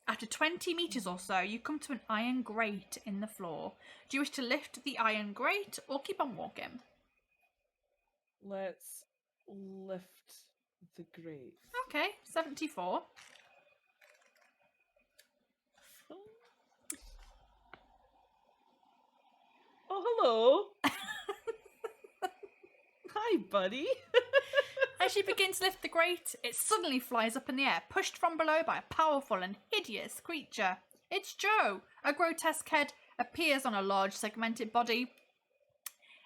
After 20 meters or so, you come to an iron grate in the floor. Do you wish to lift the iron grate or keep on walking? Let's lift the grate. Okay, 74. Oh, hello. Hi, buddy. As you begin to lift the grate, it suddenly flies up in the air, pushed from below by a powerful and hideous creature. It's Joe. A grotesque head appears on a large segmented body.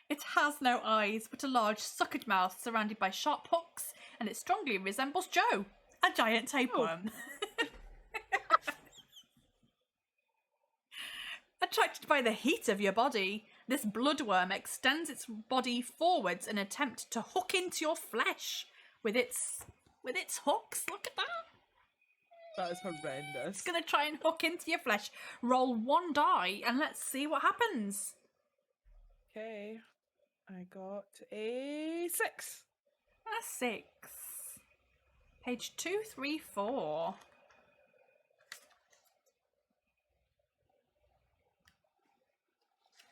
It has no eyes, but a large suckered mouth surrounded by sharp hooks, and it strongly resembles Joe, a giant tapeworm. Attracted by the heat of your body, this bloodworm extends its body forwards in an attempt to hook into your flesh with its hooks. Look at that. That is horrendous. It's going to try and hook into your flesh. Roll 1 die and let's see what happens. Okay. I got a 6. A 6. Page 234.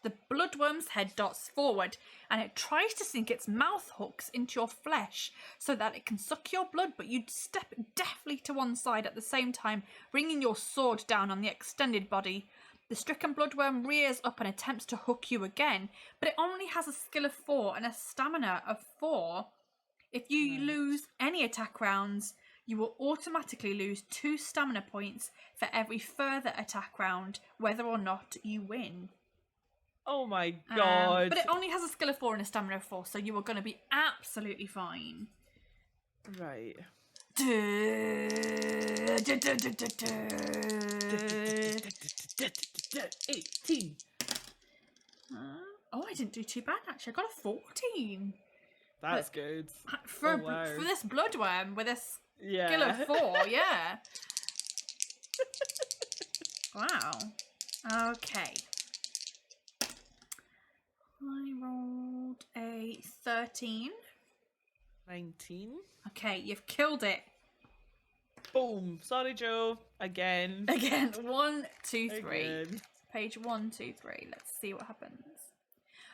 The bloodworm's head darts forward and it tries to sink its mouth hooks into your flesh so that it can suck your blood, but you step deftly to one side at the same time, bringing your sword down on the extended body. The stricken bloodworm rears up and attempts to hook you again, but it only has a skill of 4 and a stamina of 4. If you lose any attack rounds, you will automatically lose 2 stamina points for every further attack round, whether or not you win. Oh my god. But it only has a skill of 4 and a stamina of 4, so you are going to be absolutely fine. Right. 18. Oh, I didn't do too bad actually. I got a 14. That's good. For this bloodworm with a skill of 4, yeah. Wow. Okay. I rolled a 13. 19. Okay, you've killed it. Boom. Sorry, Joe. Again. 1, 2, 3. Again. Page 1, 2, 3. Let's see what happens.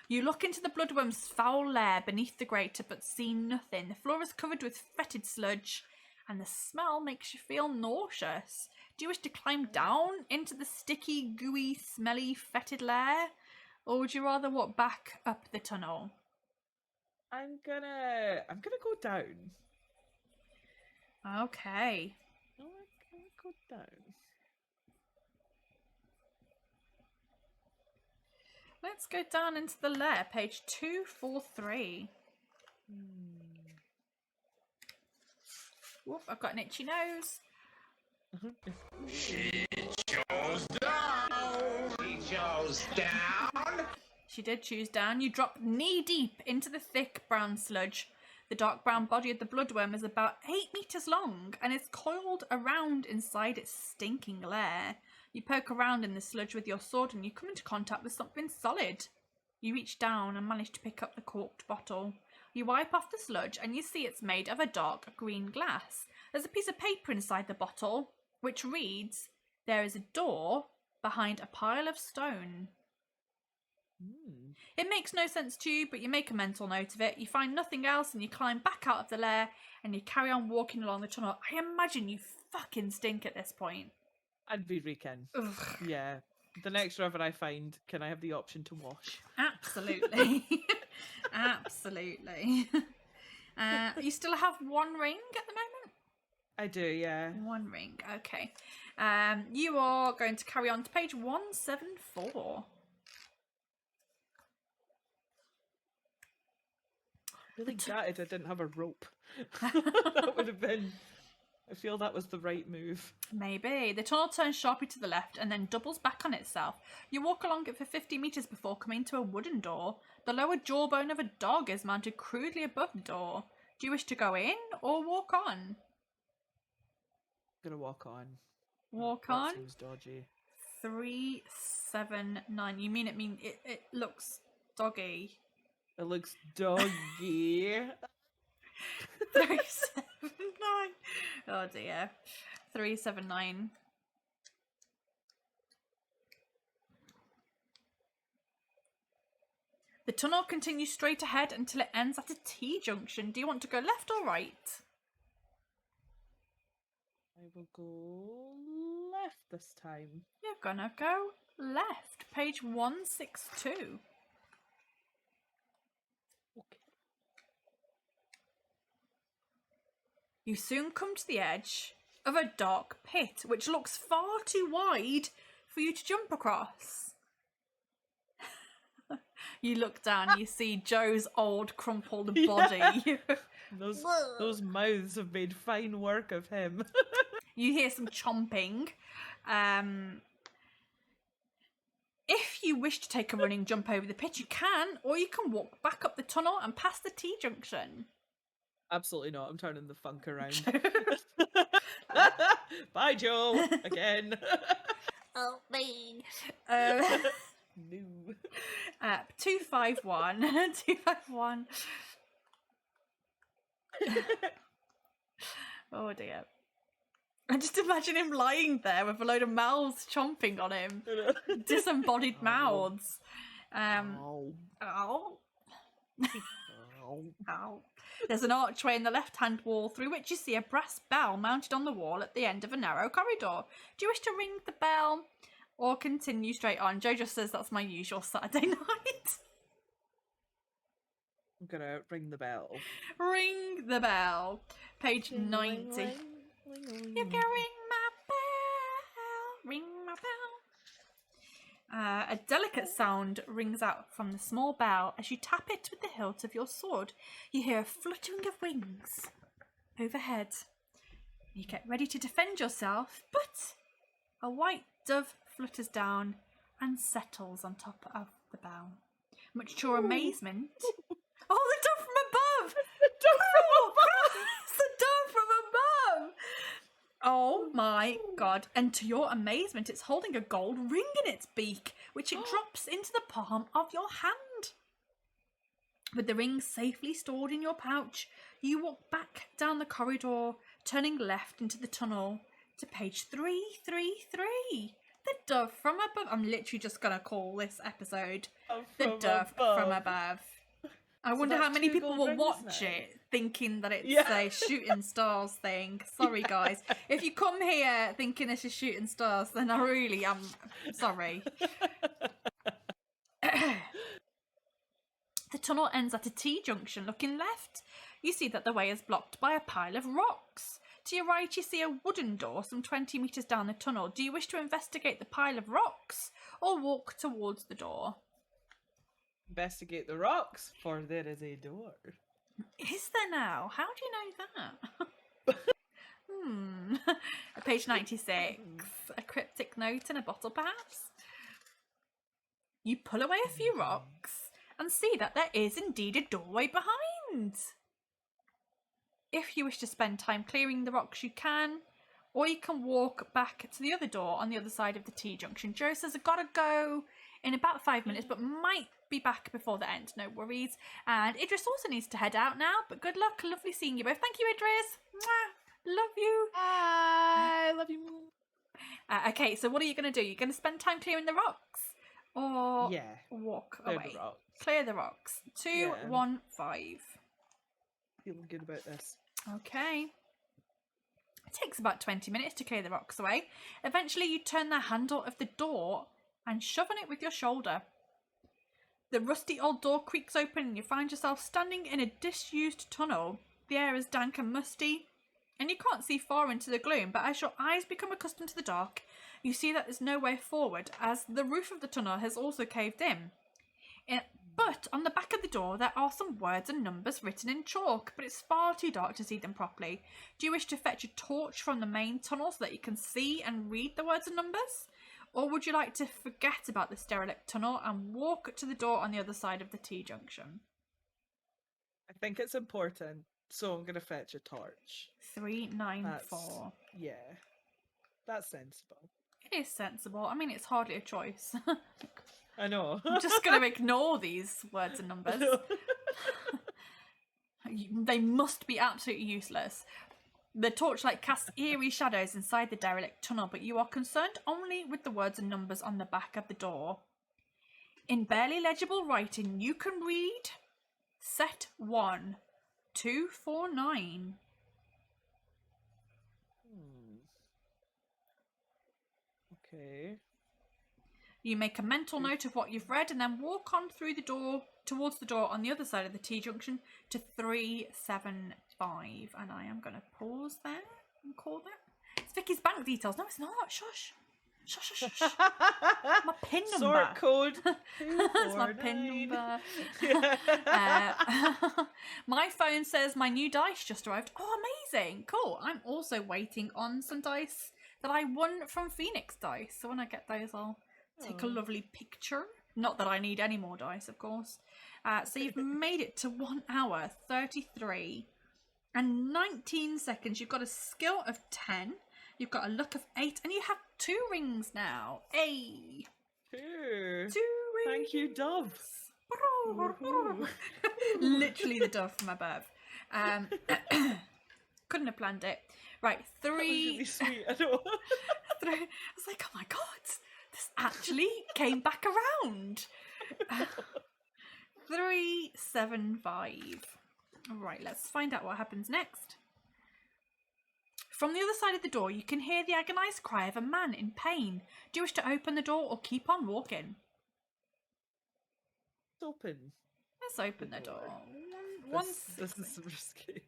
You look into the bloodworm's foul lair beneath the grate, but see nothing. The floor is covered with fetid sludge, and the smell makes you feel nauseous. Do you wish to climb down into the sticky, gooey, smelly, fetid lair? Or would you rather walk back up the tunnel? I'm gonna go down. Okay. Oh, I can't go down. Let's go down into the lair, page 243. Whoop, I've got an itchy nose. She chose down. She chose down. She did choose down. You drop knee deep into the thick brown sludge. The dark brown body of the bloodworm is about 8 meters long and is coiled around inside its stinking lair. You poke around in the sludge with your sword and you come into contact with something solid. You reach down and manage to pick up the corked bottle. You wipe off the sludge and you see it's made of a dark green glass. There's a piece of paper inside the bottle which reads, "There is a door behind a pile of stone." It makes no sense to you, but you make a mental note of it. You find nothing else and you climb back out of the lair and you carry on walking along the tunnel. I imagine you fucking stink at this point. I'd be reeking. Yeah. The next river I find, can I have the option to wash? Absolutely. Absolutely. You still have one ring at the moment? I do, yeah. One ring, okay. You are going to carry on to page 174. Really gutted I didn't have a rope. That would have been... I feel that was the right move. Maybe. The tunnel turns sharply to the left and then doubles back on itself. You walk along it for 50 metres before coming to a wooden door. The lower jawbone of a dog is mounted crudely above the door. Do you wish to go in or walk on? I'm gonna walk on. Walk that on? Seems dodgy. 379. You mean it looks doggy? It looks doggy. 379. Oh dear. 379. The tunnel continues straight ahead until it ends at a T-junction. Do you want to go left or right? I will go left this time. You're gonna go left. Page 162. You soon come to the edge of a dark pit, which looks far too wide for you to jump across. You look down, you see Joe's old crumpled body. Yeah. Those mouths have made fine work of him. You hear some chomping. If you wish to take a running jump over the pit, you can, or you can walk back up the tunnel and past the T-junction. Absolutely not. I'm turning the funk around. Bye, Joe. Again. Oh, me. No. 251. 251. Oh dear. I just imagine him lying there with a load of mouths chomping on him. Disembodied mouths. Ow. Ow. There's an archway in the left-hand wall through which you see a brass bell mounted on the wall at the end of a narrow corridor. Do you wish to ring the bell or continue straight on? Joe just says that's my usual Saturday night. I'm gonna ring the bell. Ring the bell. Page 90. You can ring my bell. Ring my bell. A delicate sound rings out from the small bell as you tap it with the hilt of your sword. You hear a fluttering of wings overhead. You get ready to defend yourself, but a white dove flutters down and settles on top of the bell. Much to your amazement... Oh, the dove from above! The dove from above! It's the dove from above! Oh my god. And to your amazement, it's holding a gold ring in its beak, which it drops into the palm of your hand. With the ring safely stored in your pouch, you walk back down the corridor, turning left into the tunnel to page 333. The dove from above. I'm literally just going to call this episode The Dove from Above. I wonder how many people will watch it thinking that it's a Shooting Stars thing. Sorry, guys. If you come here thinking this is Shooting Stars, then I really am sorry. The tunnel ends at a T-junction. Looking left, you see that the way is blocked by a pile of rocks. To your right, you see a wooden door some 20 metres down the tunnel. Do you wish to investigate the pile of rocks or walk towards the door? Investigate the rocks, for there is a door. Is there now? How do you know that? Page 96. A cryptic note in a bottle, perhaps? You pull away a few rocks and see that there is indeed a doorway behind. If you wish to spend time clearing the rocks, you can, or you can walk back to the other door on the other side of the T-junction. Joe says, I've got to go in about 5 minutes, but might be back before the end. No worries. And Idris also needs to head out now, but good luck. Lovely seeing you both. Thank you, Idris. Mwah. Love you. I love you. Okay, so what are you going to do? You're going to spend time clearing the rocks? Or walk Clear away? the rocks. Clear the rocks. 2, 1, 5. Feeling good about this. Okay. It takes about 20 minutes to clear the rocks away. Eventually you turn the handle of the door and shove on it with your shoulder. The rusty old door creaks open and you find yourself standing in a disused tunnel. The air is dank and musty and you can't see far into the gloom, but as your eyes become accustomed to the dark, you see that there's no way forward as the roof of the tunnel has also caved in. But on the back of the door there are some words and numbers written in chalk, but it's far too dark to see them properly. Do you wish to fetch a torch from the main tunnel so that you can see and read the words and numbers? Or would you like to forget about this derelict tunnel and walk to the door on the other side of the T-junction? I think it's important, so I'm going to fetch a torch. 394. Yeah, that's sensible. It is sensible. I mean, it's hardly a choice. I know. I'm just going to ignore these words and numbers. They must be absolutely useless. The torchlight casts eerie shadows inside the derelict tunnel, but you are concerned only with the words and numbers on the back of the door. In barely legible writing, you can read Set 1, 249. Okay. You make a mental note of what you've read and then walk on through the door towards the door on the other side of the T-junction to 375. And I am going to pause there and call that. It's Vicky's bank details. No, it's not. Shush. Shush, shush, shush. My PIN number. Sort code. That's my PIN number. My phone says my new dice just arrived. Oh, amazing. Cool. I'm also waiting on some dice that I won from Phoenix Dice. So when I get those, I'll take a lovely picture. Not that I need any more dice, of course. So you've made it to 1 hour, 33 and 19 seconds. You've got a skill of 10. You've got a luck of 8. And you have 2 rings now. Hey! 2 rings. Thank you, Dove. Literally the dove from above. Couldn't have planned it. Right, 3. That was really sweet. I know. 3. I was like, oh my god, this actually came back around. 375. Right, let's find out what happens next. From the other side of the door, you can hear the agonised cry of a man in pain. Do you wish to open the door or keep on walking? It's open. Let's open the door. This is risky.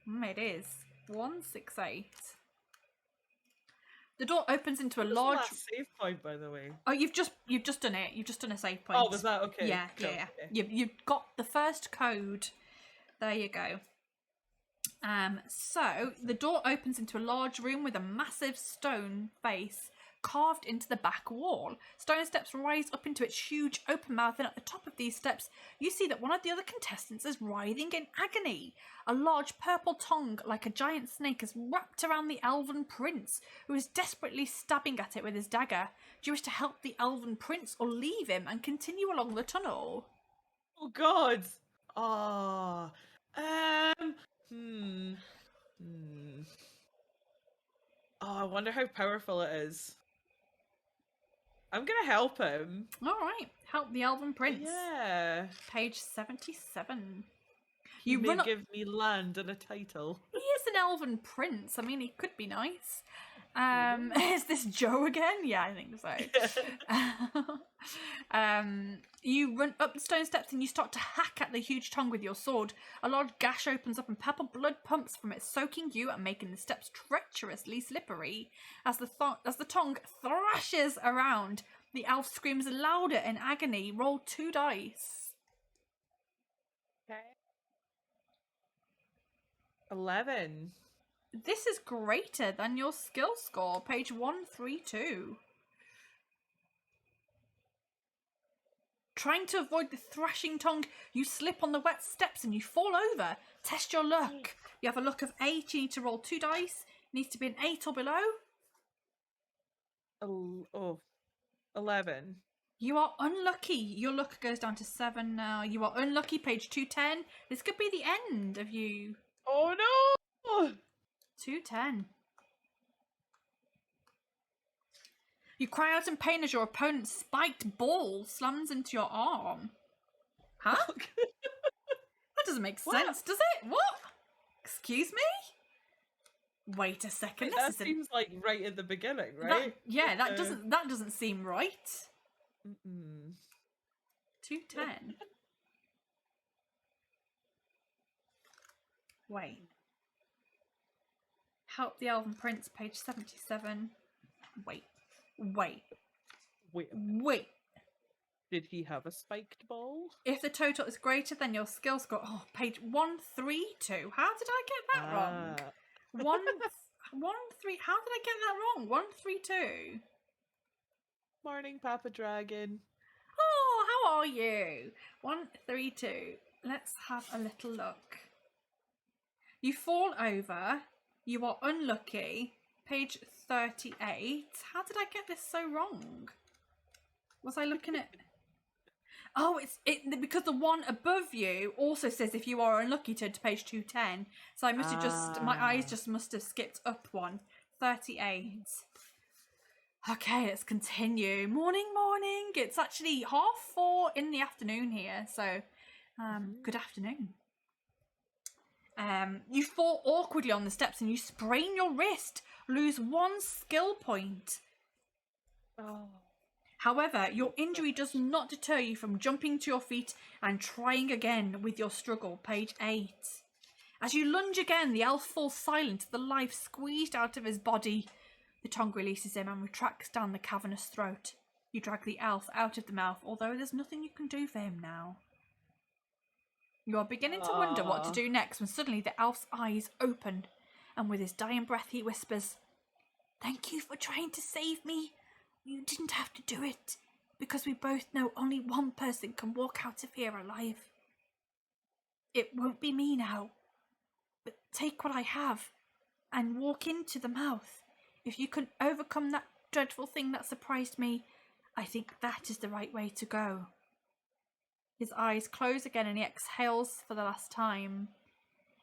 It is. 168. The door opens into a large save point, by the way. Oh, you've just done it. You've just done a save point. Oh, was that okay? Yeah, Cool. yeah. Okay. You've got the first code. There you go. So the door opens into a large room with a massive stone face carved into the back wall. Stone steps rise up into its huge open mouth, and at the top of these steps you see that one of the other contestants is writhing in agony. A large purple tongue like a giant snake is wrapped around the elven prince, who is desperately stabbing at it with his dagger. Do you wish to help the elven prince or leave him and continue along the tunnel? Oh god. Oh, I wonder how powerful it is. I'm gonna help him. Alright, help the elven prince. Yeah. Page 77. He may give me land and a title. He is an elven prince. I mean, he could be nice. Is this Joe again? Yeah, I think so. You run up the stone steps and you start to hack at the huge tongue with your sword. A large gash opens up and purple blood pumps from it, soaking you and making the steps treacherously slippery. As the tongue thrashes around, the elf screams louder in agony. Roll 2 dice. Okay. 11. This is greater than your skill score, page 132. Trying to avoid the thrashing tongue, you slip on the wet steps and you fall over. Test your luck. You have a luck of 8. You need to roll 2 dice. It needs to be an 8 or below. 11. You are unlucky. Your luck goes down to 7 now. You are unlucky, page 210. This could be the end of you. Oh no! 210. You cry out in pain as your opponent's spiked ball slams into your arm. Huh? That doesn't make sense, does it? What? Excuse me? Wait a second. That seems like right at the beginning, right? That doesn't seem right. 210. Wait. Help the Elven Prince, page 77. Wait. Did he have a spiked ball? If the total is greater than your skill score, page 132. How did I get that wrong? 1 3. How did I get that wrong? 132. Morning, Papa Dragon. Oh, how are you? 132. Let's have a little look. You fall over. You are unlucky. Page 38. How did I get this so wrong? Was I looking at... Oh, it's because the one above you also says if you are unlucky, turn to page 210. So I must have just... My eyes just must have skipped up one. 38. Okay, let's continue. Morning. It's actually 4:30 in the afternoon here. So, good afternoon. You fall awkwardly on the steps and you sprain your wrist. Lose 1 skill point. However, your injury does not deter you from jumping to your feet and trying again with your struggle. Page 8. As you lunge again, the elf falls silent, the life squeezed out of his body. The tongue releases him and retracts down the cavernous throat. You drag the elf out of the mouth, although there's nothing you can do for him now. You are beginning to wonder what to do next when suddenly the elf's eyes open, and with his dying breath he whispers, "Thank you for trying to save me. You didn't have to do it, because we both know only one person can walk out of here alive. It won't be me now, but take what I have and walk into the mouth. If you can overcome that dreadful thing that surprised me, I think that is the right way to go." His eyes close again and he exhales for the last time.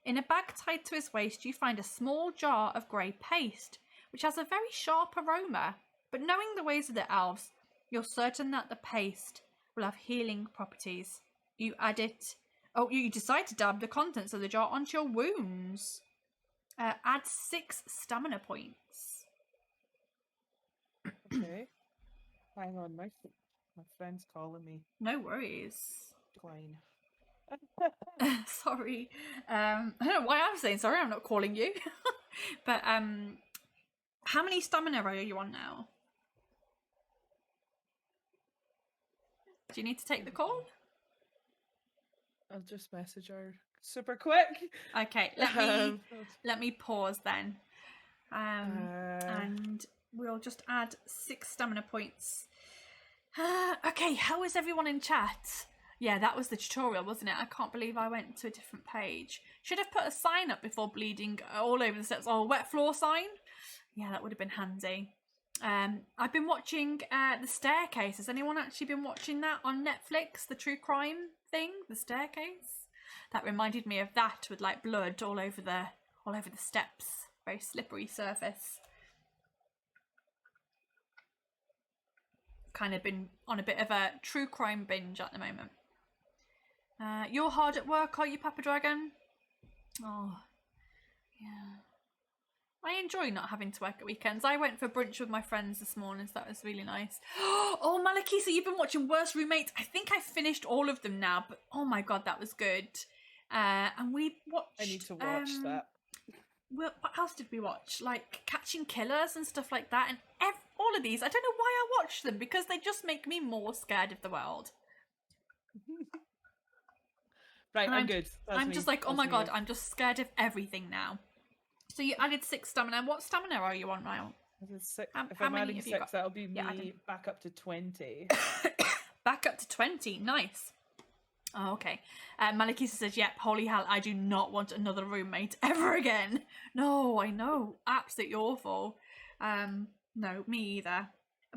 In a bag tied to his waist, you find a small jar of grey paste, which has a very sharp aroma. But knowing the ways of the elves, you're certain that the paste will have healing properties. You add it... you decide to dab the contents of the jar onto your wounds. Add 6 stamina points. Okay. Hang on, my friend's calling me. No worries. Decline. Sorry. I don't know why I'm saying sorry, I'm not calling you. But how many stamina are you on now? Do you need to take the call? I'll just message her super quick. Okay, let me pause then. And we'll just add 6 stamina points. Okay, how is everyone in chat? Yeah, that was the tutorial, wasn't it? I can't believe I went to a different page. Should have put a sign up before bleeding all over the steps. Oh, a wet floor sign? Yeah, that would have been handy. I've been watching The Staircase. Has anyone actually been watching that on Netflix? The true crime thing, The Staircase? That reminded me of that with like blood all over the steps. Very slippery surface. Kind of been on a bit of a true crime binge at the moment. You're hard at work, are you, Papa Dragon? Oh, yeah. I enjoy not having to work at weekends. I went for brunch with my friends this morning, so that was really nice. Oh, Malakisa, you've been watching Worst Roommates. I think I finished all of them now, but oh my god, that was good. And we watched... I need to watch that. What else did we watch? Like Catching Killers and stuff like that. And all of these, I don't know why I watch them, because they just make me more scared of the world. Right, I'm good. I'm just like, oh my god, I'm just scared of everything now. So you added 6 stamina. What stamina are you on now? If how I'm many adding have you 6, got? that'll be Yeah, me back up to 20. Back up to 20. Nice. Oh, okay. Malakisa says, yep, holy hell, I do not want another roommate ever again. No, I know. Absolutely awful. No, me either.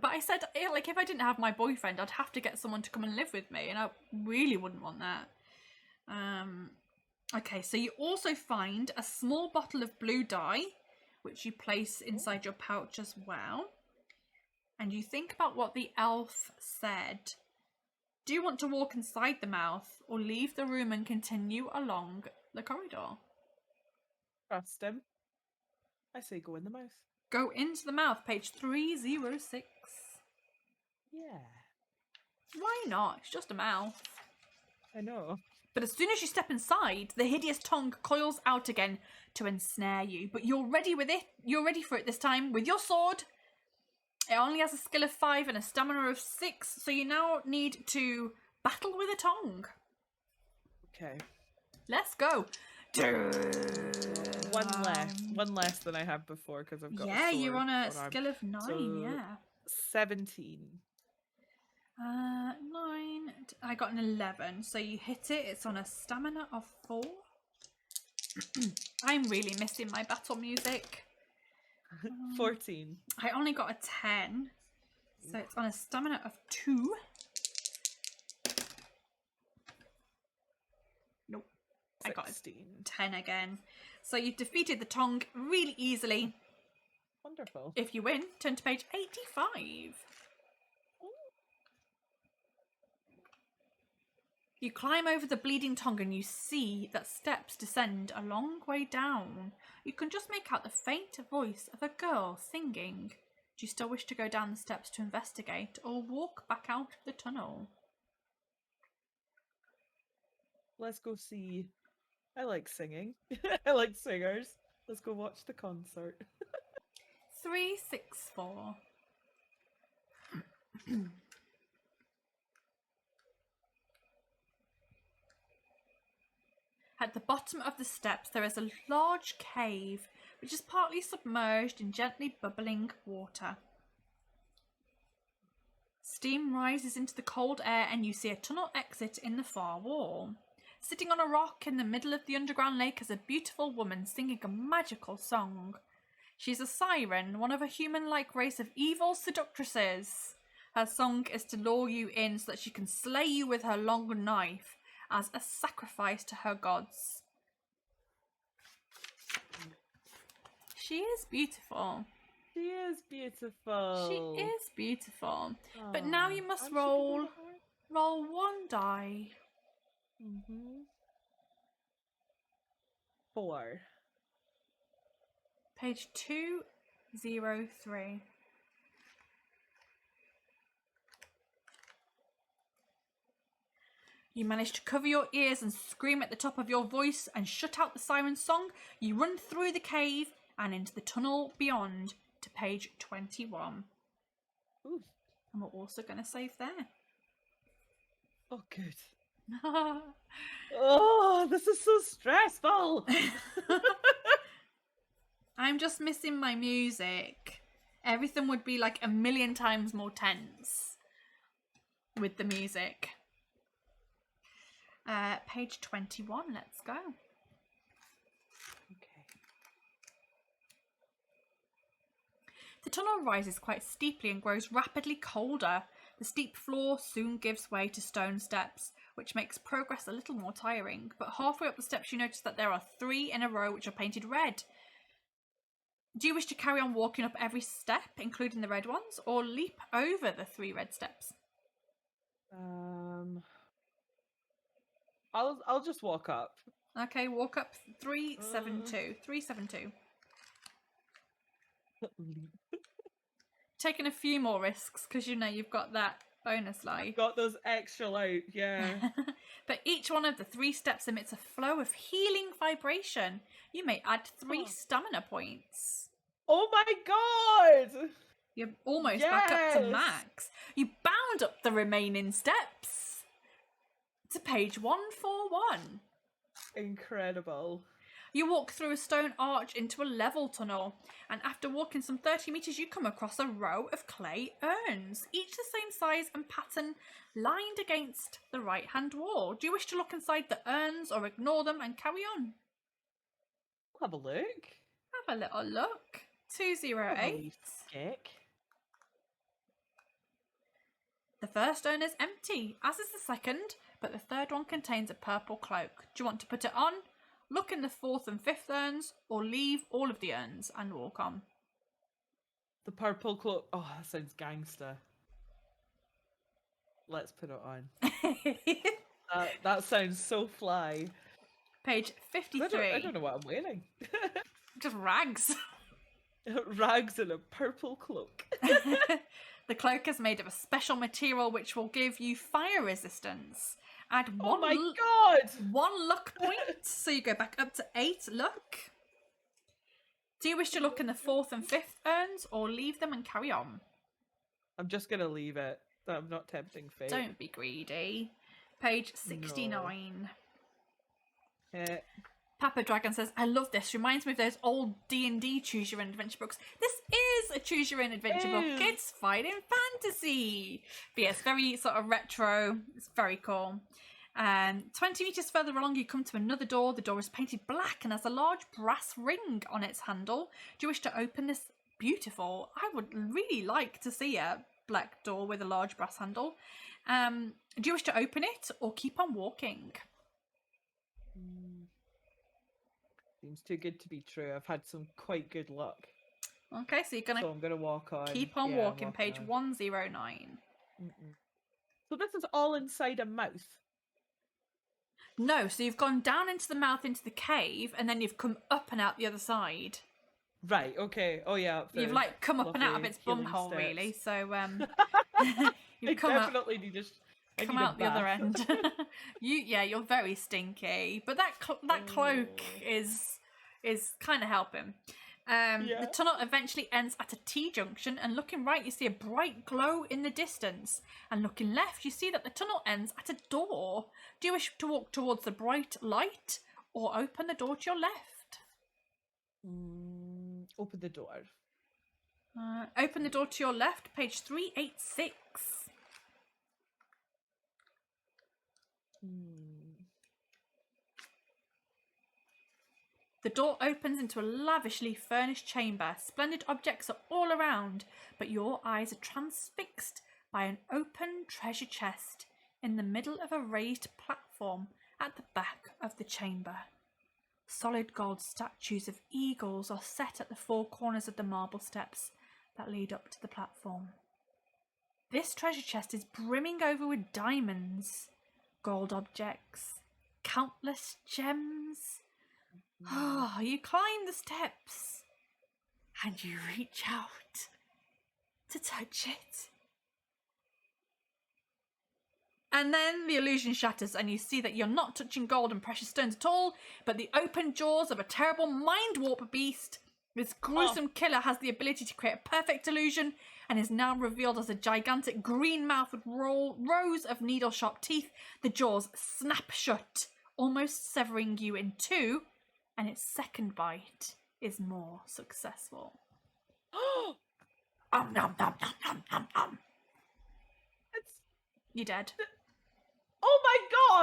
But I said, like, if I didn't have my boyfriend, I'd have to get someone to come and live with me, and I really wouldn't want that. Okay, so you also find a small bottle of blue dye, which you place inside your pouch as well. And you think about what the elf said. Do you want to walk inside the mouth, or leave the room and continue along the corridor? Trust him. I say go in the mouth. Go into the mouth, page 306. Yeah. Why not? It's just a mouth. I know. But as soon as you step inside, the hideous tongue coils out again to ensnare you. But you're ready with it. You're ready for it this time with your sword. It only has a skill of 5 and a stamina of 6, so you now need to battle with a tongue. Okay. Let's go. One less than I had before, because I've got a Yeah, sword you're on a unarmed. skill of 9, So, yeah. 17. 9. I got an 11, so you hit it. It's on a stamina of 4. I'm really missing my battle music. 14. I only got a 10, so it's on a stamina of 2. Nope. 16. I got a 10 again. So you've defeated the tongue really easily. Wonderful. If you win, turn to page 85. You climb over the bleeding tongue and you see that steps descend a long way down. You can just make out the faint voice of a girl singing. Do you still wish to go down the steps to investigate, or walk back out of the tunnel? Let's go see. I like singing. I like singers. Let's go watch the concert. 364. At the bottom of the steps there is a large cave which is partly submerged in gently bubbling water. Steam rises into the cold air and you see a tunnel exit in the far wall. Sitting on a rock in the middle of the underground lake is a beautiful woman singing a magical song. She's a siren, one of a human-like race of evil seductresses. Her song is to lure you in so that she can slay you with her long knife as a sacrifice to her gods. She is beautiful. She is beautiful. She is beautiful. But now you must roll 1 die. 4. Page 203. You manage to cover your ears and scream at the top of your voice and shut out the siren's song. You run through the cave and into the tunnel beyond to page 21. Ooh. And we're also going to save there. Oh, good. Oh, this is so stressful. I'm just missing my music. Everything would be like a million times more tense with the music. Page 21, let's go. Okay. The tunnel rises quite steeply and grows rapidly colder. The steep floor soon gives way to stone steps, which makes progress a little more tiring. But halfway up the steps you notice that there are 3 in a row which are painted red. Do you wish to carry on walking up every step, including the red ones, or leap over the 3 red steps? I'll just walk up. Okay, walk up 372. 372. Taking a few more risks because you know you've got that bonus life. Got those extra life, yeah. But each one of the 3 steps emits a flow of healing vibration. You may add 3 stamina points. Oh my god! You're almost back up to max. You bound up the remaining steps to page 141. Incredible. You walk through a stone arch into a level tunnel, and after walking some 30 metres you come across a row of clay urns, each the same size and pattern, lined against the right hand wall. Do you wish to look inside the urns or ignore them and carry on? Have a look. Have a little look. 208. Kick. The first urn is empty, as is the second, but the third one contains a purple cloak. Do you want to put it on? Look in the 4th and 5th urns, or leave all of the urns and walk on. The purple cloak. Oh, that sounds gangster. Let's put it on. That sounds so fly. Page 53. I don't know what I'm wearing. Just rags. Rags and a purple cloak. The cloak is made of a special material which will give you fire resistance. Add one. Oh my god! 1 luck point, so you go back up to 8 luck. Do you wish to look in the 4th and 5th urns, or leave them and carry on? I'm just gonna leave it. I'm not tempting fate. Don't be greedy. Page 69. No. Papa Dragon says, I love this. Reminds me of those old D&D Choose Your Own Adventure books. This is a Choose Your Own Adventure book. It's fighting fantasy. But yeah, it's very sort of retro. It's very cool. 20 metres further along, you come to another door. The door is painted black and has a large brass ring on its handle. Do you wish to open this? Beautiful. I would really like to see a black door with a large brass handle. Do you wish to open it or keep on walking? Seems too good to be true. I've had some quite good luck. Okay, so I'm gonna walk on. Keep on walking. Page 109. So this is all inside a mouth. No, so you've gone down into the mouth into the cave, and then you've come up and out the other side. Right. Okay. Oh yeah. You've like come up and out of its bumhole, really. So you've definitely need to come out the other end. You're very stinky, but that cloak is kind of helping. The tunnel eventually ends at a T-junction, and looking right you see a bright glow in the distance, and looking left you see that the tunnel ends at a door. Do you wish to walk towards the bright light or open the door to your left? Open the door. Open the door to your left, page 386. The door opens into a lavishly furnished chamber. Splendid objects are all around, but your eyes are transfixed by an open treasure chest in the middle of a raised platform at the back of the chamber. Solid gold statues of eagles are set at the 4 corners of the marble steps that lead up to the platform. This treasure chest is brimming over with diamonds, gold objects, countless gems. You climb the steps and you reach out to touch it. And then the illusion shatters and you see that you're not touching gold and precious stones at all, but the open jaws of a terrible mind warp beast. This gruesome killer has the ability to create a perfect illusion and is now revealed as a gigantic green mouth with rows of needle-sharp teeth. The jaws snap shut, almost severing you in 2, and its second bite is more successful. Nom, nom, nom, nom, nom, nom, nom. You're dead. Oh my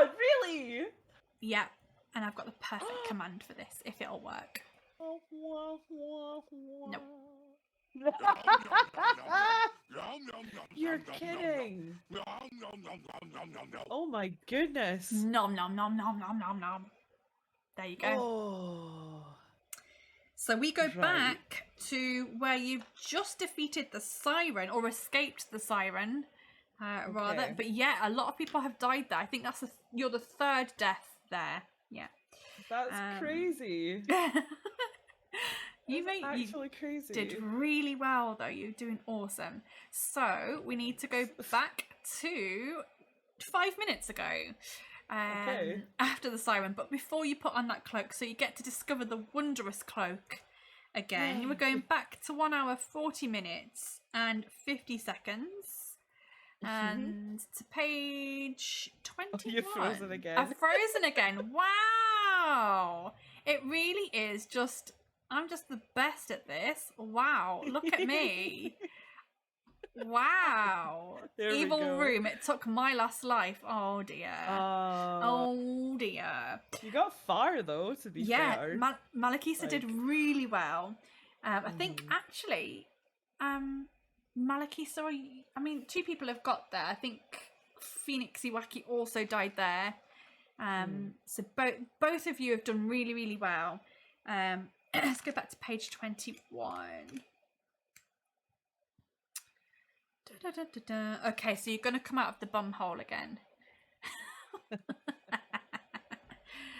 god, really? Yeah, and I've got the perfect command for this, if it'll work. Nope. You're kidding. Oh my goodness. Nom nom nom nom nom nom nom. There you go. Oh. So we go back to where you've just defeated the siren, or escaped the siren, rather. But yeah, a lot of people have died there. I think you're the 3rd death there. Yeah. That's crazy. You actually crazy. Did really well though. You're doing awesome. So we need to go back to 5 minutes ago. Okay. After the siren, but before you put on that cloak, so you get to discover the wondrous cloak again. Yay. We're going back to 1 hour 40 minutes and 50 seconds and to page 21. Oh, you're frozen again. I've frozen again. Wow, it really is just, I'm just the best at this. Wow, look at me. Wow. There we Evil go. room. It took my last life. Oh dear. Oh dear. You got far though, to be fair. Malakisa did really well. I think actually, Malakisa, I mean, 2 people have got there. I think Phoenix Iwaki also died there. So both of you have done really, really well. Let's go back to page 21. Okay, so you're going to come out of the bum hole again.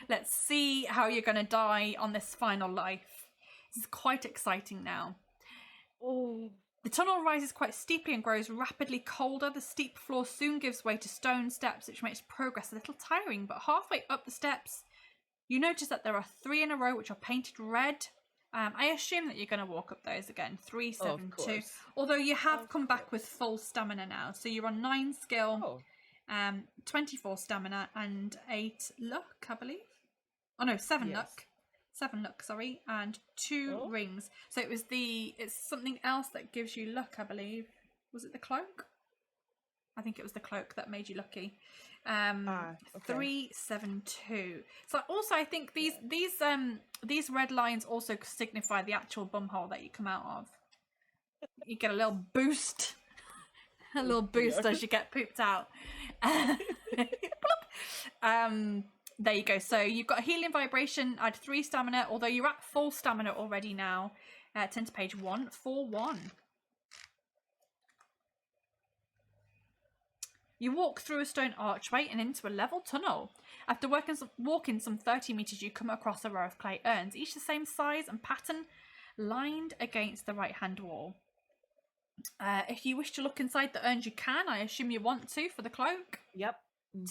Let's see how you're going to die on this final life. This is quite exciting now. Oh. The tunnel rises quite steeply and grows rapidly colder. The steep floor soon gives way to stone steps, which makes progress a little tiring. But halfway up the steps, you notice that there are 3 in a row which are painted red. I assume that you're going to walk up those again. 3, 7, 2. Although you have come back with full stamina now. So you're on 9 skill, 24 stamina, and 8 luck, I believe. Oh no, 7 luck. 7 luck, sorry, and 2 rings. So it's something else that gives you luck, I believe. Was it the cloak? I think it was the cloak that made you lucky. 3, 7, 2. So also, I think these red lines also signify the actual bumhole that you come out of. You get a little boost, a little boost as you get pooped out. There you go. So you've got a healing vibration. Add 3 stamina, although you're at full stamina already now. Turn to page 141. You walk through a stone archway and into a level tunnel. After walking some 30 meters, you come across a row of clay urns, each the same size and pattern, lined against the right-hand wall. If you wish to look inside the urns, you can. I assume you want to for the cloak. Yep.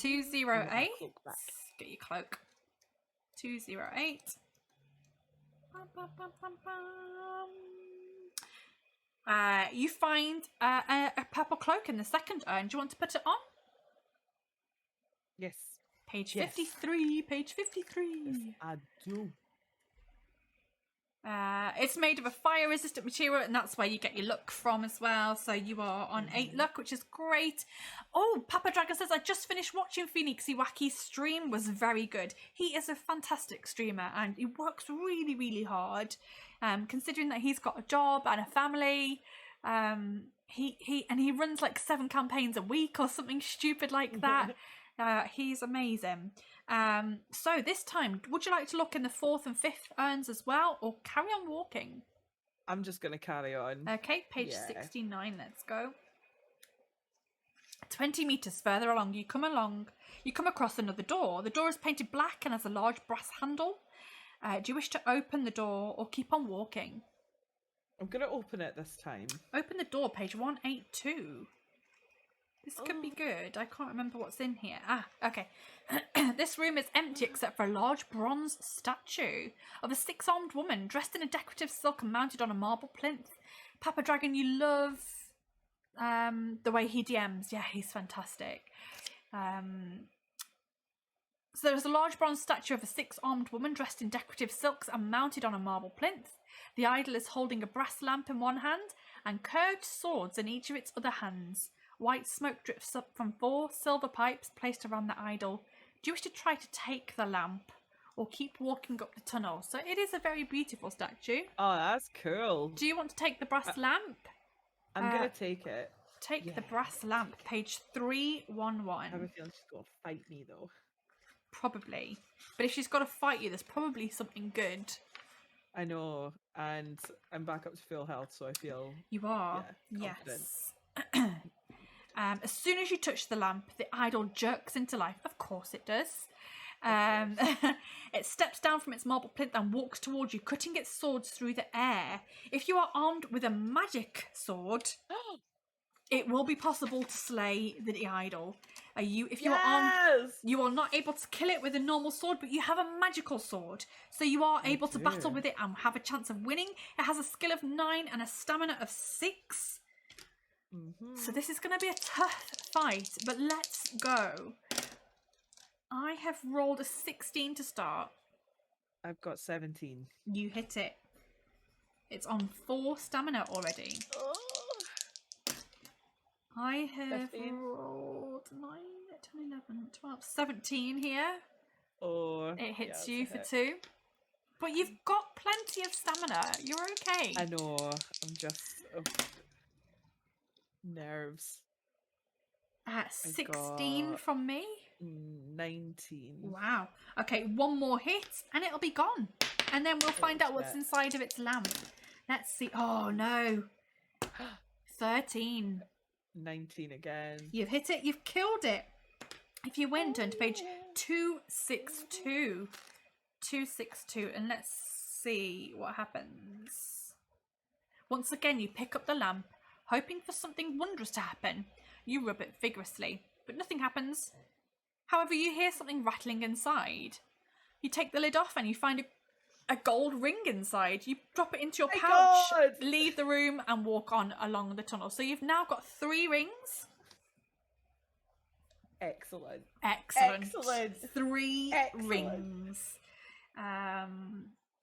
208. Get your cloak. 208. You find a purple cloak in the second urn. Do you want to put it on? Yes. Page 53. Page 53. Yes, I do. It's made of a fire-resistant material, and that's where you get your luck from as well. So you are on 8 luck, which is great. Oh, Papa Dragon says, I just finished watching Phoenix Iwaki's stream. Was very good. He is a fantastic streamer, and he works really, really hard. Considering that he's got a job and a family, he runs like 7 campaigns a week or something stupid like that. He's amazing. So this time, would you like to look in the 4th and 5th urns as well, or carry on walking? I'm just going to carry on. Okay, page 69, let's go. 20 meters further along, you come across another door. The door is painted black and has a large brass handle. Do you wish to open the door or keep on walking? I'm going to open it this time. Open the door, page 182. This could be good. I can't remember what's in here. Ah, okay. This room is empty except for a large bronze statue of a 6-armed woman dressed in a decorative silk and mounted on a marble plinth. Papa Dragon, you love the way he DMs. Yeah, he's fantastic. So there's a large bronze statue of a 6-armed woman dressed in decorative silks and mounted on a marble plinth. The idol is holding a brass lamp in one hand and curved swords in each of its other hands. White smoke drifts up from 4 silver pipes placed around the idol. Do you wish to try to take the lamp or keep walking up the tunnel? So it is a very beautiful statue. Oh, that's cool. Do you want to take the brass lamp? I'm going to take it. Take the brass lamp, page 311. I have a feeling she's going to fight me though. Probably. But if she's got to fight you, there's probably something good. I know, and I'm back up to full health, so I feel... You are, yes. As soon as you touch the lamp, the idol jerks into life. Of course it does. It steps down from its marble plinth and walks towards you, cutting its swords through the air. If you are armed with a magic sword, it will be possible to slay the idol. If you are armed, you are not able to kill it with a normal sword, but you have a magical sword, so you are able to battle with it and have a chance of winning. It has a skill of 9 and a stamina of 6. So this is going to be a tough fight, but let's go. I have rolled a 16 to start. I've got 17. You hit it. It's on 4 stamina already. I have 15. rolled 9, 10, 11, 12, 17 here. It hits you for 2. But you've got plenty of stamina. You're okay. I know. I'm just... nerves. 16 from me. 19. Wow. Okay, one more hit and it'll be gone. And then we'll find out what's inside of its lamp. Let's see. Oh no. 13. 19 again. You've hit it. You've killed it. If you win, turn to page 262. 262. And let's see what happens. Once again, you pick up the lamp, hoping for something wondrous to happen. You rub it vigorously, but nothing happens. However, you hear something rattling inside. You take the lid off and you find a gold ring inside. You drop it into your pouch, leave the room and walk on along the tunnel. So you've now got 3 rings. Excellent. Excellent. Excellent. 3 Excellent. rings.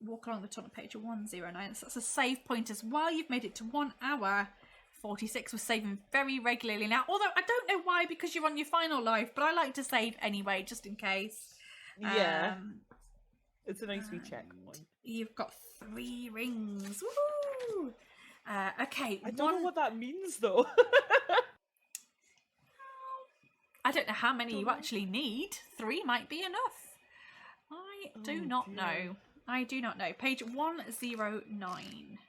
Walk along the tunnel, page 109. So that's a save point as well. You've made it to 1 hour. 46 was saving very regularly now, although I don't know why, because you're on your final life, but I like to save anyway just in case. Yeah, it's a nice wee checkpoint. You've got 3 rings. Woohoo! Okay, I don't know what that means though. I don't know how many you actually need. 3 might be enough. I do not know. I do not know. Page 109.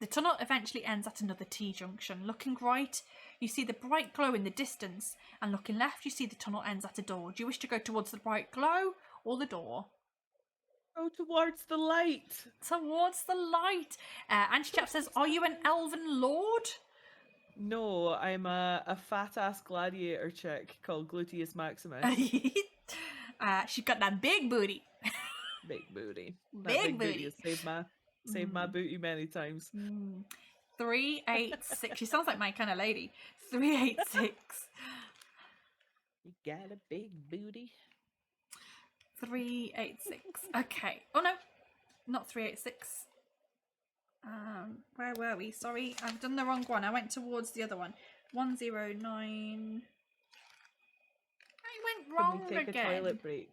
The tunnel eventually ends at another T-junction. Looking right, you see the bright glow in the distance, and looking left, you see the tunnel ends at a door. Do you wish to go towards the bright glow or the door? Go towards the light. Towards the light. Anti-Chap says, are you an elven lord? No, I'm a fat-ass gladiator chick called Gluteus Maximus. She's got that big booty. Big booty. That Big booty. has saved my booty many times. 386. She sounds like my kind of lady. 386. You got a big booty. 386. Okay. Oh no, not 386. Where were we? Sorry, I've done the wrong one. I went towards the other one. 109. I went wrong Can we take again. a toilet break?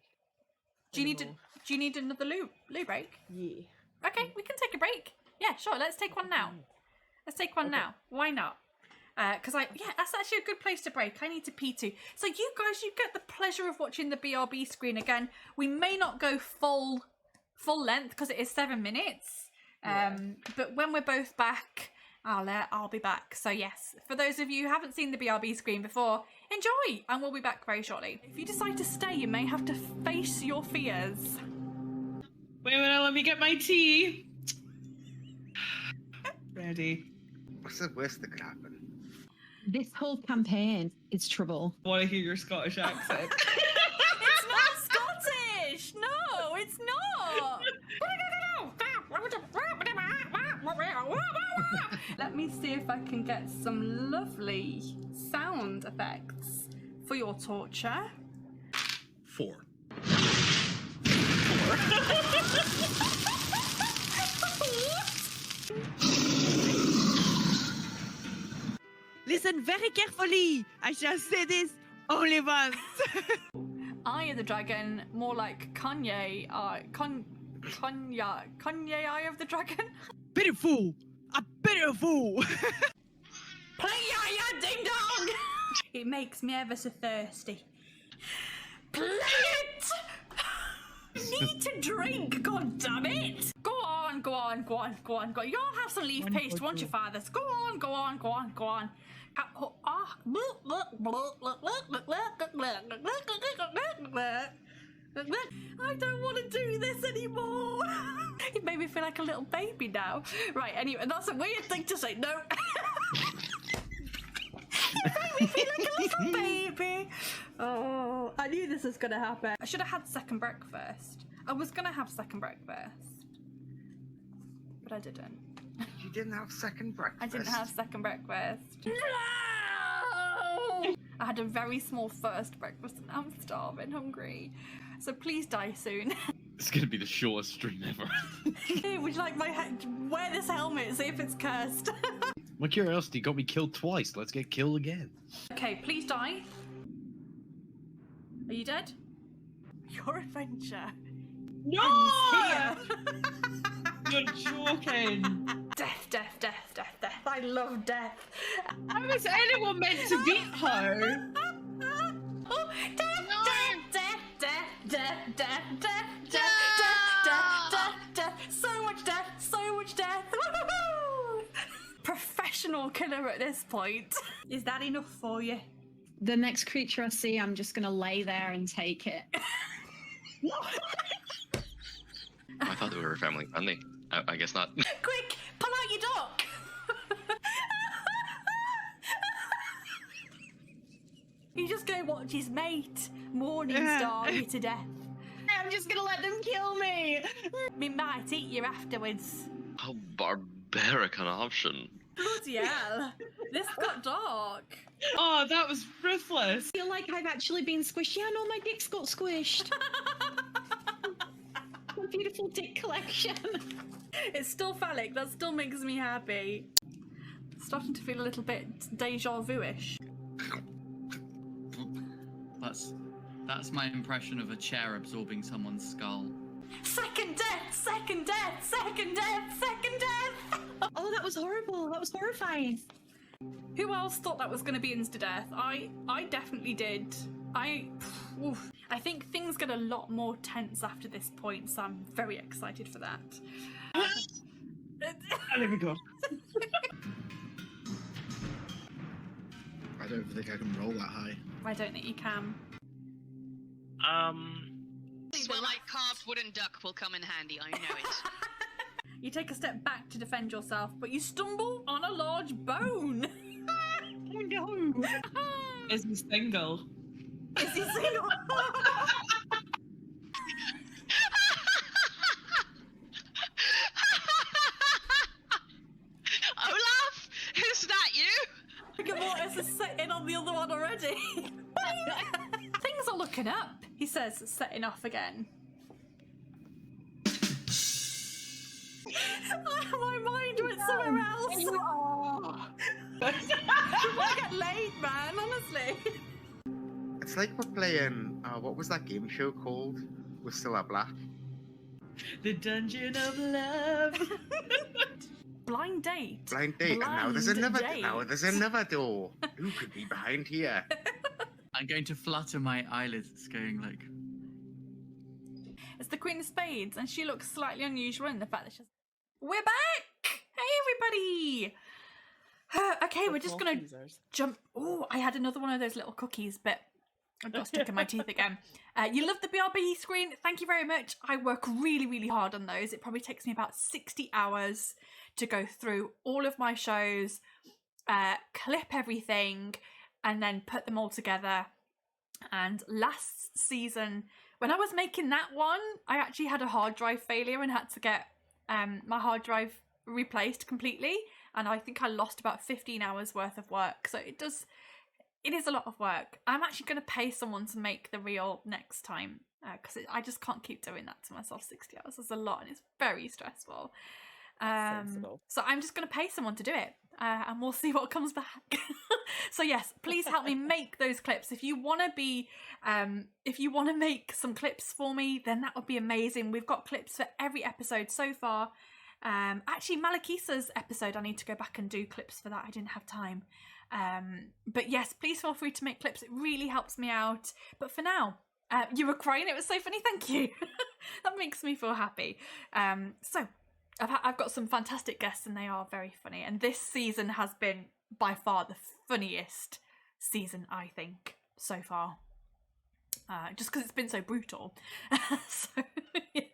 Do you need another loo break? Yeah. Okay, we can take a break. Yeah, sure. Let's take one now. Let's take one now. Why not? Because that's actually a good place to break. I need to pee too. So you guys, you get the pleasure of watching the BRB screen again. We may not go full length because it is 7 minutes. But when we're both back, I'll be back. So yes, for those of you who haven't seen the BRB screen before, enjoy, and we'll be back very shortly. If you decide to stay, you may have to face your fears. Wait, let me get my tea. Ready. What's the worst that could happen? This whole campaign is trouble. I want to hear your Scottish accent. It's not Scottish! No, it's not! Let me see if I can get some lovely sound effects for your torture. 4. Listen very carefully. I shall say this only once. Eye of the dragon, more like Kanye. Kanye Eye of the Dragon. Pitiful. A pitiful. Play ya ding dong. It makes me ever so thirsty. Play it. Need to drink. God damn it. Go on. You'll have some leaf paste, won't you, fathers? Go on. I don't want to do this anymore. It made me feel like a little baby now. Right, anyway, that's a weird thing to say. No. It made me feel like a little baby. Oh, I knew this was going to happen. I should have had second breakfast. I was going to have second breakfast, but I didn't. You didn't have second breakfast? I didn't have second breakfast. No! I had a very small first breakfast and I'm starving, hungry. So please die soon. It's gonna be the shortest stream ever. Would you like my wear this helmet, see if it's cursed. My curiosity got me killed twice. Let's get killed again. Okay, please die. Are you dead? Your adventure. No! Here. You're joking. Death, death, death, death, death. I love death. How is anyone meant to beat her? Oh, death, death, death, death, death, death, death, death, death, death, death, death. So much death, so much death. Woo-hoo-hoo! Professional killer at this point. Is that enough for you? The next creature I see, I'm just gonna lay there and take it. I thought they were family friendly. I guess not. Quick, pull out your duck. He's just going to watch his mate Morningstar you to death. I'm just gonna let them kill me. We might eat you afterwards. How barbaric an option. Bloody hell. This got dark. Oh, that was ruthless. I feel like I've actually been squished. Yeah, no, my dick's got squished. My beautiful dick collection. It's still phallic. That still makes me happy. Starting to feel a little bit deja vu-ish. That's my impression of a chair absorbing someone's skull. Second death! Second death! Second death! Second death! Oh, that was horrible. That was horrifying. Who else thought that was going to be insta-death? I definitely did. I think things get a lot more tense after this point, so I'm very excited for that. There we go. I don't think I can roll that high. I don't think you can. Well, my carved wooden duck will come in handy, I know it. You take a step back to defend yourself, but you stumble on a large bone. Oh no! Is he single? Is he single? Olaf, is that you? Gavortis is sitting on the other one already. Things are looking up, he says, setting off again. My mind went somewhere else. I get laid, man, honestly. It's like we're playing, what was that game show called? With Cilla Black? The Dungeon of Love. Blind date. Blind date. And now there's another door. Who could be behind here? I'm going to flutter my eyelids, going like... It's the Queen of Spades, and she looks slightly unusual in the fact that she's... We're back! Hey, everybody! Okay, we're just gonna jump... Oh, I had another one of those little cookies, but I got stuck in my teeth again. You love the BRB screen? Thank you very much. I work really, really hard on those. It probably takes me about 60 hours to go through all of my shows, clip everything, and then put them all together. And last season, when I was making that one, I actually had a hard drive failure and had to get my hard drive replaced completely. And I think I lost about 15 hours worth of work. So it is a lot of work. I'm actually going to pay someone to make the reel next time because I just can't keep doing that to myself. 60 hours is a lot and it's very stressful. So I'm just going to pay someone to do it and we'll see what comes back. So yes, please help me make those clips. If you want to make some clips for me, then that would be amazing. We've got clips for every episode so far. Actually, Malakisa's episode, I need to go back and do clips for that. I didn't have time. But yes, please feel free to make clips. It really helps me out. But for now, you were crying. It was so funny. Thank you. That makes me feel happy. So I've got some fantastic guests and they are very funny. And this season has been by far the funniest season, I think, so far. Just because it's been so brutal. So, yes.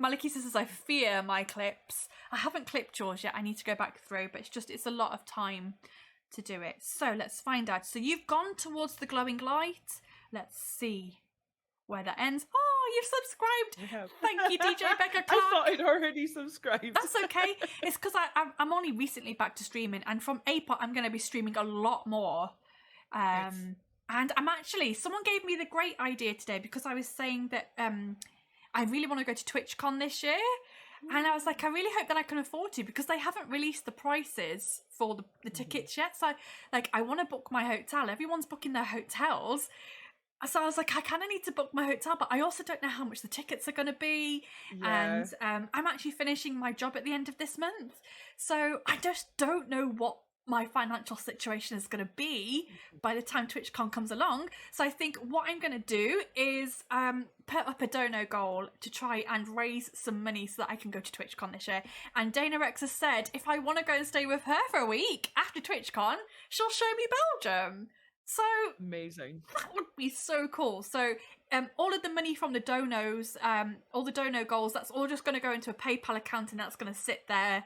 Maliki says, I fear my clips. I haven't clipped yours yet. I need to go back through, but it's a lot of time to do it. So let's find out. So you've gone towards the glowing light. Let's see where that ends. Oh, you've subscribed. Thank you, DJ Becca Clark. I thought I'd already subscribed. That's okay. It's because I'm only recently back to streaming, and from April I'm going to be streaming a lot more. Yes. And I'm actually, someone gave me the great idea today, because I was saying that I really want to go to TwitchCon this year. And I was like, I really hope that I can afford to, because they haven't released the prices for the tickets yet. So I want to book my hotel. Everyone's booking their hotels. So I was like, I kind of need to book my hotel, but I also don't know how much the tickets are going to be. Yeah. And I'm actually finishing my job at the end of this month. So I just don't know what my financial situation is going to be by the time TwitchCon comes along. So I think what I'm going to do is put up a dono goal to try and raise some money so that I can go to TwitchCon this year. And Dana Rex has said if I want to go and stay with her for a week after TwitchCon, she'll show me Belgium. So amazing. That would be so cool. So all of the money from the donos, all the dono goals, that's all just going to go into a PayPal account, and that's going to sit there.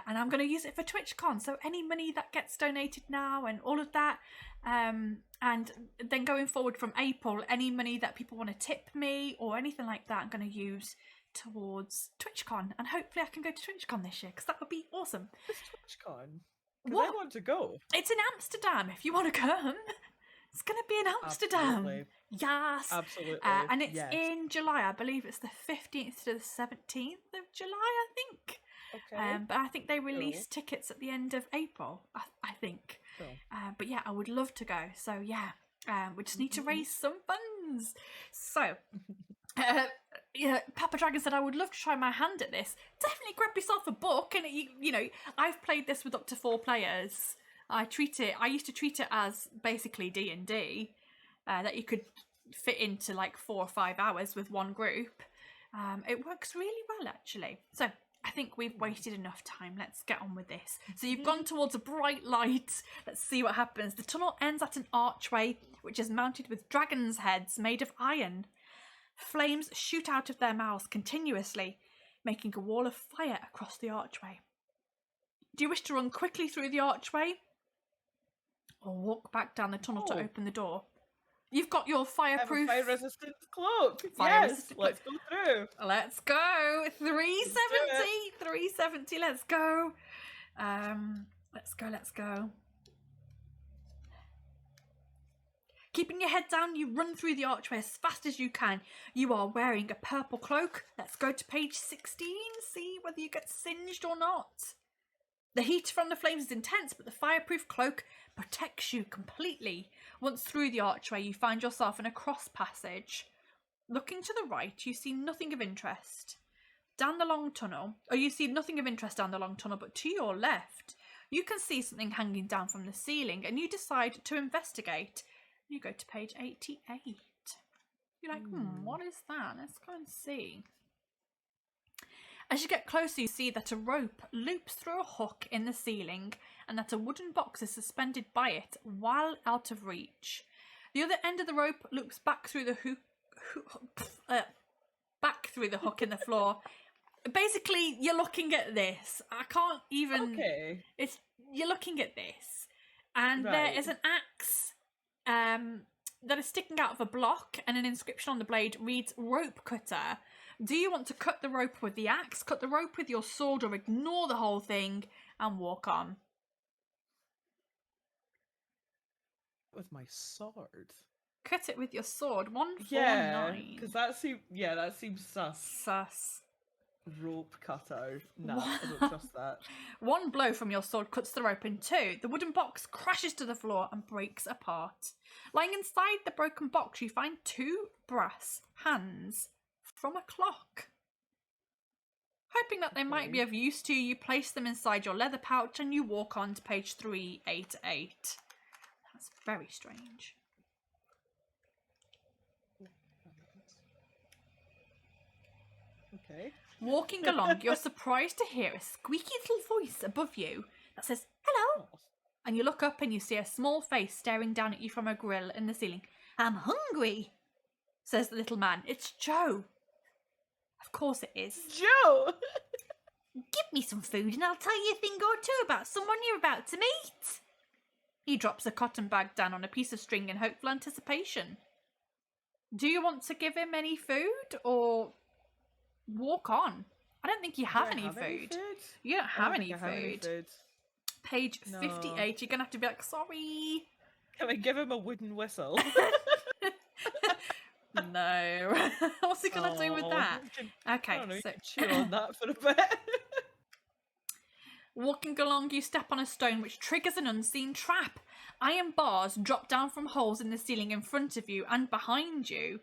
And I'm going to use it for TwitchCon. So any money that gets donated now and all of that, and then going forward from April, any money that people want to tip me or anything like that, I'm going to use towards TwitchCon. And hopefully I can go to TwitchCon this year, because that would be awesome. It's TwitchCon. What? I want to go. It's in Amsterdam if you want to come. It's going to be in Amsterdam. Absolutely. Yes. Absolutely. And it's in July. I believe it's the 15th to the 17th of July, I think. Okay. But I think they release tickets at the end of April, I think. Cool. But yeah, I would love to go. So yeah, we just need to raise some funds. So, yeah, Papa Dragon said, I would love to try my hand at this. Definitely grab yourself a book. And, you know, I've played this with up to 4 players. I used to treat it as basically D&D, that you could fit into like 4 or 5 hours with one group. It works really well, actually. So I think we've wasted enough time. Let's get on with this. So you've gone towards a bright light. Let's see what happens. The tunnel ends at an archway, which is mounted with dragons' heads made of iron. Flames shoot out of their mouths continuously, making a wall of fire across the archway. Do you wish to run quickly through the archway, or walk back down the tunnel to open the door? You've got your fireproof... Fire resistant cloak. Fire-resistant Let's go through. Let's go. 370. 370. Let's go. Let's go. Keeping your head down, you run through the archway as fast as you can. You are wearing a purple cloak. Let's go to page 16. See whether you get singed or not. The heat from the flames is intense, but the fireproof cloak protects you completely. Once through the archway, you find yourself in a cross passage. Looking to the right, you see nothing of interest. Down the long tunnel, you see nothing of interest down the long tunnel, but to your left, you can see something hanging down from the ceiling, and you decide to investigate. You go to page 88. You're like, what is that? Let's go and see. As you get closer, you see that a rope loops through a hook in the ceiling and that a wooden box is suspended by it while out of reach. The other end of the rope loops back through the hook in the floor. Basically, you're looking at this. I can't even... Okay. You're looking at this. And there is an axe that is sticking out of a block, and an inscription on the blade reads rope cutter. Do you want to cut the rope with the axe, cut the rope with your sword, or ignore the whole thing and walk on? With my sword. Cut it with your sword. 149. Yeah, because that seems sus. Sus. Rope cutter. No, I don't trust that. One blow from your sword cuts the rope in 2. The wooden box crashes to the floor and breaks apart. Lying inside the broken box, you find 2 brass hands from a clock. Hoping that they might be of use to you, you place them inside your leather pouch and you walk on to page 388. That's very strange. Okay. Walking along, you're surprised to hear a squeaky little voice above you that says, "Hello." And you look up and you see a small face staring down at you from a grill in the ceiling. "I'm hungry," says the little man. "It's Joe." "Of course it is." Joe! "Give me some food and I'll tell you a thing or two about someone you're about to meet." He drops a cotton bag down on a piece of string in hopeful anticipation. Do you want to give him any food or walk on? I don't think you have any food. You don't have any food. Page 58, you're going to have to be like, "Sorry." Can I give him a wooden whistle? No. What's he going to do with that? Okay, I don't know, so chew on that for a bit. walking along, you step on a stone which triggers an unseen trap. Iron bars drop down from holes in the ceiling in front of you and behind you.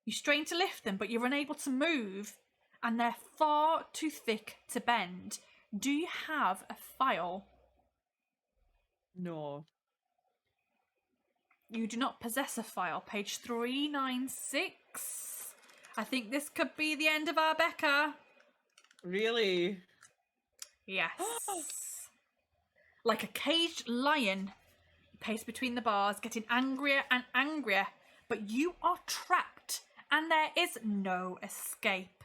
You strain to lift them, but you're unable to move, and they're far too thick to bend. Do you have a file? No. You do not possess a file. Page 396. I think this could be the end of our Becca. Really? Yes. Like a caged lion, you pace between the bars, getting angrier and angrier, but you are trapped, and there is no escape.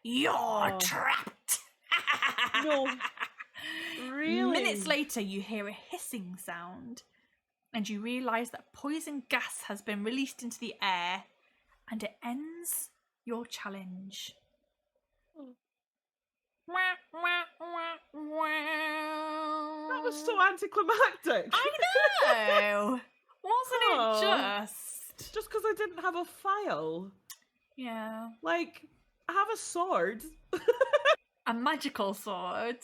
You're trapped! No. Really? Minutes later, you hear a hissing sound, and you realise that poison gas has been released into the air, and it ends your challenge. That was so anticlimactic. I know! Wasn't it just? Just because I didn't have a file. Yeah. Like, I have a sword. A magical sword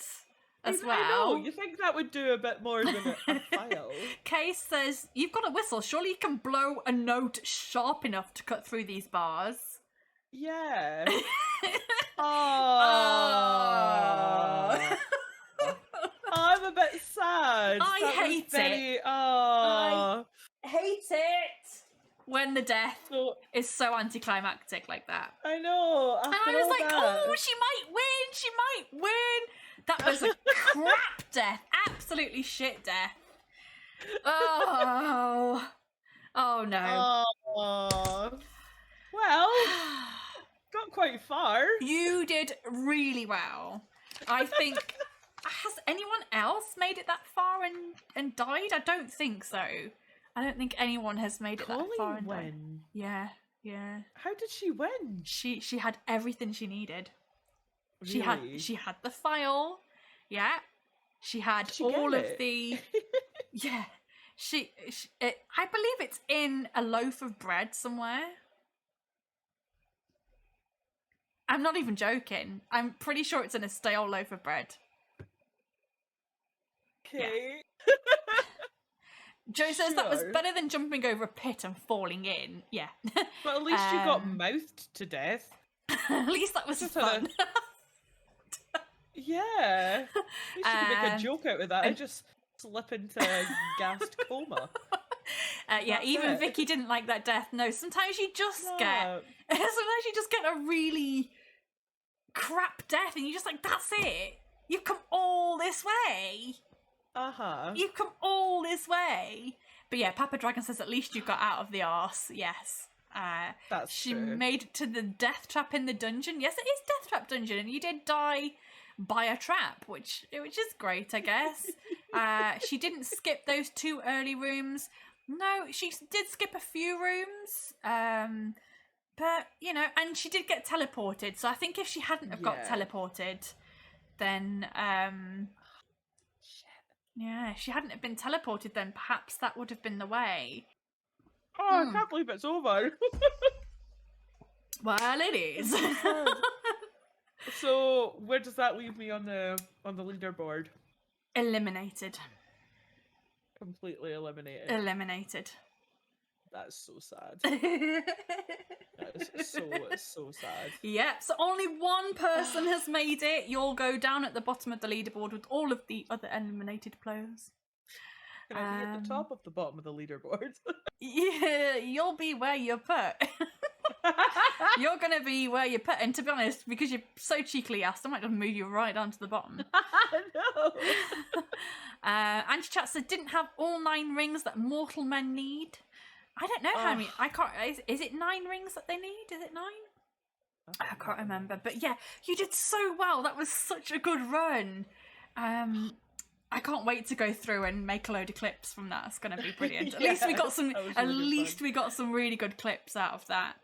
as well. I know, you think that would do a bit more than a file. Case says, you've got a whistle. Surely you can blow a note sharp enough to cut through these bars. Yeah. I'm a bit sad. I hate it. I hate it when the death is so anticlimactic like that. I know. And I was like, oh, she might win. She might win. That was a crap death. Absolutely shit death. Oh. Oh no. Well, got quite far. You did really well. I think. Has anyone else made it that far and died? I don't think so. I don't think anyone has made it that far and died. Yeah, yeah. How did she win? She had everything she needed. Really? She had the file. Yeah. She had She all get of it? the. Yeah. I believe it's in a loaf of bread somewhere. I'm not even joking. I'm pretty sure it's in a stale loaf of bread. Okay. Joe says that was better than jumping over a pit and falling in. Yeah. But at least you got mouthed to death. At least that was fun. Yeah. At least you can make a joke out of that. I just slip into a gassed coma. Yeah, That's even it. Vicky didn't like that death. No, sometimes you just get a really crap death and you're just like, that's it. You've come all this way. You've come all this way. But yeah, Papa Dragon says at least you got out of the arse. Yes. That's she true. made it to the death trap in the dungeon. Yes, it is death trap dungeon, and you did die by a trap, which is great, I guess. She didn't skip those 2 early rooms. No, she did skip a few rooms. But you know, and she did get teleported. So I think if she hadn't have got teleported, then yeah, if she hadn't have been teleported, then perhaps that would have been the way. Oh, I can't believe it's over. Well, it is. So, where does that leave me on the leaderboard? Eliminated. Completely eliminated. Eliminated. That's so sad. That is so sad. Yeah, so only one person has made it. You'll go down at the bottom of the leaderboard with all of the other eliminated players. Can I be at the top of the bottom of the leaderboard? Yeah, you'll be where you're put. You're gonna be where you put, and to be honest, because you're so cheekily asked, I might just move you right down to the bottom. No. Anti-chat said, didn't have all 9 rings that mortal men need. I don't know how many. I can't. Is it 9 rings that they need? Is it 9? I can't remember. But yeah, you did so well. That was such a good run. I can't wait to go through and make a load of clips from that. It's going to be brilliant. At least we got some. We got some really good clips out of that.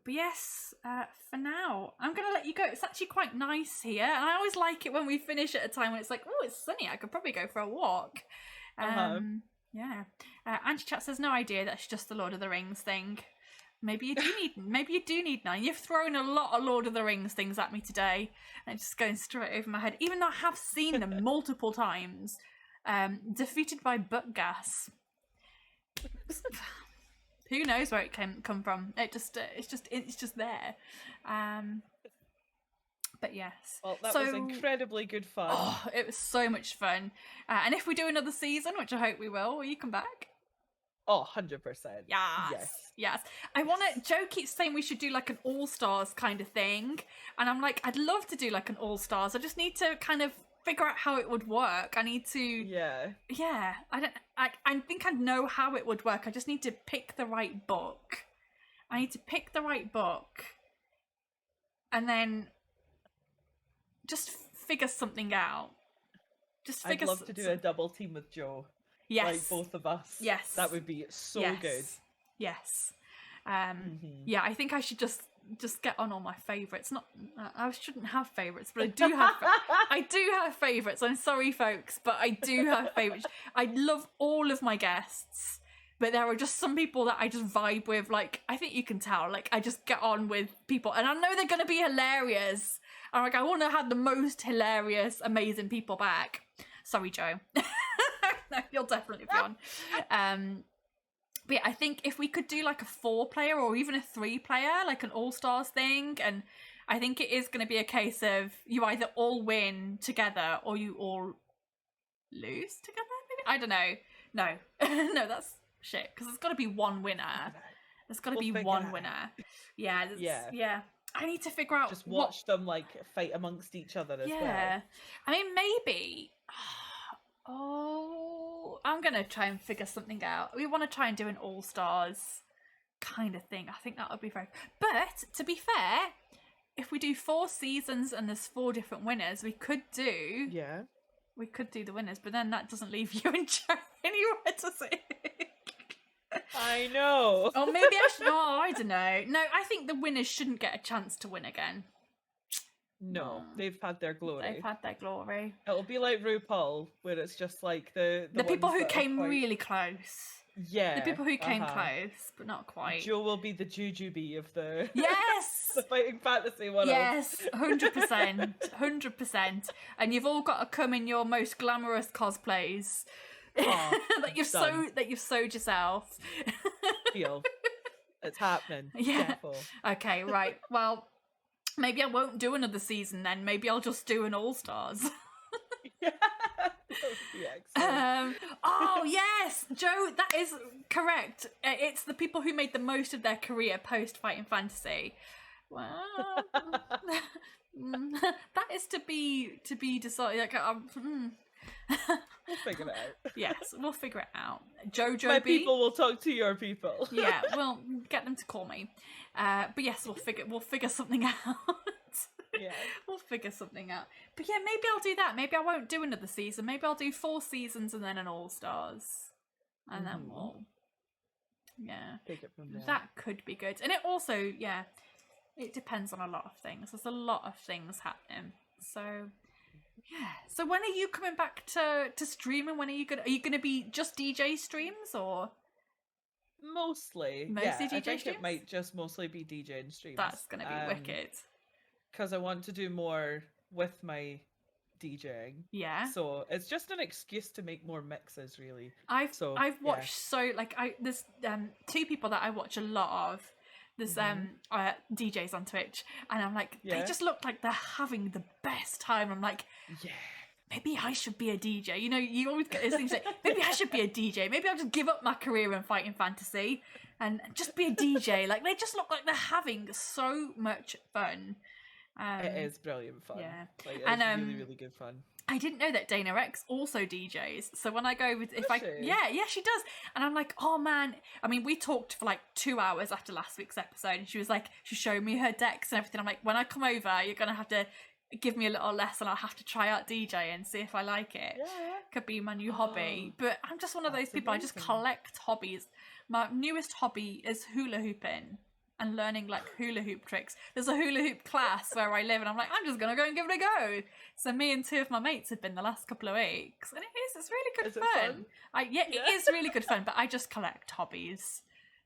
But yes, for now, I'm going to let you go. It's actually quite nice here, and I always like it when we finish at a time when it's like, oh, it's sunny. I could probably go for a walk. Yeah. Anti-chat says no idea. That's just the Lord of the Rings thing. Maybe you do need 9. You've thrown a lot of Lord of the Rings things at me today, and it's just going straight over my head. Even though I have seen them multiple times. Defeated by butt gas. Who knows where it can come from? It's just there. But yes. Well, that was incredibly good fun. Oh, it was so much fun. And if we do another season, which I hope we will you come back? Oh, 100%. Yes. Joe keeps saying we should do like an all-stars kind of thing. And I'm like, I'd love to do like an all-stars. I just need to kind of figure out how it would work. I need to... Yeah. I think I know how it would work. I just need to pick the right book. And then just figure something out. I'd love to do a double team with Joe. Yes. Like both of us. Yes. That would be so good. Yes. Yeah, I think I should just get on all my favourites. Not, I shouldn't have favourites, but I do have. I do have favourites. I'm sorry, folks, but I do have favourites. I love all of my guests, but there are just some people that I just vibe with. Like, I think you can tell. Like, I just get on with people, and I know they're going to be hilarious. And like, I want to have the most hilarious, amazing people back. Sorry, Joe. No, you'll definitely be on. But yeah, I think if we could do like a 4-player or even a 3-player, like an all-stars thing, and I think it is going to be a case of you either all win together or you all lose together, maybe? I don't know. No. No, that's shit, because there's got to be one winner. There's got to be one winner. Yeah. Yeah. I need to figure out... Just watch them like fight amongst each other as well. Yeah. I mean, maybe... Oh, I'm going to try and figure something out. We want to try and do an all-stars kind of thing. I think that would be very... But, to be fair, if we do 4 seasons and there's 4 different winners, we could do... Yeah. We could do the winners, but then that doesn't leave you and Joe anywhere to sit. I know. Or maybe I should... Oh, I don't know. No, I think the winners shouldn't get a chance to win again. No, they've had their glory. It'll be like RuPaul, where it's just like the people who came really close. Yeah. The people who came close, but not quite. Joe will be the jujube of the... Yes! the Fighting Fantasy one. Yes, 100%. 100%. And you've all got to come in your most glamorous cosplays. Oh, that you've sewed yourself. Deal. It's happening. Yeah. Careful. Okay, right. Well... Maybe I won't do another season then. Maybe I'll just do an all-stars. Yeah. Oh, yes! Joe, that is correct. It's the people who made the most of their career post-Fighting Fantasy. Well, that is to be decided. Like, we'll figure it out. Yes, we'll figure it out. Jojo My people will talk to your people. Yeah, we'll get them to call me. But yes, we'll figure something out. Yeah, we'll figure something out. But yeah, maybe I'll do that. Maybe I won't do another season. Maybe I'll do 4 seasons and then an all-stars, and then we'll take it from there. That could be good. And it also it depends on a lot of things. There's a lot of things happening. So yeah. So when are you coming back to streaming? When are you gonna be just DJ streams or? Mostly DJ I think streams? it might just mostly be DJing streams. That's gonna be wicked. Because I want to do more with my DJing. Yeah. So it's just an excuse to make more mixes, really. I've watched there's 2 people that I watch a lot of. There's DJs on Twitch, and I'm like, they just look like they're having the best time. I'm like, maybe I should be a DJ. You know, you always get these things like, maybe I should be a DJ. Maybe I'll just give up my career in fighting fantasy and just be a DJ. Like, they just look like they're having so much fun. It is brilliant fun. Yeah. Like, it's And, really, really good fun. I didn't know that Dana Rex also DJs. So when I go with, Does she? yeah, she does. And I'm like, oh man. I mean, we talked for like 2 hours after last week's episode, and she was like, she showed me her decks and everything. I'm like, when I come over, you're gonna have to give me a little lesson. I'll have to try out DJ and see if I like it. Yeah. Could be my new hobby. But I'm just one of those That's people. I just amazing. collect hobbies. My newest hobby is hula hooping and learning like hula hoop tricks. There's a hula hoop class where I live, and I'm like, I'm just gonna go and give it a go. So me and 2 of my mates have been the last couple of weeks, and it's really good Is it fun. fun? It is really good fun, but I just collect hobbies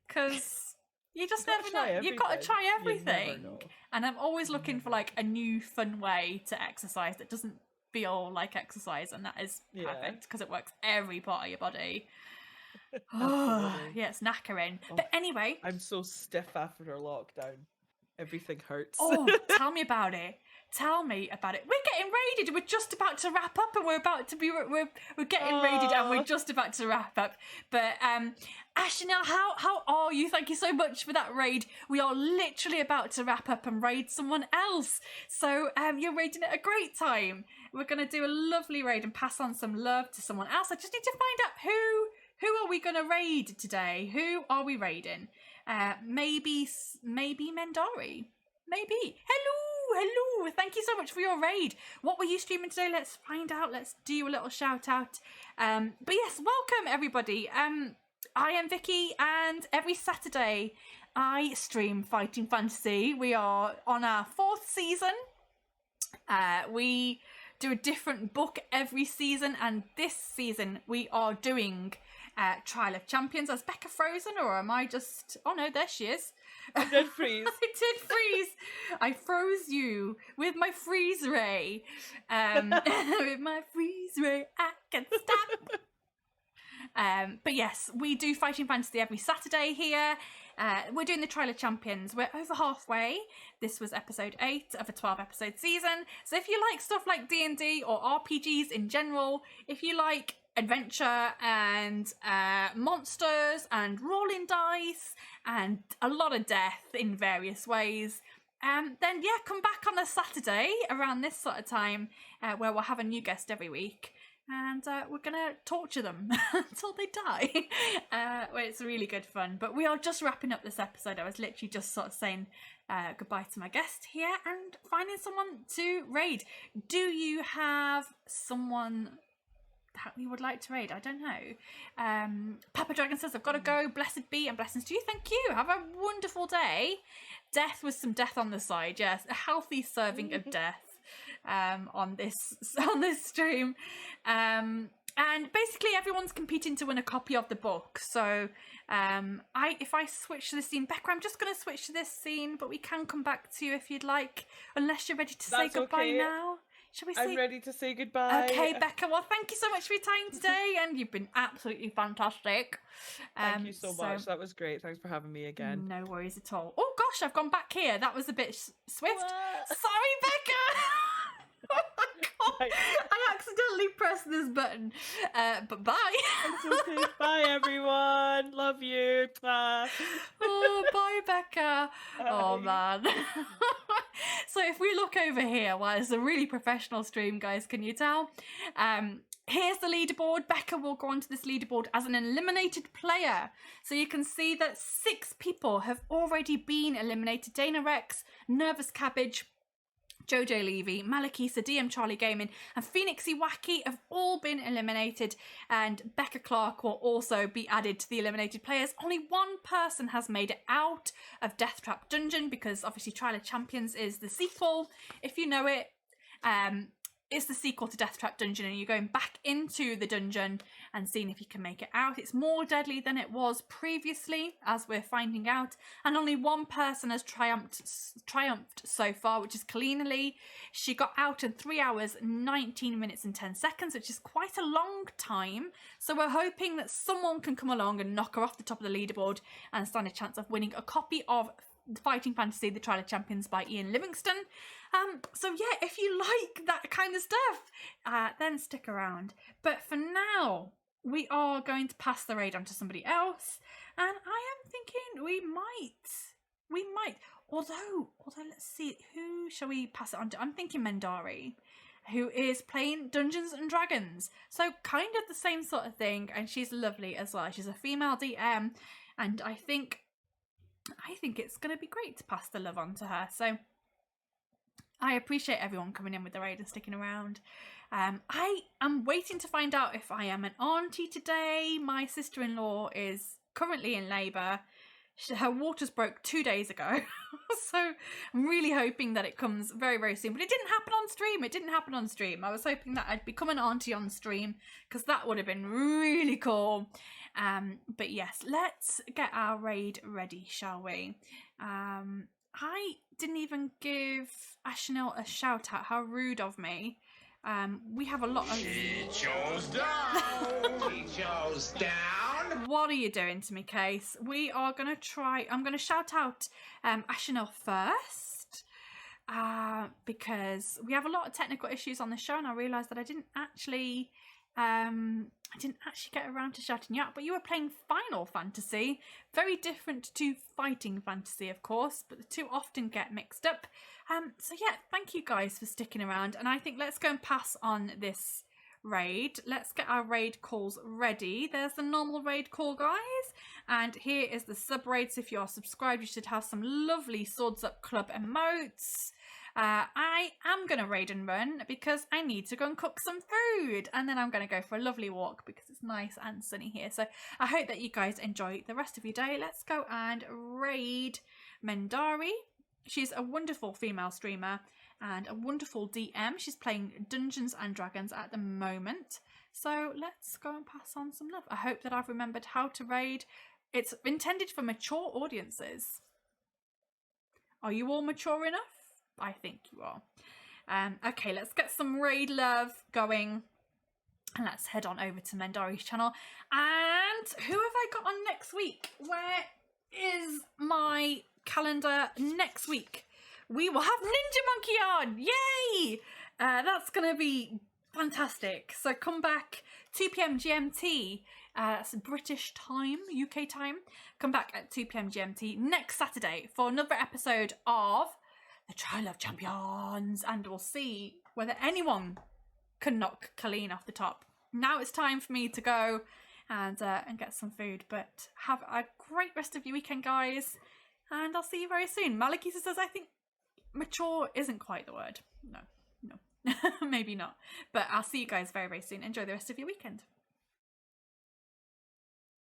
because you just You never gotta know. try You've got to try everything. You never everything, know. and I'm always looking for like a new fun way to exercise that doesn't feel like exercise, and that is Yeah. perfect because it works every part of your body. Absolutely. Yeah, it's knackering. Oh. But anyway, I'm so stiff after lockdown. Everything hurts. oh, tell me about it. Tell me about it. We're getting raided. We're just about to wrap up, and we're getting raided, and we're just about to wrap up. But Ashnell, how are you? Thank you so much for that raid. We are literally about to wrap up and raid someone else. So you're raiding at a great time. We're gonna do a lovely raid and pass on some love to someone else. I just need to find out who are we gonna raid today? Who are we raiding? Maybe Mendari. Maybe. Hello. Thank you so much for your raid. What were you streaming today? Let's find out. Let's do a little shout out. But yes, welcome everybody. I am Vicky, and every Saturday I stream Fighting Fantasy. We are on our 4th season. We do a different book every season, and this season we are doing Trial of Champions. Is Becca frozen, or am I just... Oh no, there she is. I did freeze. I did freeze. I froze you with my freeze ray. With my freeze ray, I can stop. But yes, we do Fighting Fantasy every Saturday here. We're doing the Trial of Champions. We're over halfway. This was episode 8 of a 12-episode season. So if you like stuff like D&D or RPGs in general, if you like adventure and monsters and rolling dice and a lot of death in various ways, then yeah, come back on a Saturday around this sort of time where we'll have a new guest every week, and we're gonna torture them until they die. Well, it's really good fun. But we are just wrapping up this episode. I was literally just sort of saying goodbye to my guest here and finding someone to raid. Do you have someone that we would like to raid? I don't know. Papa Dragon says, I've got to go. Blessed be and blessings to you. Thank you. Have a wonderful day. Death with some death on the side. Yes, a healthy serving of death on this stream. And basically everyone's competing to win a copy of the book. So if I switch to the scene, Becca, I'm just going to switch to this scene, but we can come back to you if you'd like, unless you're ready to say goodbye okay. now. Shall we say? I'm ready to say goodbye. Okay, Becca. Well, thank you so much for your time today, and you've been absolutely fantastic. Thank you so much. That was great. Thanks for having me again. No worries at all. Oh gosh, I've gone back here. That was a bit swift. What? Sorry, Becca. Oh my god! I accidentally pressed this button. But bye. It's okay. Bye, everyone. Love you. Bye. Oh, bye, Becca. Bye. Oh man. So if we look over here, well, it's a really professional stream, guys. Can you tell? Here's the leaderboard. Becca will go onto this leaderboard as an eliminated player. So you can see that 6 people have already been eliminated. Dana Rex, Nervous Cabbage, Jojo Levy, Malakisa, DM Charlie Gaming, and Phoenixy Wacky have all been eliminated, and Becca Clark will also be added to the eliminated players. Only one person has made it out of Death Trap Dungeon, because obviously Trial of Champions is the sequel. If you know it, it's the sequel to Death Trap Dungeon, and you're going back into the dungeon and seeing if you can make it out. It's more deadly than it was previously, as we're finding out, and only one person has triumphed so far, which is Kalina Lee. She got out in 3 hours, 19 minutes and 10 seconds, which is quite a long time. So we're hoping that someone can come along and knock her off the top of the leaderboard and stand a chance of winning a copy of Fighting Fantasy, The Trial of Champions by Ian Livingston. So yeah, if you like that kind of stuff, then stick around. But for now, we are going to pass the raid on to somebody else, and I am thinking we might. Although let's see, who shall we pass it on to? I'm thinking Mendari, who is playing Dungeons and Dragons. So kind of the same sort of thing, and she's lovely as well. She's a female DM, and I think it's going to be great to pass the love on to her. So I appreciate everyone coming in with the raid and sticking around. I am waiting to find out if I am an auntie today. My sister-in-law is currently in labour. Her waters broke 2 days ago. So I'm really hoping that it comes very, very soon. But it didn't happen on stream. I was hoping that I'd become an auntie on stream, because that would have been really cool. But yes, let's get our raid ready, shall we? I didn't even give Ashnell a shout out. How rude of me. We have a lot of... He chose down! He chose down! What are you doing to me, Case? We are going to try... I'm going to shout out Ashnell first. Because we have a lot of technical issues on the show, and I realised that I didn't actually get around to shouting you out. But you were playing Final Fantasy. Very different to Fighting Fantasy, of course, but the two often get mixed up. So yeah, thank you guys for sticking around, and I think let's go and pass on this raid. Let's get our raid calls ready. There's the normal raid call, guys, and here is the sub raid. So if you are subscribed, you should have some lovely Swords Up Club emotes. I am going to raid and run because I need to go and cook some food, and then I'm going to go for a lovely walk because it's nice and sunny here. So I hope that you guys enjoy the rest of your day. Let's go and raid Mendari. She's a wonderful female streamer and a wonderful DM. She's playing Dungeons and Dragons at the moment. So let's go and pass on some love. I hope that I've remembered how to raid. It's intended for mature audiences. Are you all mature enough? I think you are. Okay, let's get some raid love going. And let's head on over to Mendari's channel. And who have I got on next week? Where is my calendar next week? We will have Ninja Monkey on! Yay! That's going to be fantastic. So come back 2 p.m. GMT. That's British time, UK time. Come back at 2 p.m. GMT next Saturday for another episode of The Trial of Champions. And we'll see whether anyone can knock Colleen off the top. Now it's time for me to go and get some food. But have a great rest of your weekend, guys. And I'll see you very soon. Malakisa says, I think mature isn't quite the word. No. Maybe not. But I'll see you guys very, very soon. Enjoy the rest of your weekend.